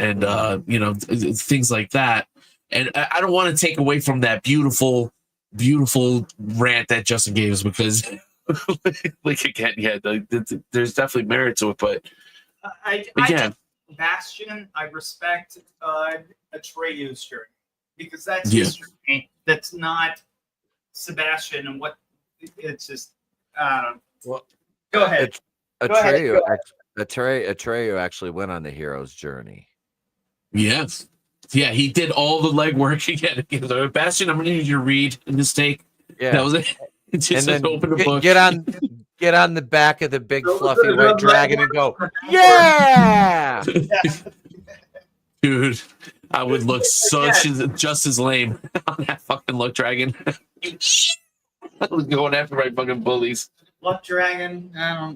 A: you know, things like that. And I don't want to take away from that beautiful rant that Justin gave us, because like again, yeah, there's definitely merit to it, but yeah.
E: Bastion, I respect Atreyu's journey, because that's his journey. That's not Sebastian, and what it's just.
B: Well,
E: go ahead.
B: Atreyu actually went on the hero's journey.
A: Yes. Yeah, he did all the legwork again. Bastion, I'm gonna need you to read and mistake.
B: Yeah,
A: that was it. Just
B: and then
A: open the book.
B: Get on the back of the big fluffy red dragon and go, yeah,
A: dude. I would look just as lame on that fucking luck dragon. I was going after my fucking bullies.
E: Luck dragon. I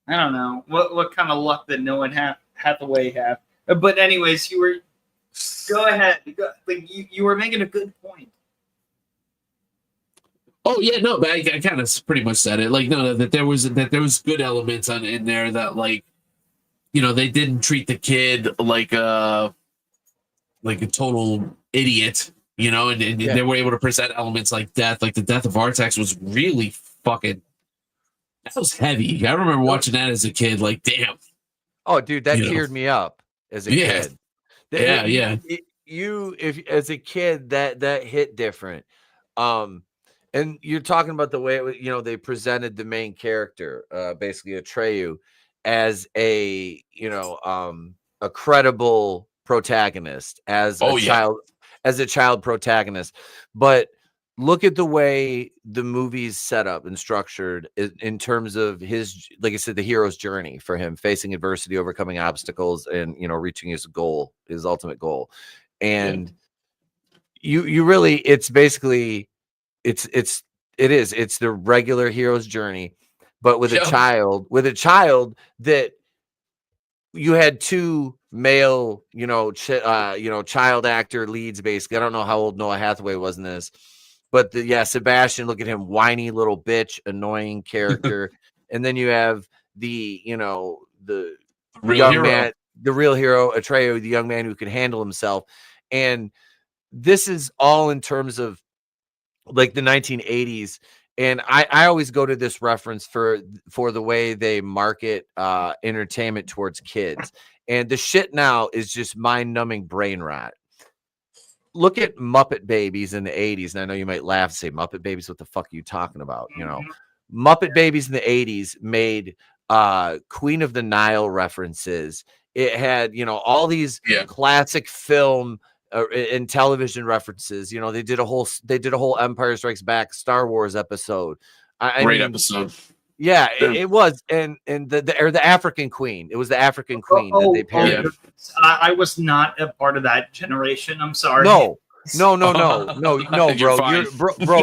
E: don't know what kind of luck that no one Hathaway have. But anyways, you were. Go ahead. You were making a good point.
A: Oh yeah, no, but I kind of pretty much said it. Like, no, that there was good elements in there that, like, you know, they didn't treat the kid like a total idiot, you know, and they were able to present elements like death. Like the death of Artax was really fucking. That was heavy. I remember watching that as a kid. Like, damn.
B: Oh, dude, that teared me up as a kid.
A: Yeah.
B: If as a kid that hit different. And you're talking about the way you know they presented the main character, basically Atreyu, as a a credible protagonist, as a child protagonist. But look at the way the movie's set up and structured in terms of his, like I said, the hero's journey for him, facing adversity, overcoming obstacles, and reaching his goal, his ultimate goal. And you really, it's basically it's the regular hero's journey, but with a child that you had two male, child actor leads, basically. I don't know how old Noah Hathaway was in this, but Sebastian, look at him, whiny little bitch, annoying character. And then you have the
A: real
B: young
A: hero.
B: man, the real hero, Atreyu, the young man who can handle himself. And this is all in terms of like the 1980s. And I always go to this reference for the way they market entertainment towards kids. And the shit now is just mind-numbing brain rot. Look at Muppet Babies in the 80s. And I know you might laugh and say, Muppet Babies, what the fuck are you talking about? Muppet Babies in the 80s made Queen of the Nile references. It had, all these classic film and television references. They did a whole Empire Strikes Back Star Wars episode.
A: Great episode.
B: Yeah, it was. And the African Queen. It was the African Queen that they paired.
E: I was not a part of that generation. I'm sorry.
B: No, bro.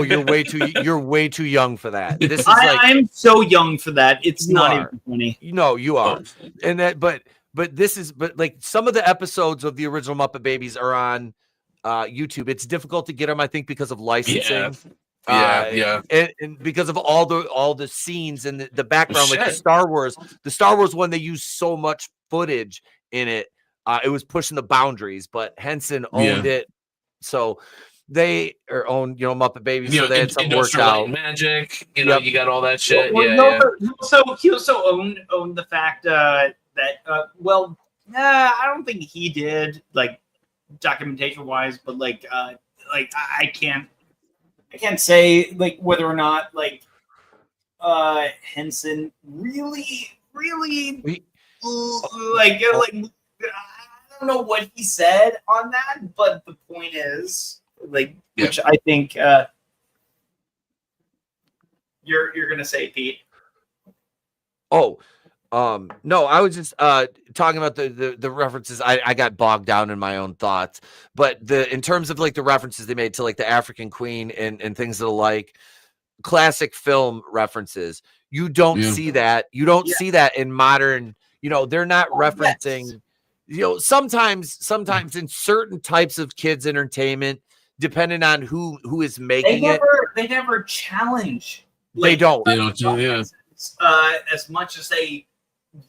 B: You're way too young for that. This is
E: I'm so young for that. It's not even funny.
B: No, you are. And that, but like some of the episodes of the original Muppet Babies are on YouTube. It's difficult to get them, I think, because of licensing. And because of all the scenes and the background, like the Star Wars one, they used so much footage in it. It was pushing the boundaries, but Henson owned it. So they are own, Muppet Babies,
A: You
B: so
A: know,
B: they had something worked
A: Industrial Light
B: out.
A: and Magic. You know,
B: Yep.
A: you got all that shit.
E: Well,
A: Yeah,
E: he also owned the fact that I don't think he did like documentation wise, but I can't say like whether or not like Henson really I don't know what he said on that, but the point is which I think you're gonna say, Pete.
B: Oh, no, I was just talking about the references. I got bogged down in my own thoughts, but in terms of like the references they made to like the African Queen and things of the like, classic film references. You don't see that. You don't see that in modern. They're not referencing. Sometimes in certain types of kids entertainment, depending on who is making it,
E: they never challenge.
B: They don't.
E: As much as they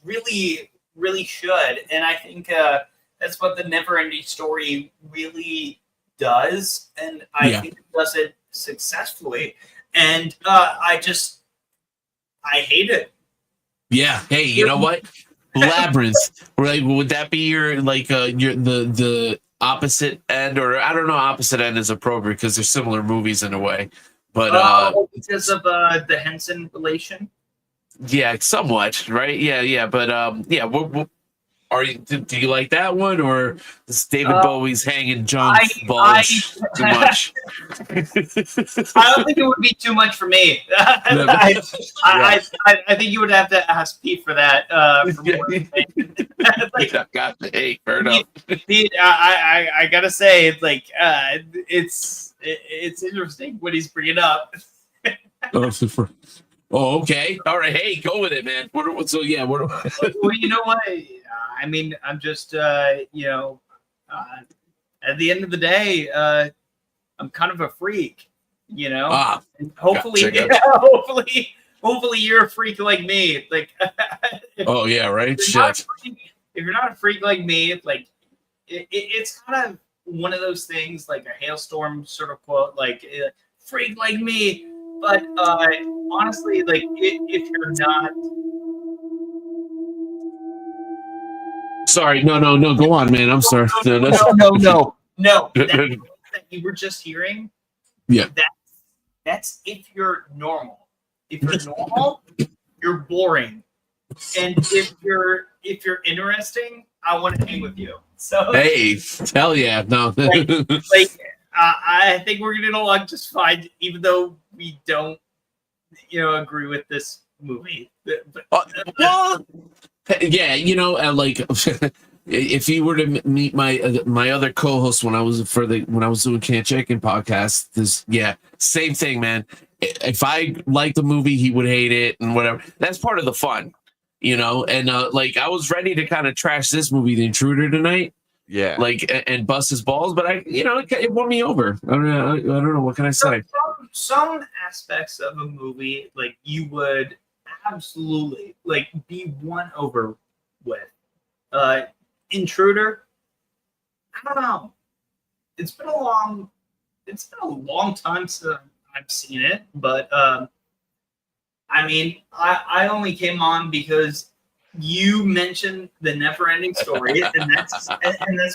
E: really should, and I think that's what the Never-Ending Story really does, and I think it does it successfully. And I hate it.
A: Yeah. Hey, you know what? Labyrinth. Right? Would that be your the opposite end, or I don't know? Opposite end is appropriate because they're similar movies in a way, but
E: because of the Henson relation.
A: Yeah, somewhat, right? Yeah. But what do you like that one, or is David Bowie's hanging junk bulge too much?
E: I don't think it would be too much for me. I think you would have to ask Pete for that.
A: Hey, fair enough.
E: Pete, I gotta say, it's interesting what he's bringing up.
A: Oh, okay. All right. Hey, go with it, man.
E: Well, you know what? I mean, I'm just, at the end of the day, I'm kind of a freak, And hopefully, hopefully you're a freak like me.
A: Oh yeah, right.
E: If you're not a freak like me, it's kind of one of those things, like a hailstorm sort of quote, freak like me. But honestly, if you're not,
A: sorry, no, go on, man. I'm sorry.
E: No. That you were just hearing.
A: Yeah.
E: That's if you're normal. If you're normal, you're boring. And if you're interesting, I want to hang with you. So
A: hey, hell yeah, no.
E: I think we're getting along just fine, even though we don't, agree with this movie.
A: Well, yeah, if you were to meet my other co-host when I was doing Can't Chicken podcast, same thing, man. If I liked the movie, he would hate it and whatever. That's part of the fun, And I was ready to kind of trash this movie, The Intruder, tonight.
B: Yeah,
A: and bust his balls, but it won me over. I don't know what can I say.
E: Some aspects of a movie, you would absolutely be won over with. Intruder, I don't know. It's been a long time since I've seen it, but I only came on because you mentioned the Never-Ending Story, and that's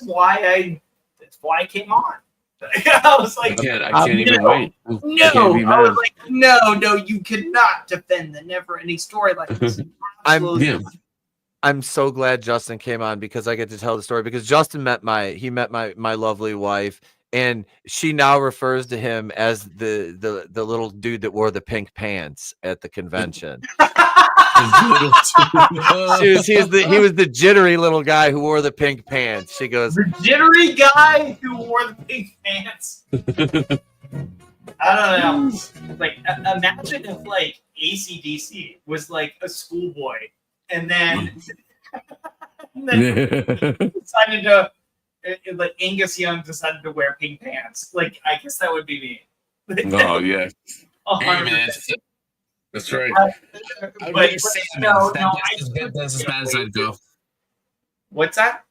E: why I came on. I was like,
A: I can't even wait.
E: No, I was like, no, you could not defend the Never-Ending Story like this.
B: I'm so glad Justin came on because I get to tell the story, because Justin met my lovely wife, and she now refers to him as the little dude that wore the pink pants at the convention. He was the jittery little guy who wore the pink pants. She goes,
E: the jittery guy who wore the pink pants. I don't know. Imagine if AC/DC was a schoolboy, and then decided to Angus Young decided to wear pink pants. I guess that would be me.
A: Oh yeah. Hey, man. That's right. That's as bad as I'd go.
E: What's that?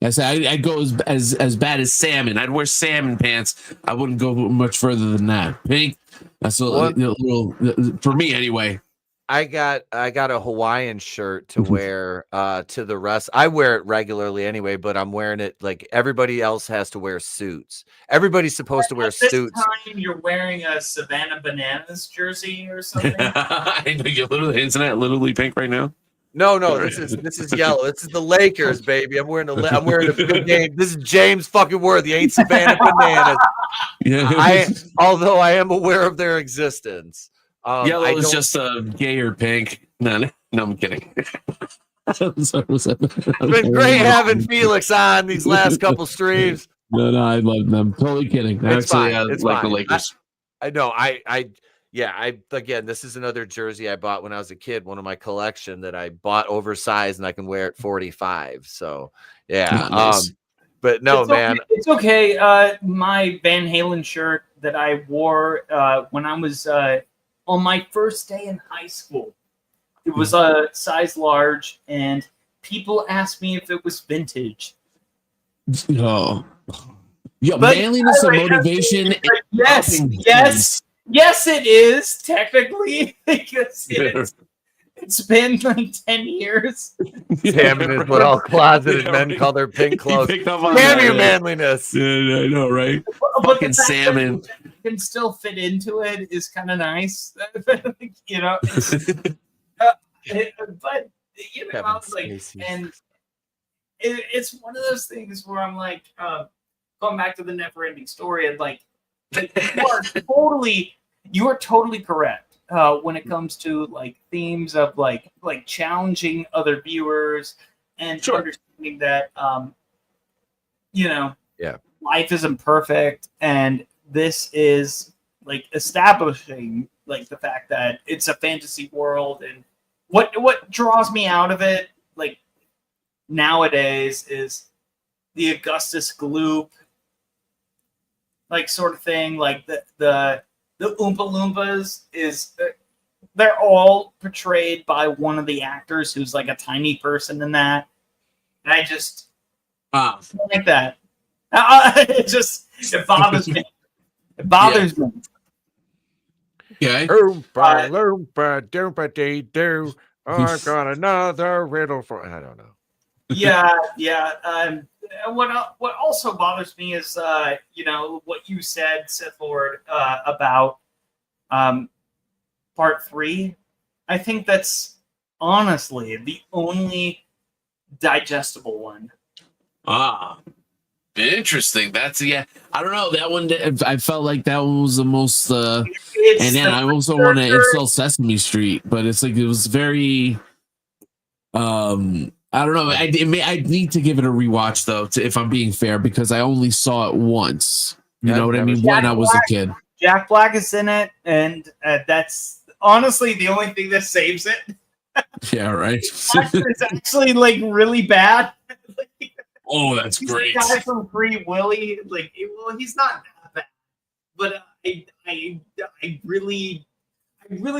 D: I say I'd go as bad as salmon. I'd wear salmon pants. I wouldn't go much further than that. Pink. That's a little for me anyway.
B: I got a Hawaiian shirt to wear to the rest. I wear it regularly anyway, but I'm wearing it like everybody else has to wear suits. Everybody's supposed to wear
E: At this
B: suits.
E: time, you're wearing a Savannah Bananas jersey or something.
A: I know you're literally, isn't that literally pink right now?
B: No, this is yellow. This is the Lakers, baby. I'm wearing a big game. This is James fucking Worthy. Ain't Savannah Bananas.
D: Yeah.
B: Although I am aware of their existence.
A: Yellow is just gay or pink. No, I'm kidding.
B: It's been great having Felix on these last couple streams.
D: No, I love them. Totally kidding.
B: It's
A: Actually,
B: fine. It's
A: like
B: fine.
A: the Lakers.
B: I know. Again, this is another jersey I bought when I was a kid. One of my collection that I bought oversized, and I can wear it 45. So yeah.
D: Nice.
B: But no, man,
E: it's okay. My Van Halen shirt that I wore when I was on my first day in high school. It was a size large, and people asked me if it was vintage.
D: No. Yeah,
E: But-
D: manliness and motivation.
E: Yes, it is technically because it's been like 10 years.
B: salmon is what all closeted men call their pink clothes.
A: Picked up on
B: Damn
A: that,
B: you,
A: yeah.
B: manliness.
D: Yeah, I know, right?
E: But
A: Fucking
E: the fact
A: salmon.
E: that you can still fit into it is kind of nice. You know, but you know, I was like, and it's one of those things where I'm like, going back to the never-ending story, and like, you are totally correct when it comes to like themes of like challenging other viewers and understanding that you know, life isn't perfect, and this is like establishing like the fact that it's a fantasy world. And what draws me out of it like nowadays is the Augustus Gloop like sort of thing, like the Oompa Loompas is they're all portrayed by one of the actors who's like a tiny person in that, and I just like that. It bothers me. It bothers me.
D: Okay.
B: Oompa loompa doompa dee doo. I've got another riddle for. I don't know.
E: Yeah. What also bothers me is you know what you said, Sith Lord, about part 3. I think that's honestly the only digestible one.
A: Interesting. That's I don't know.
D: That one, I felt like that one was the most. And then I also want to insult Sesame Street, but it's like it was very. I don't know. I need to give it a rewatch though, if I'm being fair, because I only saw it once. You know what I mean? When I was a kid.
E: Jack Black is in it, and that's honestly the only thing that saves it.
D: Yeah, right.
E: It's actually like really bad.
A: Oh, that's
E: He's
A: great.
E: The guy from Free Willy, like, well, he's not that bad, but I really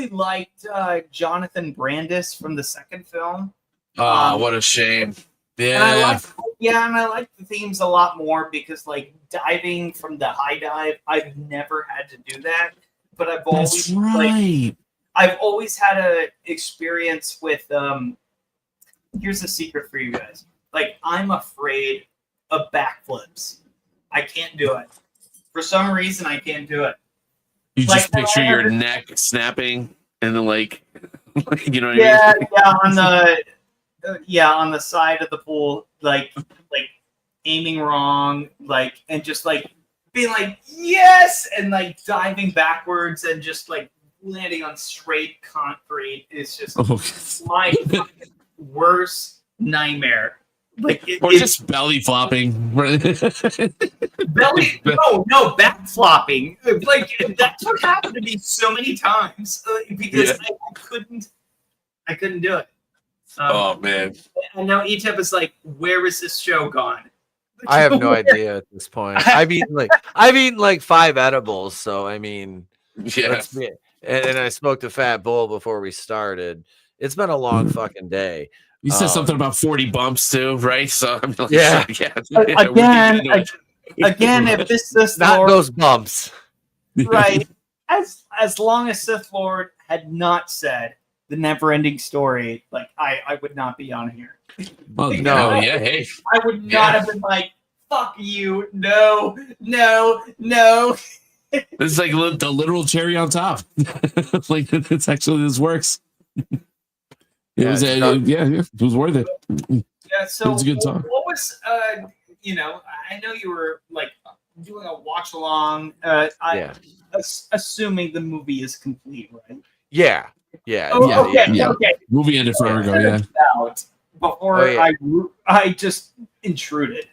E: liked Jonathan Brandis from the second film.
A: What a shame. Yeah.
E: And I like the themes a lot more because, like, diving from the high dive, I've never had to do that, but I've always I've always had a experience with. Here's a secret for you guys. Like, I'm afraid of backflips. I can't do it. For some reason, I can't do it.
A: You
E: Like,
A: just picture your neck snapping and then like, you know what
E: I mean? On the side of the pool, like aiming wrong, like, and just like being like, yes, and like diving backwards and just like landing on straight concrete is just my worst nightmare. Like,
A: or just belly flopping.
E: Back flopping. Like, that's what happened to me so many times because I couldn't do it.
A: Oh man!
E: And now Etep is like, where is this show gone?
B: I have no idea at this point. I've eaten like 5 edibles, so I mean,
A: yeah.
B: And I smoked a fat bowl before we started. It's been a long fucking day.
A: You said something about 40 bumps too, right? So I'm like,
B: Yeah.
E: Again, if this Sith
B: Not
E: Lord,
B: those bumps.
E: right? As long as Sith Lord had not said the never-ending story, like I would not be on here.
A: Well,
B: No.
A: yeah, hey.
E: I would not have been like, "Fuck you, no."
A: This is like the literal cherry on top. Like it's actually this works. It was it was worth it.
E: Yeah. So
A: It was a good time.
E: what was I know you were like doing a watch along. Assuming the movie is complete, right?
B: Yeah.
E: Okay.
A: Movie ended forever ago. Yeah.
E: Before I just intruded.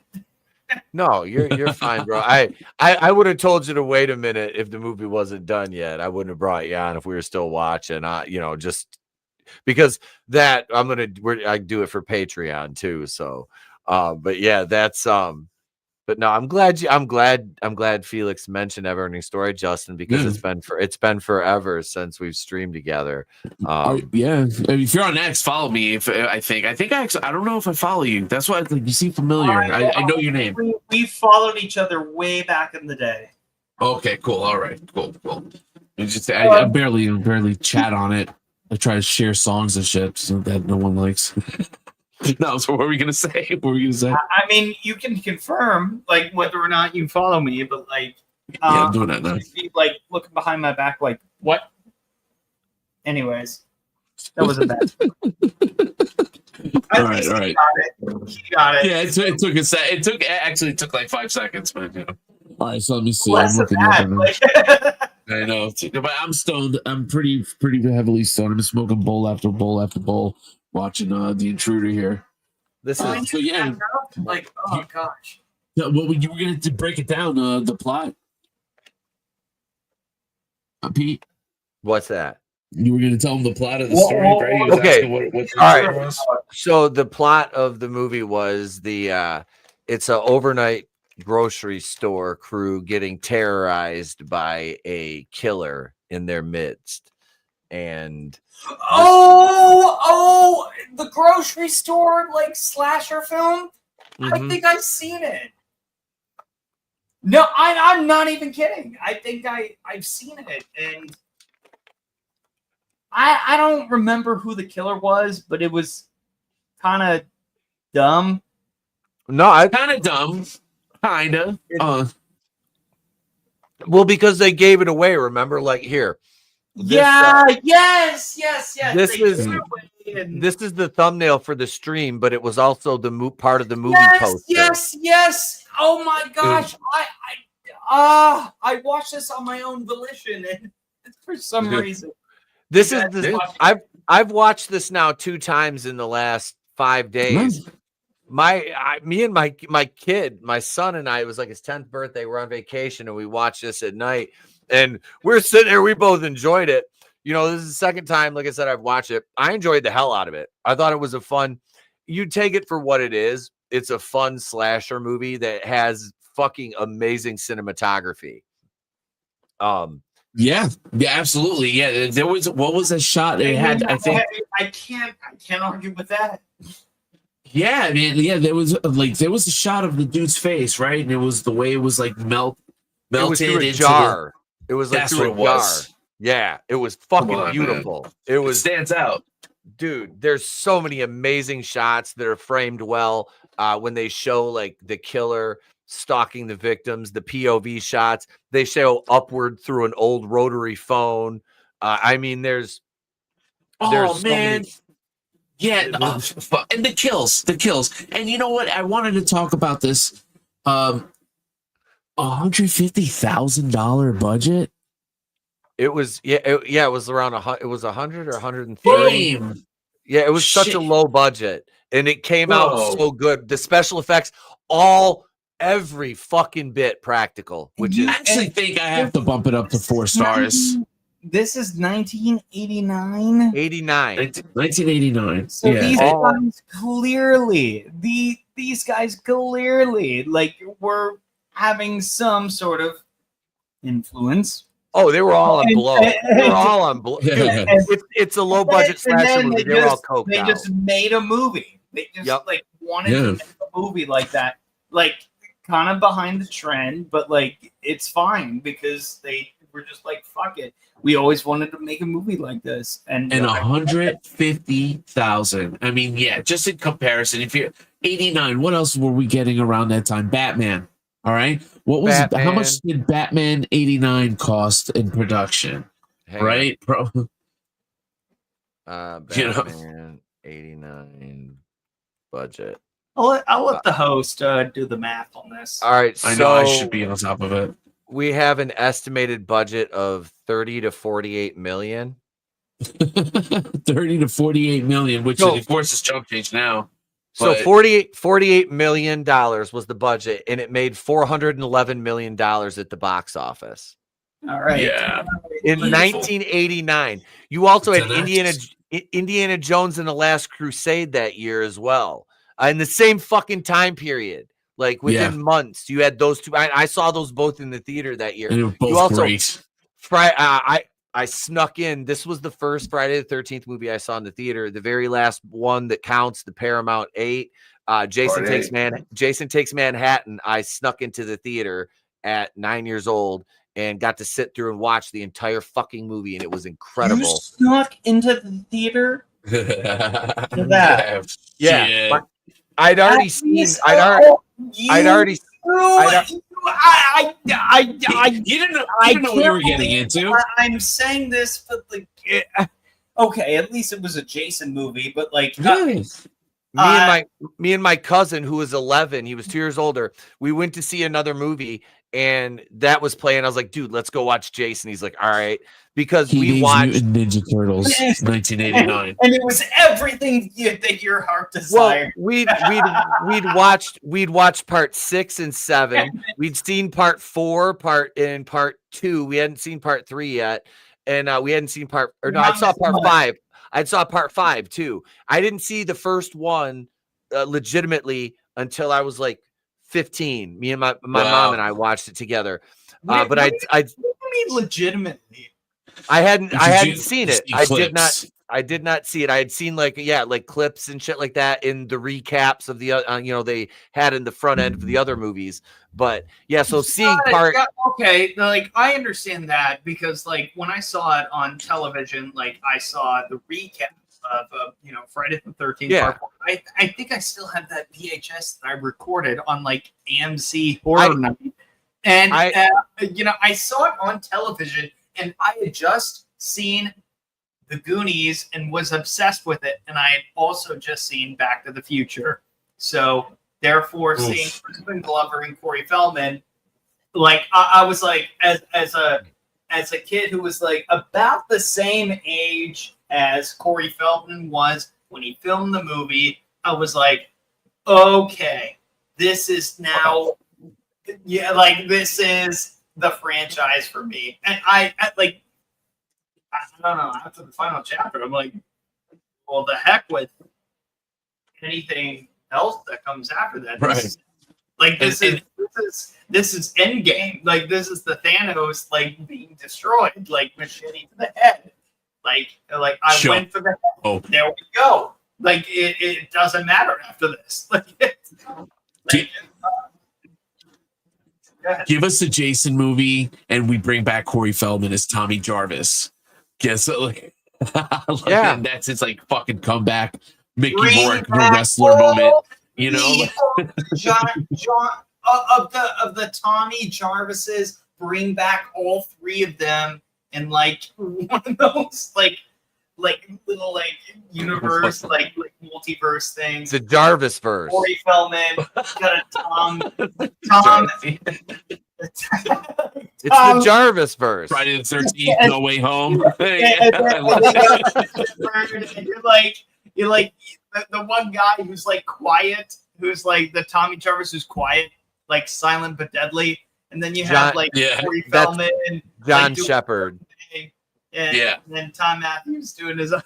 B: No, you're fine, bro. I would have told you to wait a minute if the movie wasn't done yet. I wouldn't have brought you on if we were still watching. Just because that I do it for Patreon too. So, but yeah, that's But no, I'm glad Felix mentioned Neverending Story, Justin, because it's been forever since we've streamed together.
A: If you're on X, follow me. I don't know if I follow you. That's why you seem familiar. I know your name.
E: We followed each other way back in the day.
A: Okay, cool. All right, cool. I barely chat on it. I try to share songs and shit that no one likes. No, so what were we gonna say?
E: I mean, you can confirm like whether or not you follow me, but like,
A: I'm doing that now.
E: Be, like looking behind my back, like what? Anyways, that wasn't bad.
A: All right.
E: He got it.
A: Yeah, it took a sec. It took like 5 seconds, but All right, so let me see.
E: Less
A: I'm looking
E: at
A: I know, but I'm stoned. I'm pretty heavily stoned. I'm smoking bowl after bowl after bowl. Watching the Intruder here.
B: This is
A: so yeah.
E: Like, oh gosh.
A: What you were going to break it down? The plot. Pete,
B: what's that?
A: You were going to tell him the plot of the story, right? He was asking what the
B: story
A: was.
B: So the plot of the movie was it's an overnight grocery store crew getting terrorized by a killer in their midst, and
E: the grocery store like slasher film.
B: Mm-hmm.
E: I think I've seen it. No, I'm not even kidding. I think I've seen it, and I don't remember who the killer was, but it was kind of dumb.
B: No,
A: kind of dumb, kind of.
B: Well, because they gave it away. Remember, like here.
E: Yes.
B: This is the thumbnail for the stream, but it was also the part of the movie poster.
E: Yes. Oh my gosh, I watched this on my own volition, and for some reason,
B: I've watched this now 2 times in the last 5 days. Me and my kid, my son and I, it was like his 10th birthday. We're on vacation and we watched this at night. And we're sitting there. We both enjoyed it. This is the second time, like I said, I've watched it. I enjoyed the hell out of it. I thought it was you take it for what it is. It's a fun slasher movie that has fucking amazing cinematography.
A: Yeah, absolutely. Yeah, what was a shot it had? I think
E: I can't argue with that.
A: Yeah, I mean, there was a shot of the dude's face, right? And it was the way it was like melted
B: into a jar. It was like through a jar. Yeah, it was fucking beautiful.
A: Man. It stands out.
B: Dude, there's so many amazing shots that are framed well when they show like the killer stalking the victims, the POV shots. They show upward through an old rotary phone. I mean, there's
A: so many. Yeah, and the kills. And you know what? I wanted to talk about this. $150,000 budget.
B: It was it was around it was 100 or 130.
A: Damn.
B: Yeah, it was such a low budget, and it came out so good. The special effects, every fucking bit practical.
A: Which I actually think I have to bump it up to 4 stars.
E: This is 1989.
A: 1989.
E: So these guys clearly like were having some sort of influence.
B: Oh, they were all on
E: And-
B: blow. They were all on blow. Dude, it's a low budget
E: And
B: slasher
E: then
B: movie. They were all coked
E: they
B: out.
E: just made a movie. They just
B: Yep.
E: like wanted to make a movie like that, like kind of behind the trend, but like it's fine because they were just like, fuck it. We always wanted to make a movie like this, and
A: 150,000. I mean, yeah, just in comparison, if you're 89, what else were we getting around that time? Batman. All right, what was
B: Batman.
A: how much did Batman 89 cost in production?
B: Hang
A: Right, bro.
B: on.
A: You know.
B: Batman 89 budget.
E: I'll let the host do the math on this.
B: All right,
A: I know I
B: so
A: should be on top of it.
B: we have an estimated budget of 30 to 48 million.
A: 30 to 48 million, which
B: So-
A: of course is chump change now.
B: So
A: But-
B: $48 million was the budget, and it made $411 million at the box office
E: All right.
A: Yeah.
B: in
E: Wonderful.
B: 1989. You also
A: It's
B: had
A: an
B: Indiana Jones and the Last Crusade that year as well, in the same fucking time period. Like within months, you had those two. I saw those both in the theater that year.
A: And they were both
B: also-
A: great.
B: I snuck in. This was the first Friday the 13th movie I saw in the theater. The very last one that counts, the Paramount 8. Jason Takes Manhattan. I snuck into the theater at 9 years old and got to sit through and watch the entire fucking movie, and it was
E: You
B: incredible.
E: snuck into the theater.
A: that.
B: Yeah,
A: Shit.
B: but I'd already seen. I'd already.
E: I
A: You didn't know what you were getting into.
E: I'm saying this, but like, okay, at least it was a Jason movie, but like,
B: Me and my cousin, who was 11, he was 2 years older. We went to see another movie, and that was playing. I was like, "Dude, let's go watch Jason." He's like, "All right," because we
A: Teenage
B: watched.
A: Mutant Ninja Turtles, 1989.
E: and it was everything that your heart
B: Well,
E: desired.
B: we'd watched part 6 and 7. We'd seen part 4, part 2. We hadn't seen part 3 yet, and we hadn't seen I saw part 5. I saw part 5 too. I didn't see the first one legitimately until I was like 15. Me and my mom and I watched it together. But
E: What do you mean legitimately?
B: I hadn't seen it.
A: See
B: I did not see it. I had seen like clips and shit like that in the recaps of the they had in the front end of the other movies. But yeah, so seeing part
E: Okay, like I understand that because like when I saw it on television, like I saw the recap of Friday the 13th.
B: Yeah.
E: Part 4. I think I still have that VHS that I recorded on like AMC Horror Night, and I saw it on television, and I had just seen The Goonies and was obsessed with it, and I had also just seen Back to the Future. So therefore, seeing Crispin Glover and Corey Feldman, like I was like, as a kid who was like about the same age as Corey Feldman was when he filmed the movie, I was like, okay, this is now, this is the franchise for me, and I don't know. After the final chapter, I'm like, well, the heck with anything else that comes after that.
A: Right.
E: This is Endgame. Like this is the Thanos like being destroyed, like machete to the head. Like I went for the head.
A: Oh.
E: There we go. Like it doesn't matter after this.
A: Give us a Jason movie, and we bring back Corey Feldman as Tommy Jarvis. Guess
B: Yeah.
A: and that's his like fucking comeback, Mickey
E: Bring
A: Rourke, the
E: back
A: wrestler moment. You know,
E: John of the Tommy Jarvises, bring back all three of them in like one of those like little like universe like multiverse things.
B: the Jarvis verse.
E: Corey Feldman got a Tom.
B: It's the Jarvis verse.
A: Friday the 13th, No Way Home.
E: You're like the one guy who's like quiet, who's like the Tommy Jarvis who's quiet, like silent but deadly, and then you have Corey Feldman and
B: John Shepard.
E: And then Tom Matthews doing his own.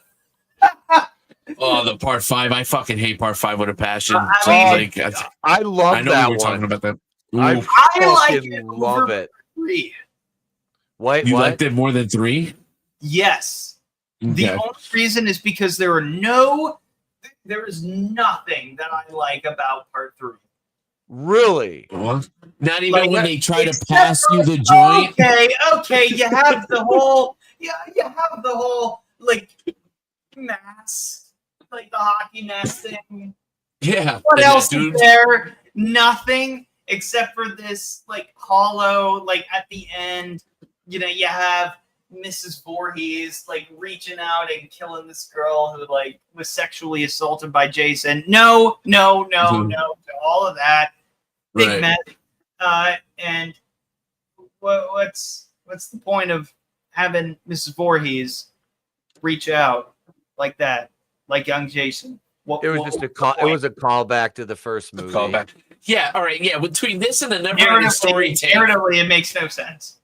A: Oh, the part 5. I fucking hate part 5 with a passion.
B: I love
A: I know
B: that
A: we were
B: one.
A: talking about that.
B: I
E: I like
B: fucking
E: it
B: love
E: over
B: it.
E: 3.
B: What?
A: You
B: what?
A: liked it more than 3?
E: Yes. The
A: Okay.
E: only reason is because there is nothing that I like about part 3.
B: Really?
A: What? Not even
E: Like,
A: when they try to
E: except
A: pass
E: for-
A: you the joint.
E: Okay, you have the whole like mask, like the hockey mask thing.
A: Yeah.
E: What
A: and
E: else
A: that
E: is
A: dude-
E: there? Nothing except for this like hollow, like at the end, you have Mrs. Voorhees like reaching out and killing this girl who like was sexually assaulted by Jason. No, to all of that. Big
A: Right.
E: mess. And what's the point of having Mrs. Voorhees reach out like that, like young Jason?
B: It was just a call. It was a callback to the first movie.
A: Callback. Yeah, all right. Yeah, between this and the never-ending story tape,
E: narratively, it makes no sense.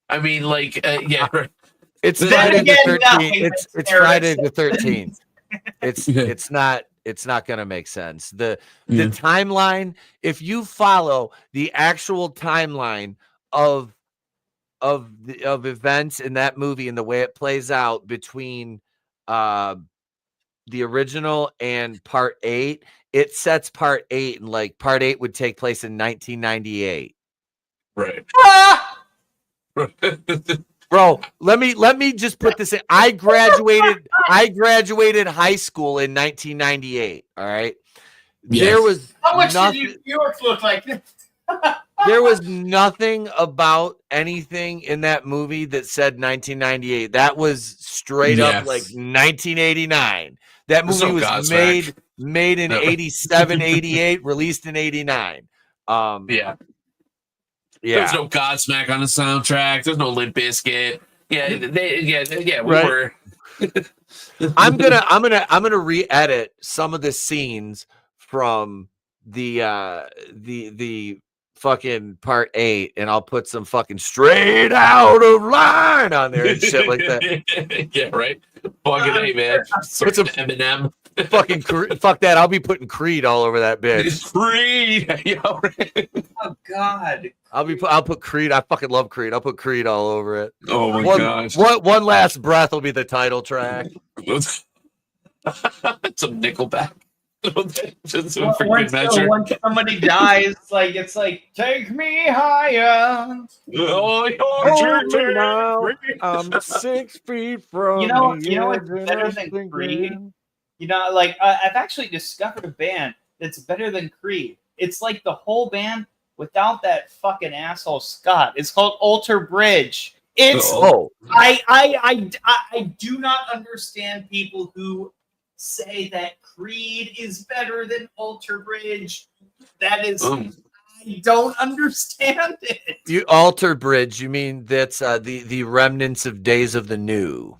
A: I mean, like, yeah, right.
B: It's
A: Then
B: Friday
E: again,
B: the 13th.
E: nothing
B: It's
E: makes
B: Friday the
E: narrative
B: 13th. It's not gonna make sense. The
A: Yeah.
B: timeline, if you follow the actual timeline of events in that movie and the way it plays out between the original and part 8, it sets part 8, and like part 8 would take place in 1998.
A: Right.
B: Bro, let me just put this in. I graduated high school in 1998. All right.
A: Yeah.
B: There was
E: How much
B: nothing,
E: did New York look like?
B: there was nothing about anything in that movie that said 1998. That was straight
A: Yeah.
B: up like 1989. That
A: There's
B: movie
A: no
B: was
A: Godsmack.
B: made in
A: No.
B: 87, 88, released in 89.
A: Yeah.
B: Yeah.
A: There's no Godsmack on the soundtrack. There's no Limp Bizkit. Yeah, we
B: Right.
A: were.
B: I'm gonna re-edit some of the scenes from the fucking part 8, and I'll put some fucking straight out of line on there and shit like that.
A: Yeah, right. Fucking A, man.
B: Put some
A: Eminem.
B: fucking fuck that. I'll be putting Creed all over that bitch.
A: Creed. Yeah, right.
E: Oh God!
B: I'll put Creed. I fucking love Creed. I'll put Creed all over it.
A: Oh my
B: one,
A: gosh.
B: One last breath will be the title track.
A: Some Nickelback. Just for good
E: Once
A: measure.
E: somebody dies, it's like take me higher.
A: Oh,
B: Hold me now. I'm 6 feet from
E: You know
B: the
E: what's
B: edge
E: better
B: of
E: than
B: the
E: Creed?
B: grave.
E: I've actually discovered a band that's better than Creed. It's like the whole band without that fucking asshole Scott. It's called Alter Bridge. It's
B: Oh,
E: I do not understand people who say that Creed is better than Alter Bridge. That is, I don't understand it.
B: you Alter Bridge. You mean that's the remnants of Days of the New?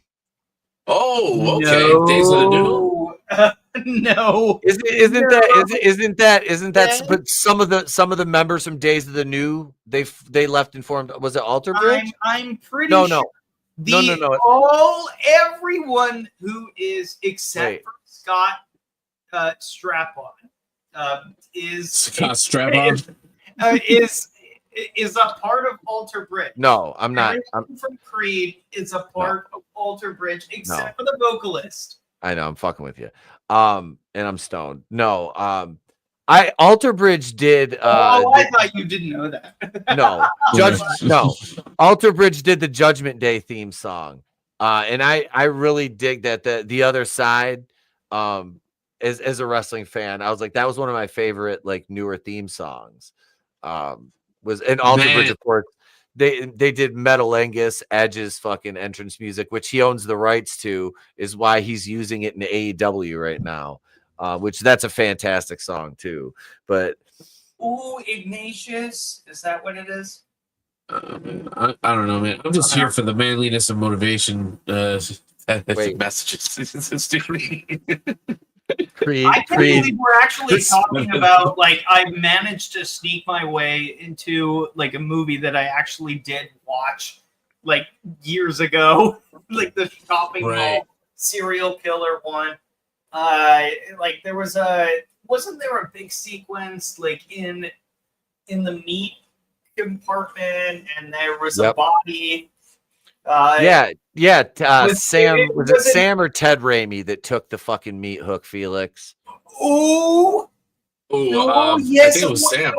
A: Oh, okay. Days of the New.
E: No.
B: Isn't that?
E: Yeah.
B: But some of the members from Days of the New, they left and formed. Was it Alter Bridge?
E: I'm pretty
B: No.
E: sure.
B: No.
E: Everyone who is except for Scott Strap-on is
A: Scott Strap-on.
E: is a part of Alter Bridge.
B: No, I'm not.
E: Everyone from Creed is a part of Alter Bridge except for the vocalist.
B: I know. I'm fucking with you. And I'm stoned. No. Alter Bridge did.
E: I thought you didn't know that.
B: No, Alter Bridge did the Judgment Day theme song, and I really dig that. The other side, as a wrestling fan, I was like, that was one of my favorite newer theme songs. Was in Alter Bridge, of course. They did Metal Angus, Edge's fucking entrance music, which he owns the rights to, is why he's using it in AEW right now. Which that's a fantastic song too. But
E: Ooh, Ignatius, is that what it is?
A: I don't know, man. I'm just here for the manliness and motivation messages.
B: Creed,
E: I can't believe we're actually talking about I managed to sneak my way into a movie that I actually did watch years ago, the shopping mall serial killer one. Wasn't there a big sequence in the meat compartment, and there was a body
B: Yeah. Sam, was it
E: was it-
B: Sam or Ted Raimi that took the fucking meat hook, Felix?
E: Ooh,
A: Oh,
E: oh
A: I
E: yes,
A: think it was Sam.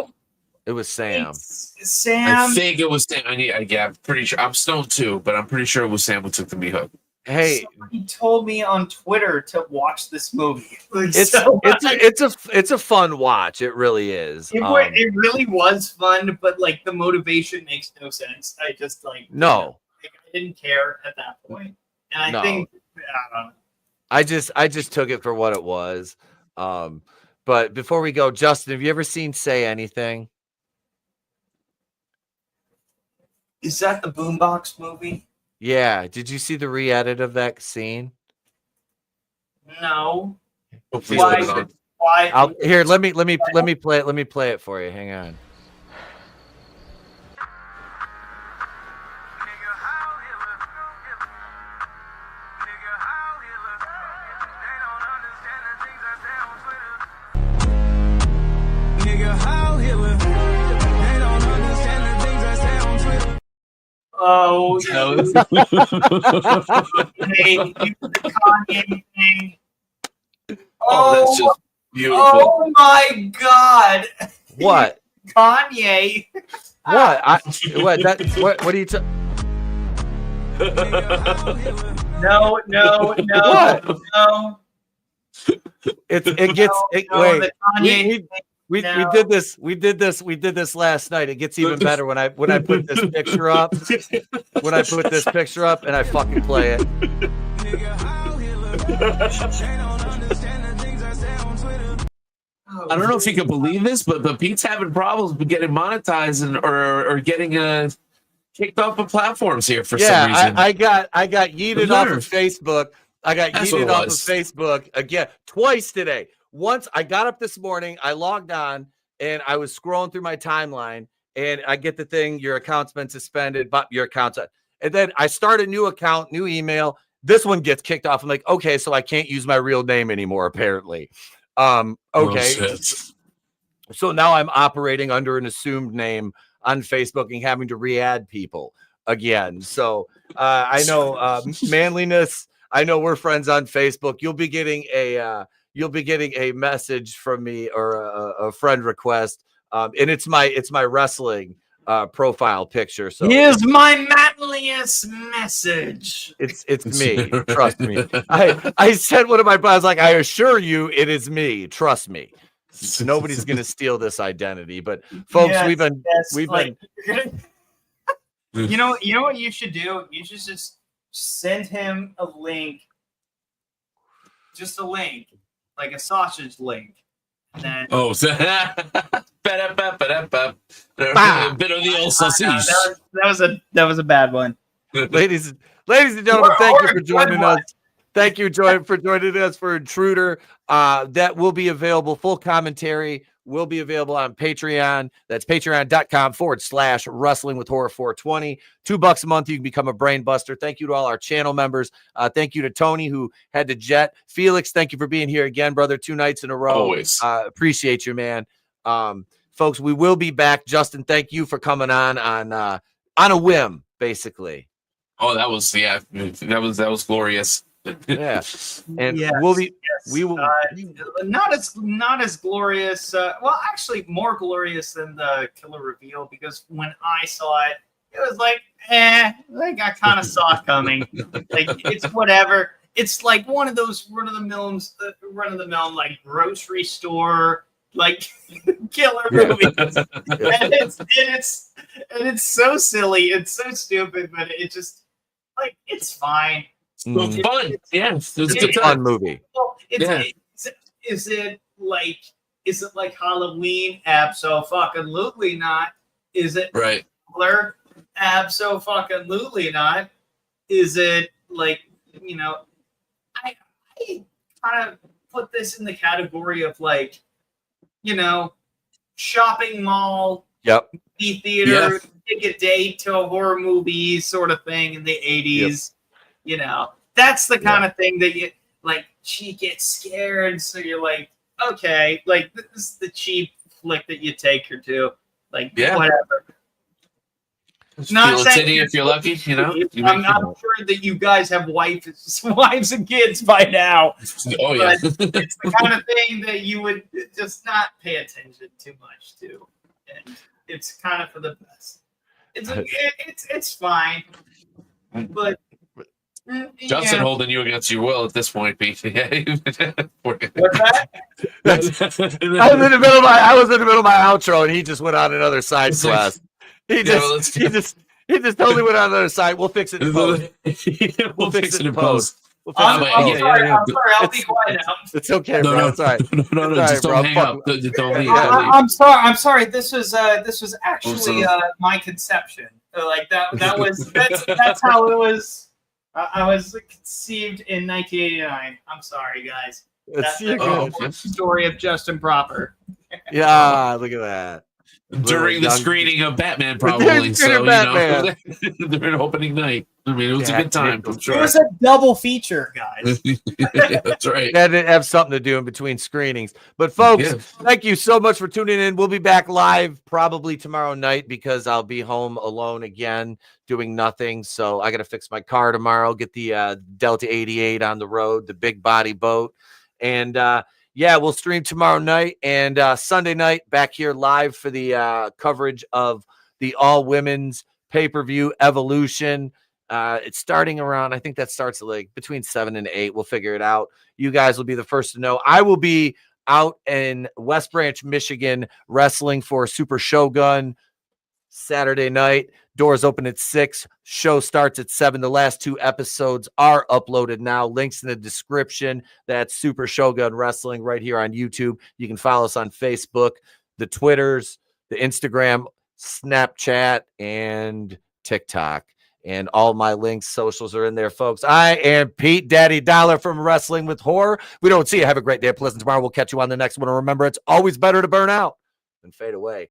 B: It was Sam.
A: I
E: Sam.
A: think it was Sam. I'm pretty sure. I'm stoned too, but I'm pretty sure it was Sam who took the meat hook.
B: Hey,
E: Somebody told me on Twitter to watch this movie.
B: it's a fun watch. It really is.
E: It really was fun, but like the motivation makes no sense. I just like
B: No.
E: I didn't care at that point, and I
B: No.
E: think I don't know.
B: I just took it for what it was. But before we go, Justin, have you ever seen Say Anything?
E: Is that the Boombox movie?
B: Yeah. Did you see the re-edit of that scene?
E: No.
A: Hopefully
E: Why?
A: it's put it on.
E: Why?
B: Here, let me play it. Let me play it for you. Hang on.
E: Oh,
A: That
E: hey, you did the Kanye thing.
A: Oh, that's just beautiful.
E: Oh my God,
B: What?
E: Kanye!
B: What? What are you talking?
E: No,
B: What?
E: no.
B: It gets it,
E: No,
B: wait.
E: the Kanye
B: We
E: No.
B: did this last night. It gets even better when I put this picture up. When I put this picture up and I fucking play it.
A: I don't know if you can believe this, but Pete's having problems with getting monetized or getting kicked off of platforms here for some reason.
B: I got yeeted off of
A: Nerve.
B: Facebook. I got
A: That's what
B: yeeted
A: it
B: off of
A: was.
B: Facebook again twice today. Once I got up this morning, I logged on and I was scrolling through my timeline and I get the thing, your account's been suspended, but your account's and then I start a new account, new email. This one gets kicked off. I'm like, okay, so I can't use my real name anymore, apparently. Okay.
A: Oh, shit.
B: So now I'm operating under an assumed name on Facebook and having to re-add people again. So I know manliness. I know we're friends on Facebook. You'll be getting a message from me or a friend request, and it's my wrestling profile picture. So
E: Here's my manliest message.
B: it's me. Trust me. I said one of my buddies like, I assure you, it is me. Trust me. Nobody's gonna steal this identity. But folks,
E: Yes,
B: we've been.
E: You know what you should do? You should just send him a link. Just a link, like a sausage link. And then
A: Oh, so bit of the old sausage.
E: that was a bad one.
B: ladies and gentlemen, thank you for joining us. Thank you, Joy, for joining us for Intruder. That will be available. Full commentary will be available on Patreon. That's patreon.com/wrestling with horror 420. $2 a month. You can become a brain buster. Thank you to all our channel members. Thank you to Tony, who had to jet. Felix, thank you for being here again, brother. 2 nights in a row.
A: Always.
B: Appreciate you, man. Folks, we will be back. Justin, thank you for coming on a whim, basically.
A: Oh, that was glorious.
B: Yeah, and
E: Yes,
B: we will
E: not as glorious. Well, actually, more glorious than the killer reveal, because when I saw it, it was like, like I kind of saw it coming. Like, it's whatever. It's like one of those run of the mill like grocery store like killer movies, and it's so silly, it's so stupid, but it just like it's fine.
A: It's fun. Yeah, it's a good
B: a
A: time.
B: fun movie.
E: Well, is it like Halloween? Abso-fucking-lutely not. Is it
A: Right.
E: Blur? Abso-fucking-lutely not. Is it like, I kind of put this in the category of like, shopping mall,
B: Yep.
E: movie theater, take a date to a horror movie sort of thing in the 80s. That's the kind of thing that you like. She gets scared, so you're like, okay, like this is the cheap flick that you take her to, like whatever. Not
A: Feel a
E: saying
A: titty if you're lucky, you know.
E: I'm sure that you guys have wives and kids by now.
A: Oh yeah.
E: But it's the kind of thing that you would just not pay attention too much to, and it's kind of for the best. It's fine, but
A: Justin holding you against your will at this point, Pete.
E: What's that?
B: I was in the middle of my outro, and he just went on another side quest. He just totally went on another side. We'll fix it in post.
A: We'll fix it in post.
E: I'm sorry. I'll be quiet now.
B: It's okay, bro. It's all right.
A: No, just don't hang up. Don't leave.
E: I'm sorry. This was actually my conception. Like that's how it was. I was conceived in 1989. I'm sorry, guys. That's the story of Justin Proper.
B: Yeah, look at that.
A: During the screening of Batman, probably. So, Batman. During opening night. I mean, it was a good time. I'm sure.
E: It was a double feature, guys.
A: That's right.
B: That didn't have something to do in between screenings. But, folks, thank you so much for tuning in. We'll be back live probably tomorrow night because I'll be home alone again doing nothing. So I got to fix my car tomorrow, get the Delta 88 on the road, the big body boat. And, we'll stream tomorrow night and Sunday night back here live for the coverage of the all-women's pay-per-view Evolution. It's starting around, I think that starts at like between 7 and 8. We'll figure it out. You guys will be the first to know. I will be out in West Branch, Michigan, wrestling for Super Shogun Saturday night. Doors open at 6. Show starts at 7. The last 2 episodes are uploaded now. Links in the description. That's Super Shogun Wrestling right here on YouTube. You can follow us on Facebook, the Twitters, the Instagram, Snapchat, and TikTok. And all my links, socials are in there, folks. I am Pete Daddy Dollar from Wrestling with Horror. We don't see you. Have a great day. Pleasant tomorrow. We'll catch you on the next one. And remember, it's always better to burn out than fade away.